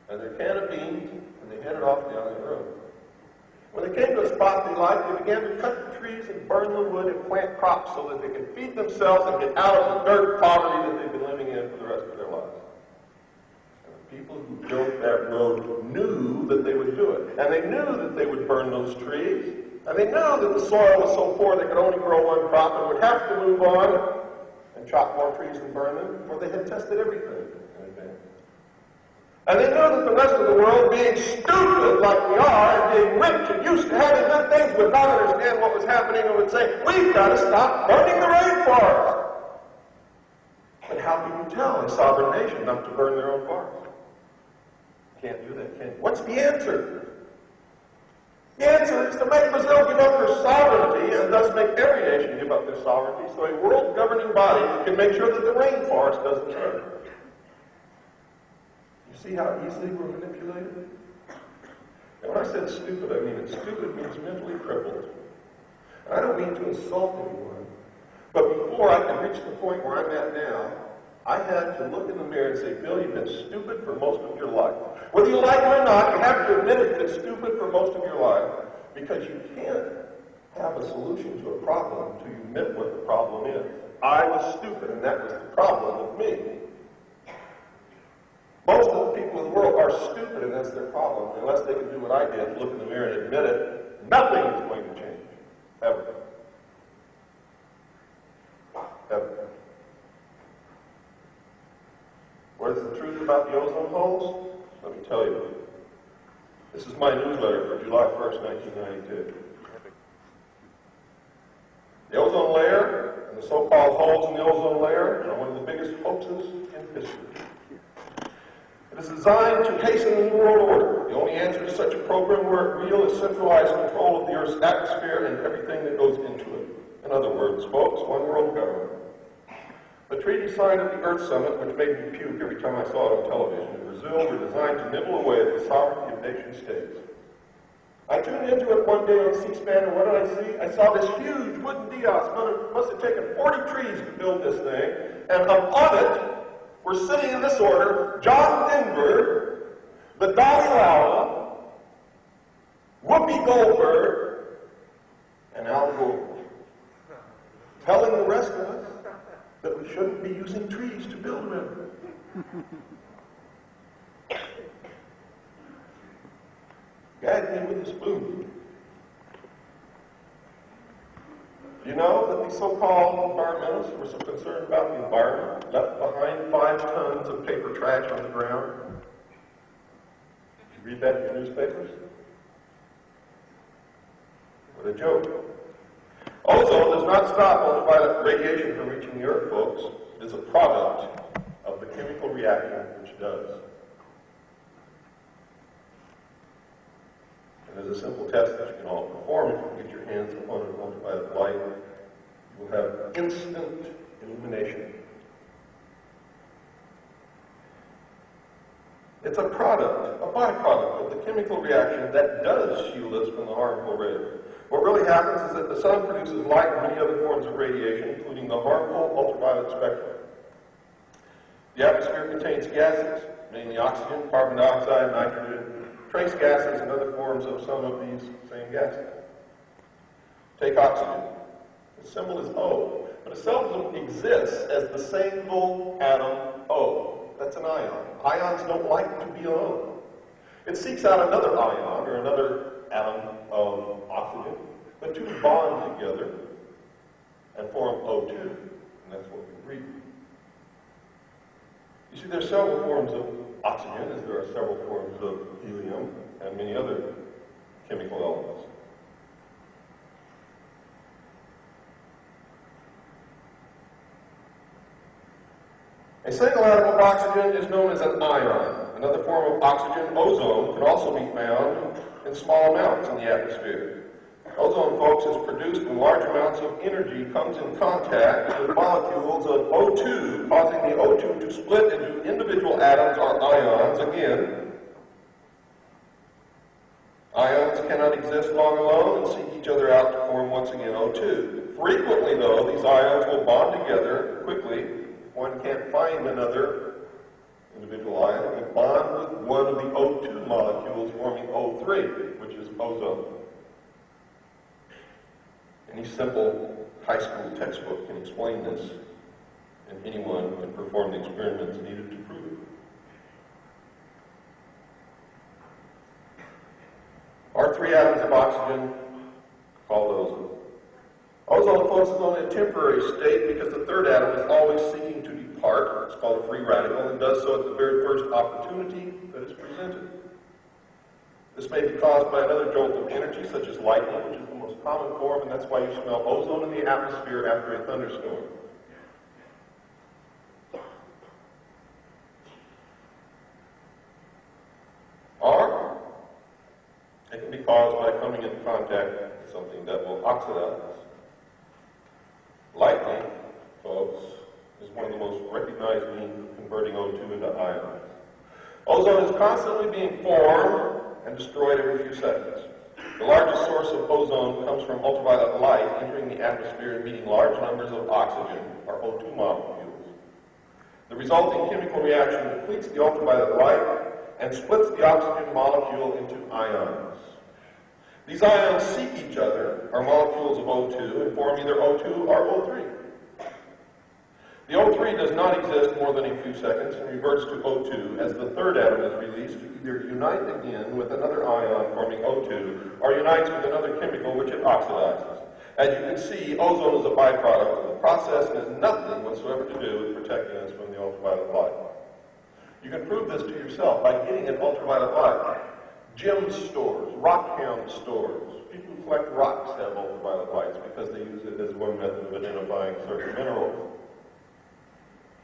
and their can of beans, and they headed off down the road. When they came to a spot they liked, they began to cut the trees and burn the wood and plant crops so that they could feed themselves and get out of the dirt poverty that they've been living in for the rest of their lives. And the people who built that road knew that they would do it. And they knew that they would burn those trees. And they knew that the soil was so poor they could only grow one crop and would have to move on and chop more trees and burn them, for they had tested everything in advance. And they knew that the rest of the world, being stupid like we are, and being rich and used to having good things, would not understand what was happening and would say, we've got to stop burning the rainforest. But how can you tell a sovereign nation not to burn their own forests? Can't do that, can you? What's the answer? The answer is to make Brazil give up their sovereignty, and thus make every nation give up their sovereignty, so a world governing body can make sure that the rainforest doesn't burn. See how easily we're manipulated? And when I said stupid, I mean it. Stupid means mentally crippled. And I don't mean to insult anyone, but before I could reach the point where I'm at now, I had to look in the mirror and say, Bill, you've been stupid for most of your life. Whether you like it or not, you have to admit it's been stupid for most of your life, because you can't have a solution to a problem until you admit what the problem is. I was stupid, and that was the problem with me. Most of the people in the world are stupid, and that's their problem. Unless they can do what I did, look in the mirror and admit it, nothing is going to change. Ever. Ever. What is the truth about the ozone holes? Let me tell you. This is my newsletter for July 1st, 1992. The ozone layer and the so-called holes in the ozone layer are one of the biggest hoaxes in history. It is designed to hasten the New World Order. The only answer to such a program, were it real, is centralized control of the Earth's atmosphere and everything that goes into it. In other words, folks, one world government. The treaty signed at the Earth Summit, which made me puke every time I saw it on television in Brazil, were designed to nibble away at the sovereignty of nation states. I tuned into it one day on C-SPAN, and what did I see? I saw this huge wooden dais. Must have taken 40 trees to build this thing, and on it, we're sitting in this order: John Denver, the Dalai Lama, Whoopi Goldberg, and Al Gore, telling the rest of us that we shouldn't be using trees to build with. Guide me with a spoon. Do you know that the so-called environmentalists were so concerned about the environment, left behind 5 tons of paper trash on the ground? Did you read that in your newspapers? What a joke. Ozone does not stop ultraviolet radiation from reaching the Earth, folks. It is a product of the chemical reaction which does. And there's a simple test that you can all perform if you get your hands upon an ultraviolet light. You will have instant illumination. It's a product, a byproduct of the chemical reaction that does shield us from the harmful rays. What really happens is that the sun produces light and many other forms of radiation, including the harmful ultraviolet spectrum. The atmosphere contains gases, mainly oxygen, carbon dioxide, nitrogen, trace gases, and other forms of some of these same gases. Take oxygen. The symbol is O, but it seldom exists as the single atom O. That's an ion. Ions don't like to be alone. It seeks out another ion or another atom of oxygen. The two bond together and form O2, and that's what we breathe. You see, there's several forms of oxygen, as there are several forms of helium and many other chemical elements. A single atom of oxygen is known as an ion. Another form of oxygen, ozone, can also be found in small amounts in the atmosphere. Ozone, folks, is produced when large amounts of energy comes in contact with molecules of O2, causing the O2 to split into individual atoms or ions. Again, ions cannot exist long alone and seek each other out to form once again O2. Frequently, though, these ions will bond together quickly. One can't find another individual ion. It will bond with one of the O2 molecules, forming O3, which is ozone. Any simple high school textbook can explain this, and anyone can perform the experiments needed to prove it. Our three atoms of oxygen called ozone. Ozone, folks, is only a temporary state because the third atom is always seeking to depart. It's called a free radical and does so at the very first opportunity that is presented. This may be caused by another jolt of energy, such as lightning, which is the most common form, and that's why you smell ozone in the atmosphere after a thunderstorm. Or it can be caused by coming into contact with something that will oxidize. Lightning, folks, is one of the most recognized means of converting O2 into ions. Ozone is constantly being formed and destroyed every few seconds. The largest source of ozone comes from ultraviolet light entering the atmosphere and meeting large numbers of oxygen, or O2 molecules. The resulting chemical reaction depletes the ultraviolet light and splits the oxygen molecule into ions. These ions seek each other, or molecules of O2, and form either O2 or O3. The O3 does not exist more than a few seconds and reverts to O2 as the third atom is released to either unite again with another ion forming O2 or unites with another chemical which it oxidizes. As you can see, ozone is a byproduct of the process and has nothing whatsoever to do with protecting us from the ultraviolet light. You can prove this to yourself by getting an ultraviolet light. Gem stores, rock hound stores, people who collect rocks have ultraviolet lights because they use it as one method of identifying certain minerals.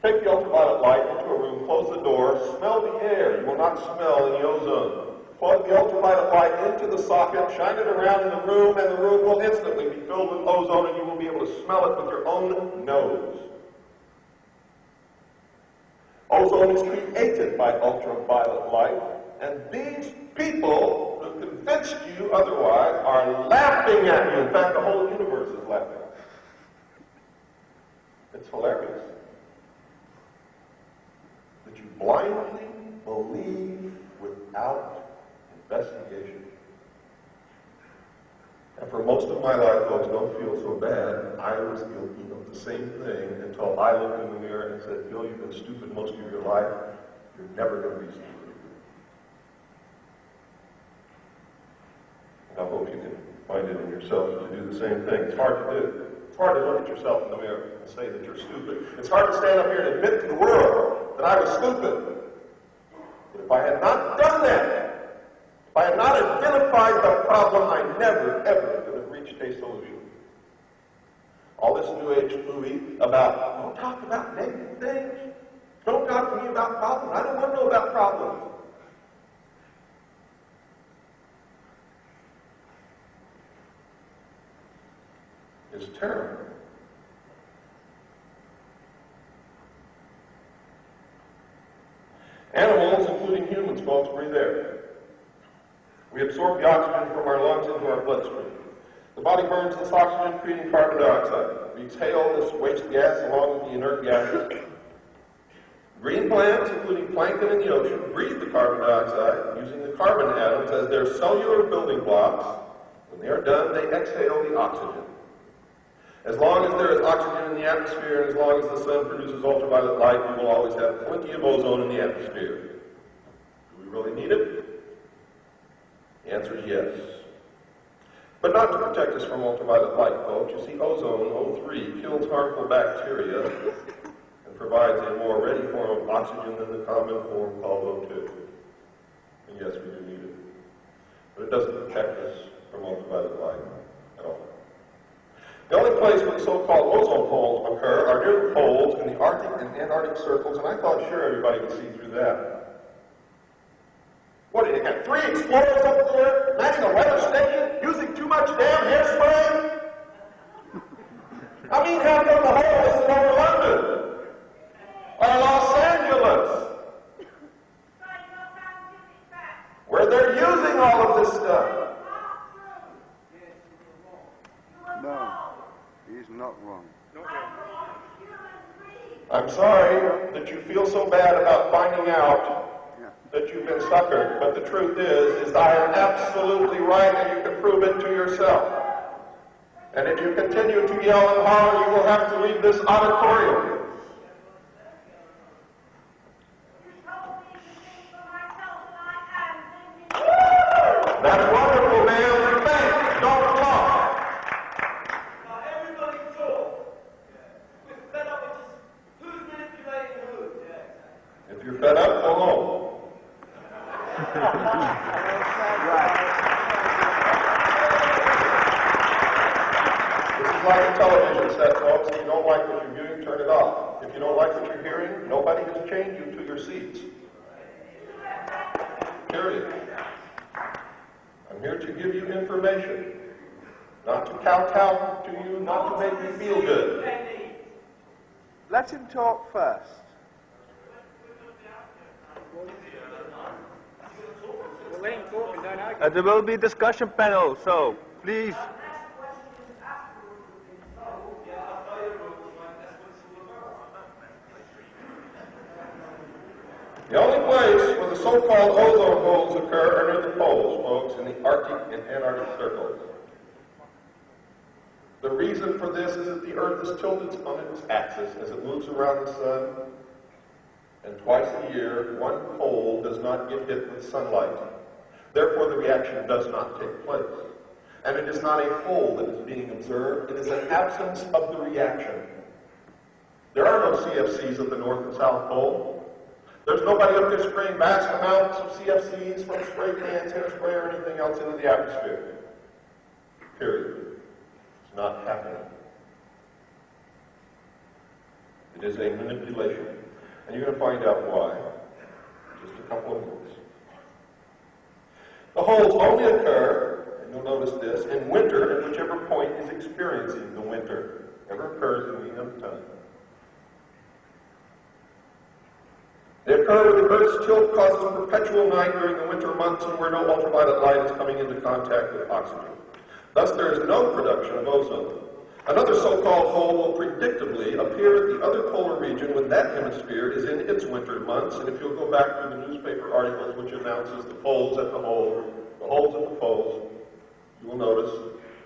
Take the ultraviolet light into a room, close the door, smell the air. You will not smell any ozone. Plug the ultraviolet light into the socket, shine it around in the room, and the room will instantly be filled with ozone, and you will be able to smell it with your own nose. Ozone is created by ultraviolet light, and these people who convinced you otherwise are laughing at you. In fact, the whole universe is laughing. It's hilarious that you blindly believe without investigation. And for most of my life, folks, don't feel so bad. I was guilty of the same thing until I looked in the mirror and said, Bill, you've been stupid most of your life. You're never going to be stupid. And I hope you can find it in yourself to do the same thing. It's hard to do. It's hard to look at yourself in the mirror and say that you're stupid. It's hard to stand up here and admit to the world that I was stupid. But if I had not done that, if I had not identified the problem, I never, ever would have reached a solution. All this New Age movie about, don't talk about negative things. Don't talk to me about problems. I don't want to know about problems. It's terrible. Animals, including humans, folks, breathe air. We absorb the oxygen from our lungs into our bloodstream. The body burns this oxygen, creating carbon dioxide. We exhale this waste gas along with the inert gases. Green plants, including plankton in the ocean, breathe the carbon dioxide using the carbon atoms as their cellular building blocks. When they are done, they exhale the oxygen. As long as there is oxygen in the atmosphere and as long as the sun produces ultraviolet light, we will always have plenty of ozone in the atmosphere. Do we really need it? The answer is yes. But not to protect us from ultraviolet light, folks. You see, ozone, O3, kills harmful bacteria and provides a more ready form of oxygen than the common form called O2. And yes, we do need it. But it doesn't protect us from ultraviolet light at all. The only place where the so-called ozone holes occur are near the poles in the Arctic and Antarctic circles, and I thought sure everybody could see through that. What, did you got 3 explorers up there, manning a weather station, using too much damn hairspray? I mean, how come the hole isn't over London? Or Los Angeles? Where they're using all of this stuff. No, he's not wrong. I'm sorry that you feel so bad about finding out that you've been suckered, but the truth is I am absolutely right, and you can prove it to yourself. And if you continue to yell and holler, you will have to leave this auditorium. That's wonderful, man. Think, don't talk. Everybody talk. We're fed up with just who's manipulating who. If you're fed up, go home. This is like a television set, folks. If you don't like what you're viewing, turn it off. If you don't like what you're hearing, nobody has chained you to your seats. Period. I'm here to give you information, not to kowtow to you, not to make you feel good. Let him talk first. Well, let him talk and don't argue. There will be discussion panel, so please. The only place where the so-called ozone holes occur are near the poles, folks, in the Arctic and Antarctic circles. The reason for this is that the Earth is tilted on its axis as it moves around the sun, and twice a year, one pole does not get hit with sunlight. Therefore, the reaction does not take place. And it is not a hole that is being observed, it is an absence of the reaction. There are no CFCs at the North and South Pole. There's nobody up there spraying vast amounts of CFCs from spray cans, hairspray, or anything else into the atmosphere. Period. It's not happening. It is a manipulation. And you're going to find out why in just a couple of minutes. The holes only occur, and you'll notice this, in winter, at whichever point is experiencing the winter. Never occurs in the other time. They occur where the Earth's tilt causes perpetual night during the winter months and where no ultraviolet light is coming into contact with oxygen. Thus, there is no production of ozone. Another so-called hole will predictably appear at the other polar region when that hemisphere is in its winter months, and if you'll go back through the newspaper articles which announces the poles at the holes at the poles, you will notice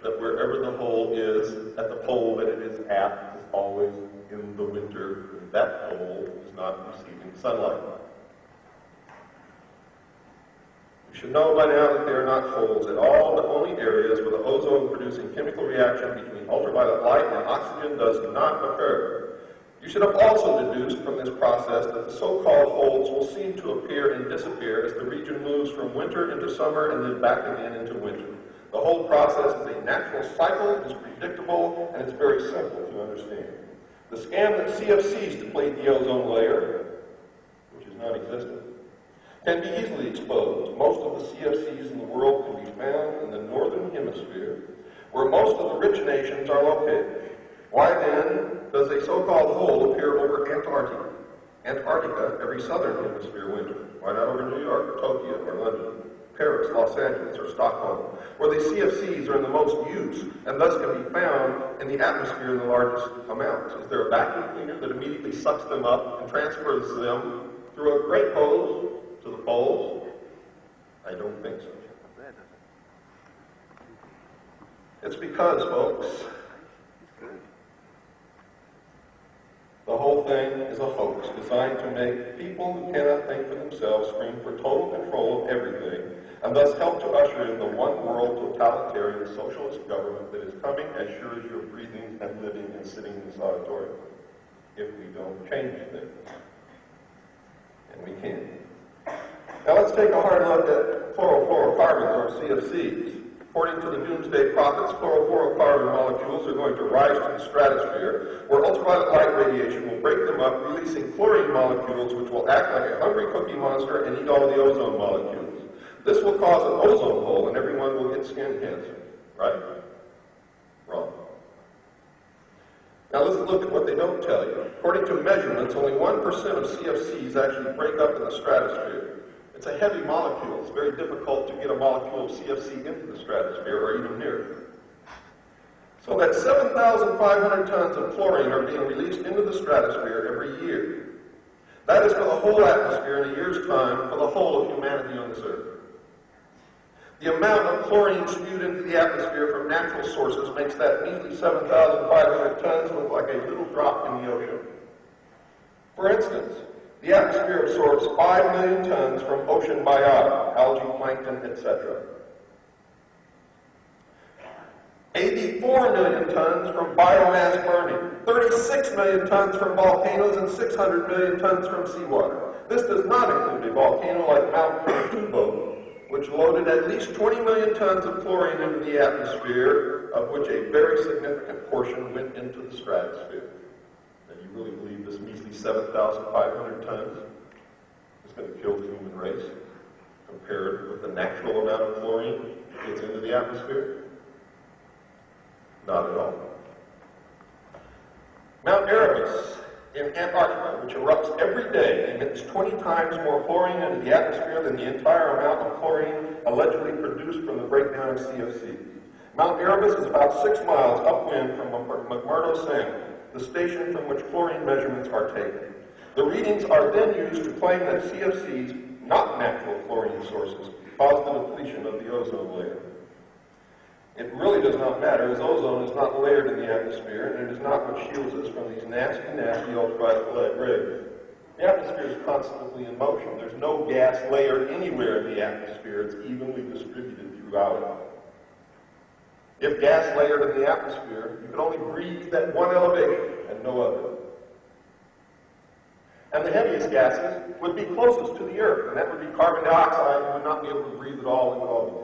that wherever the hole is at the pole that it is at is always in the winter. That pole is not receiving sunlight. You should know by now that they are not holes at all, but only areas where the ozone-producing chemical reaction between ultraviolet light and oxygen does not occur. You should have also deduced from this process that the so-called holes will seem to appear and disappear as the region moves from winter into summer and then back again into winter. The whole process is a natural cycle, it is predictable, and it's very simple to understand. The scam that CFCs deplete the ozone layer, non-existent, can be easily exposed. Most of the CFCs in the world can be found in the northern hemisphere, where most of the rich nations are located. Why then does a so-called hole appear over Antarctica every southern hemisphere winter? Why not over New York or Tokyo or London, Paris, Los Angeles, or Stockholm, where the CFCs are in the most use and thus can be found in the atmosphere in the largest amounts? Is there a vacuum cleaner that immediately sucks them up and transfers them through a great hose to the poles? I don't think so. It's because, folks, the whole thing is a hoax designed to make people who cannot think for themselves scream for total control of everything, and thus help to usher in the one-world totalitarian socialist government that is coming as sure as you're breathing and living and sitting in this auditorium, if we don't change things. And we can. Now let's take a hard look at chlorofluorocarbons, or CFCs. According to the doomsday prophets, chlorofluorocarbon molecules are going to rise to the stratosphere, where ultraviolet light radiation will break them up, releasing chlorine molecules which will act like a hungry cookie monster and eat all the ozone molecules. This will cause an ozone hole and everyone will get skin cancer. Right? Wrong. Now let's look at what they don't tell you. According to measurements, only 1% of CFCs actually break up in the stratosphere. It's a heavy molecule. It's very difficult to get a molecule of CFC into the stratosphere or even near it. So that 7,500 tons of chlorine are being released into the stratosphere every year. That is for the whole atmosphere in a year's time for the whole of humanity on this earth. The amount of chlorine spewed into the atmosphere from natural sources makes that measly 7,500 tons look like a little drop in the ocean. For instance, the atmosphere absorbs 5 million tons from ocean biota, algae, plankton, etc. 84 million tons from biomass burning, 36 million tons from volcanoes, and 600 million tons from seawater. This does not include a volcano like Mount Pinatubo, which loaded at least 20 million tons of chlorine into the atmosphere, of which a very significant portion went into the stratosphere. And you really believe this measly 7,500 tons is going to kill the human race compared with the natural amount of chlorine that gets into the atmosphere? Not at all. Mount Erebus in Antarctica, which erupts every day, emits 20 times more chlorine into the atmosphere than the entire amount of chlorine allegedly produced from the breakdown of CFC. Mount Erebus is about 6 miles upwind from McMurdo Sound, the station from which chlorine measurements are taken. The readings are then used to claim that CFCs, not natural chlorine sources, cause the depletion of the ozone layer. It really does not matter, as ozone is not layered in the atmosphere, and it is not what shields us from these nasty, nasty ultraviolet rays. The atmosphere is constantly in motion. There's no gas layer anywhere in the atmosphere. It's evenly distributed throughout it. If gas layered in the atmosphere, you could only breathe at one elevation and no other. And the heaviest gases would be closest to the Earth, and that would be carbon dioxide. You would not be able to breathe at all. It would all be dead.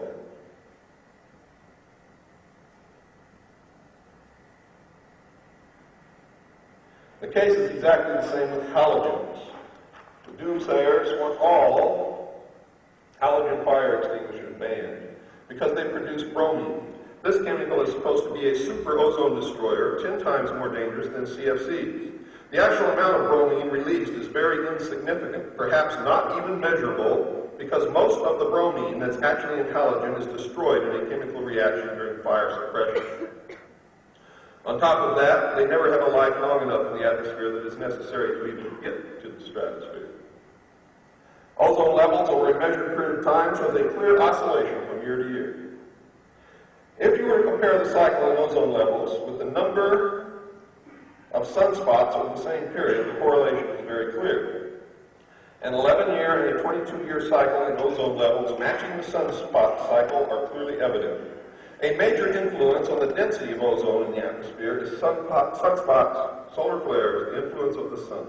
The case is exactly the same with halogens. The doomsayers want all halogen fire extinguishers banned because they produce bromine. This chemical is supposed to be a super ozone destroyer, 10 times more dangerous than CFCs. The actual amount of bromine released is very insignificant, perhaps not even measurable, because most of the bromine that's actually in halogen is destroyed in a chemical reaction during fire suppression. On top of that, they never have a life long enough in the atmosphere that is necessary to even get to the stratosphere. Ozone levels over a measured period of time shows a clear oscillation from year to year. If you were to compare the cycle in ozone levels with the number of sunspots over the same period, the correlation is very clear. An 11-year and a 22-year cycle in ozone levels matching the sunspot cycle are clearly evident. A major influence on the density of ozone in the atmosphere is sunspots, solar flares, the influence of the sun.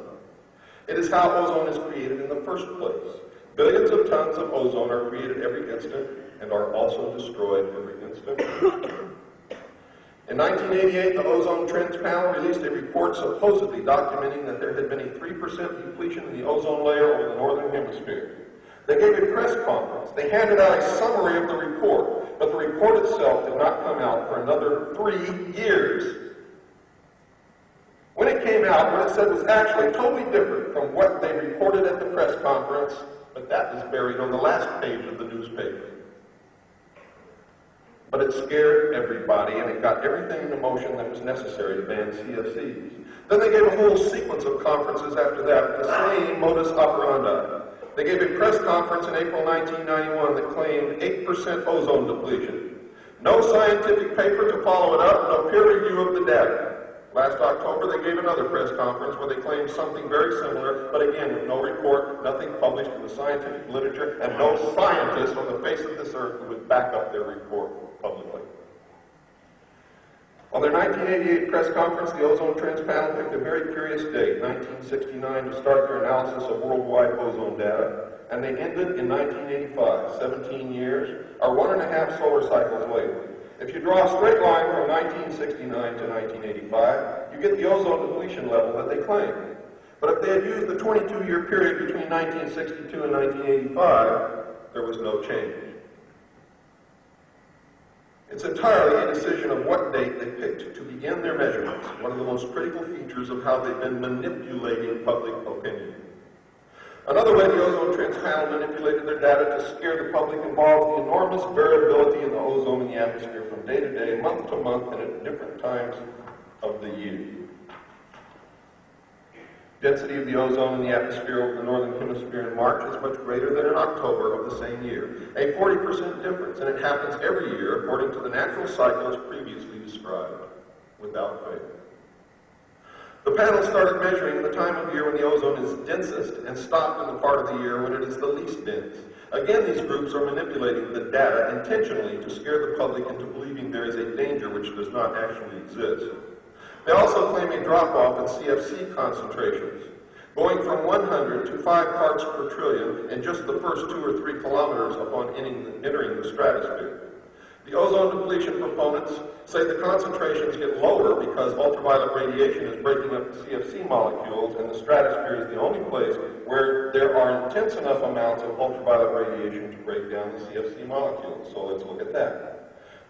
It is how ozone is created in the first place. Billions of tons of ozone are created every instant and are also destroyed every instant. In 1988, the Ozone Trends Panel released a report supposedly documenting that there had been a 3% depletion in the ozone layer over the northern hemisphere. They gave a press conference. They handed out a summary of the report, but the report itself did not come out for another 3 years. When it came out, what it said was actually totally different from what they reported at the press conference, but that is buried on the last page of the newspaper. But it scared everybody, and it got everything into motion that was necessary to ban CFCs. Then they gave a whole sequence of conferences after that with the same modus operandi. They gave a press conference in April 1991 that claimed 8% ozone depletion. No scientific paper to follow it up, no peer review of the data. Last October, they gave another press conference where they claimed something very similar, but again, with no report, nothing published in the scientific literature, and no scientist on the face of this earth who would back up their report publicly. On their 1988 press conference, the Ozone Trends Panel picked a very curious date, 1969, to start their analysis of worldwide ozone data, and they ended in 1985, 17 years, or 1.5 solar cycles later. If you draw a straight line from 1969 to 1985, you get the ozone depletion level that they claim. But if they had used the 22-year period between 1962 and 1985, there was no change. It's entirely a decision of what date they picked to begin their measurements, one of the most critical features of how they've been manipulating public opinion. Another way the Ozone Trends Panel manipulated their data to scare the public involves the enormous variability in the ozone in the atmosphere from day to day, month to month, and at different times of the year. Density of the ozone in the atmosphere over the northern hemisphere in March is much greater than in October of the same year, a 40% difference, and it happens every year according to the natural cycles previously described, without fail. The panel started measuring the time of year when the ozone is densest and stopped in the part of the year when it is the least dense. Again, these groups are manipulating the data intentionally to scare the public into believing there is a danger which does not actually exist. They also claim a drop-off in CFC concentrations, going from 100 to 5 parts per trillion in just the first 2 or 3 kilometers upon entering the stratosphere. The ozone depletion proponents say the concentrations get lower because ultraviolet radiation is breaking up the CFC molecules, and the stratosphere is the only place where there are intense enough amounts of ultraviolet radiation to break down the CFC molecules. So let's look at that.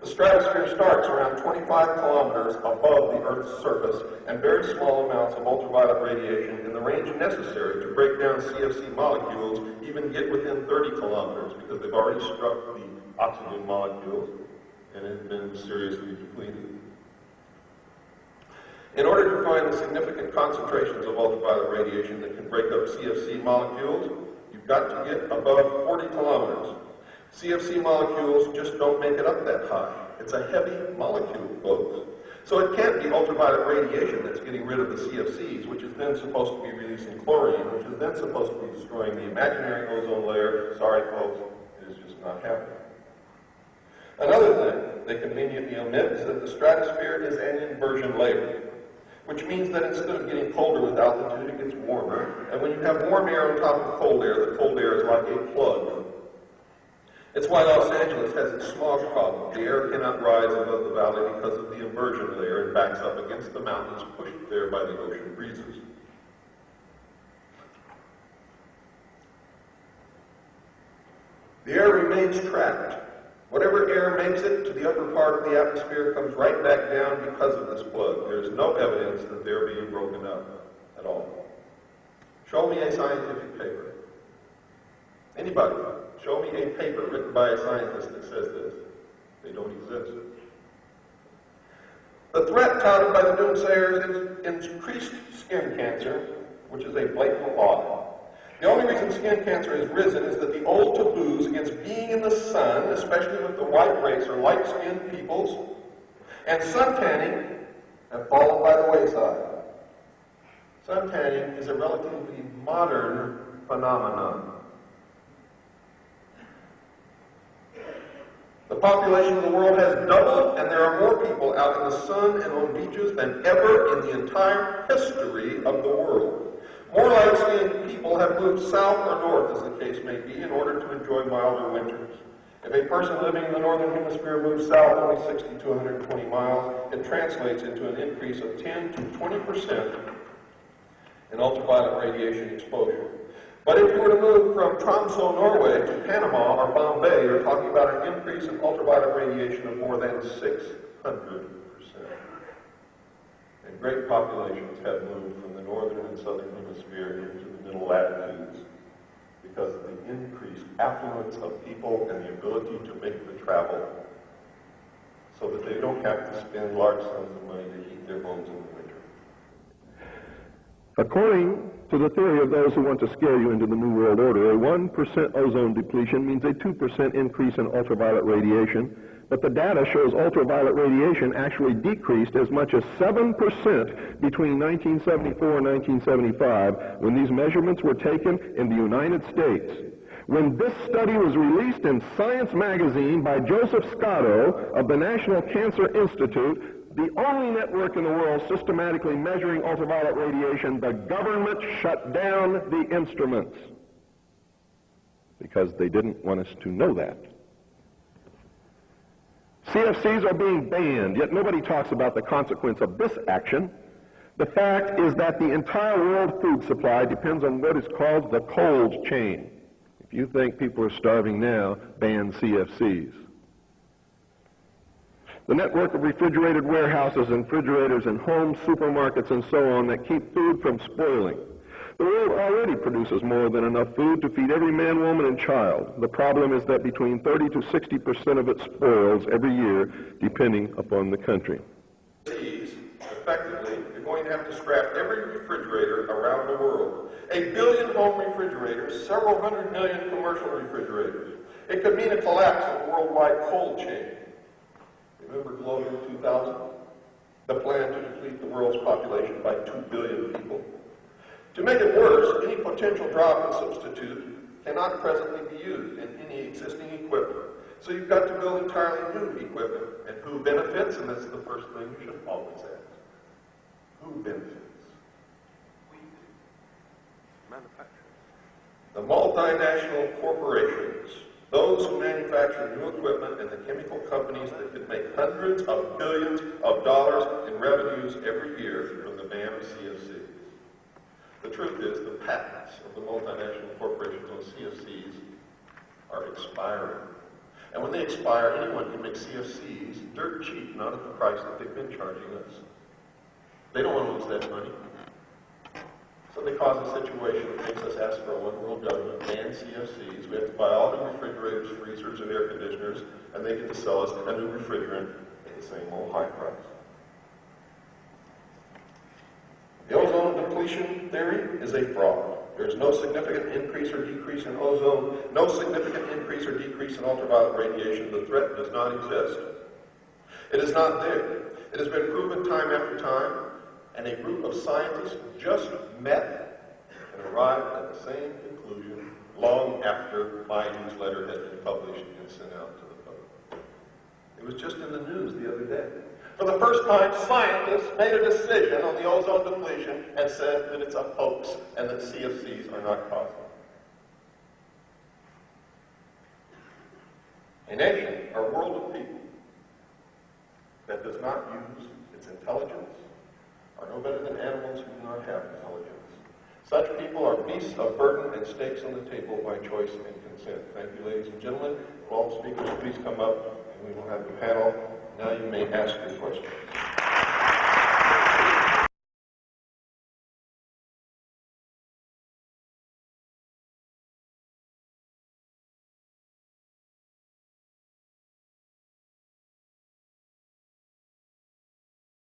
The stratosphere starts around 25 kilometers above the Earth's surface, and very small amounts of ultraviolet radiation in the range necessary to break down CFC molecules even get within 30 kilometers because they've already struck the oxygen molecules and have been seriously depleted. In order to find the significant concentrations of ultraviolet radiation that can break up CFC molecules, you've got to get above 40 kilometers. CFC molecules just don't make it up that high. It's a heavy molecule, folks. So it can't be ultraviolet radiation that's getting rid of the CFCs, which is then supposed to be releasing chlorine, which is then supposed to be destroying the imaginary ozone layer. Sorry, folks, it is just not happening. Another thing they conveniently omit is that the stratosphere is an inversion layer, which means that instead of getting colder with altitude, it gets warmer. And when you have warm air on top of cold air, the cold air is like a plug. It's why Los Angeles has its smog problem. The air cannot rise above the valley because of the inversion layer and backs up against the mountains pushed there by the ocean breezes. The air remains trapped. Whatever air makes it to the upper part of the atmosphere comes right back down because of this plug. There is no evidence that they're being broken up at all. Show me a scientific paper. Anybody, show me a paper written by a scientist that says this. They don't exist. The threat touted by the doomsayers is increased skin cancer, which is a blatant lie. The only reason skin cancer has risen is that the old taboos against being in the sun, especially with the white race or light-skinned peoples, and suntanning have fallen by the wayside. Suntanning is a relatively modern phenomenon. The population of the world has doubled, and there are more people out in the sun and on beaches than ever in the entire history of the world. More light-skinned people have moved south or north, as the case may be, in order to enjoy milder winters. If a person living in the northern hemisphere moves south only 60 to 120 miles, it translates into an increase of 10 to 20% in ultraviolet radiation exposure. But if you were to move from Tromsø, Norway to Panama or Bombay, you're talking about an increase in ultraviolet radiation of more than 600%. And great populations have moved from the northern and southern hemisphere into the middle latitudes because of the increased affluence of people and the ability to make the travel so that they don't have to spend large sums of money to heat their homes in the winter. According to the theory of those who want to scare you into the New World Order, a 1% ozone depletion means a 2% increase in ultraviolet radiation, but the data shows ultraviolet radiation actually decreased as much as 7% between 1974 and 1975 when these measurements were taken in the United States. When this study was released in Science magazine by Joseph Scotto of the National Cancer Institute, the only network in the world systematically measuring ultraviolet radiation, the government shut down the instruments because they didn't want us to know that. CFCs are being banned, yet nobody talks about the consequence of this action. The fact is that the entire world food supply depends on what is called the cold chain. If you think people are starving now, ban CFCs. The network of refrigerated warehouses and refrigerators and homes, supermarkets, and so on that keep food from spoiling. The world already produces more than enough food to feed every man, woman, and child. The problem is that between 30 to 60% of it spoils every year, depending upon the country. Effectively, you're going to have to scrap every refrigerator around the world. 1 billion home refrigerators, several hundred million commercial refrigerators. It could mean a collapse of the worldwide cold chain. Remember Global 2000? The plan to deplete the world's population by 2 billion people. To make it worse, any potential drop in substitute cannot presently be used in any existing equipment. So you've got to build entirely new equipment. And who benefits? And that's the first thing you should always ask. Who benefits? We do. Manufacturers. The multinational corporations, those who manufacture new equipment, and the chemical companies that could make hundreds of billions of dollars in revenues every year from the ban of CFCs. The truth is, the patents of the multinational corporations on CFCs are expiring. And when they expire, anyone can make CFCs dirt cheap, not at the price that they've been charging us. They don't want to lose that money. So they cause a situation that makes us ask for a one-world government, ban CFCs. We have to buy all the refrigerators, freezers, and air conditioners, and they get to sell us a new refrigerant at the same old high price. The ozone depletion theory is a fraud. There is no significant increase or decrease in ozone, no significant increase or decrease in ultraviolet radiation. The threat does not exist. It is not there. It has been proven time after time, and a group of scientists just met and arrived at the same conclusion long after my newsletter had been published and sent out to the public. It was just in the news the other day. For the first time, scientists made a decision on the ozone depletion and said that it's a hoax and that CFCs are not causing it. A nation or world of people that does not use its intelligence are no better than animals who do not have intelligence. Such people are beasts of burden and stakes on the table by choice and consent. Thank you, ladies and gentlemen. Will all speakers please come up and we will have the panel. Now you may ask your questions.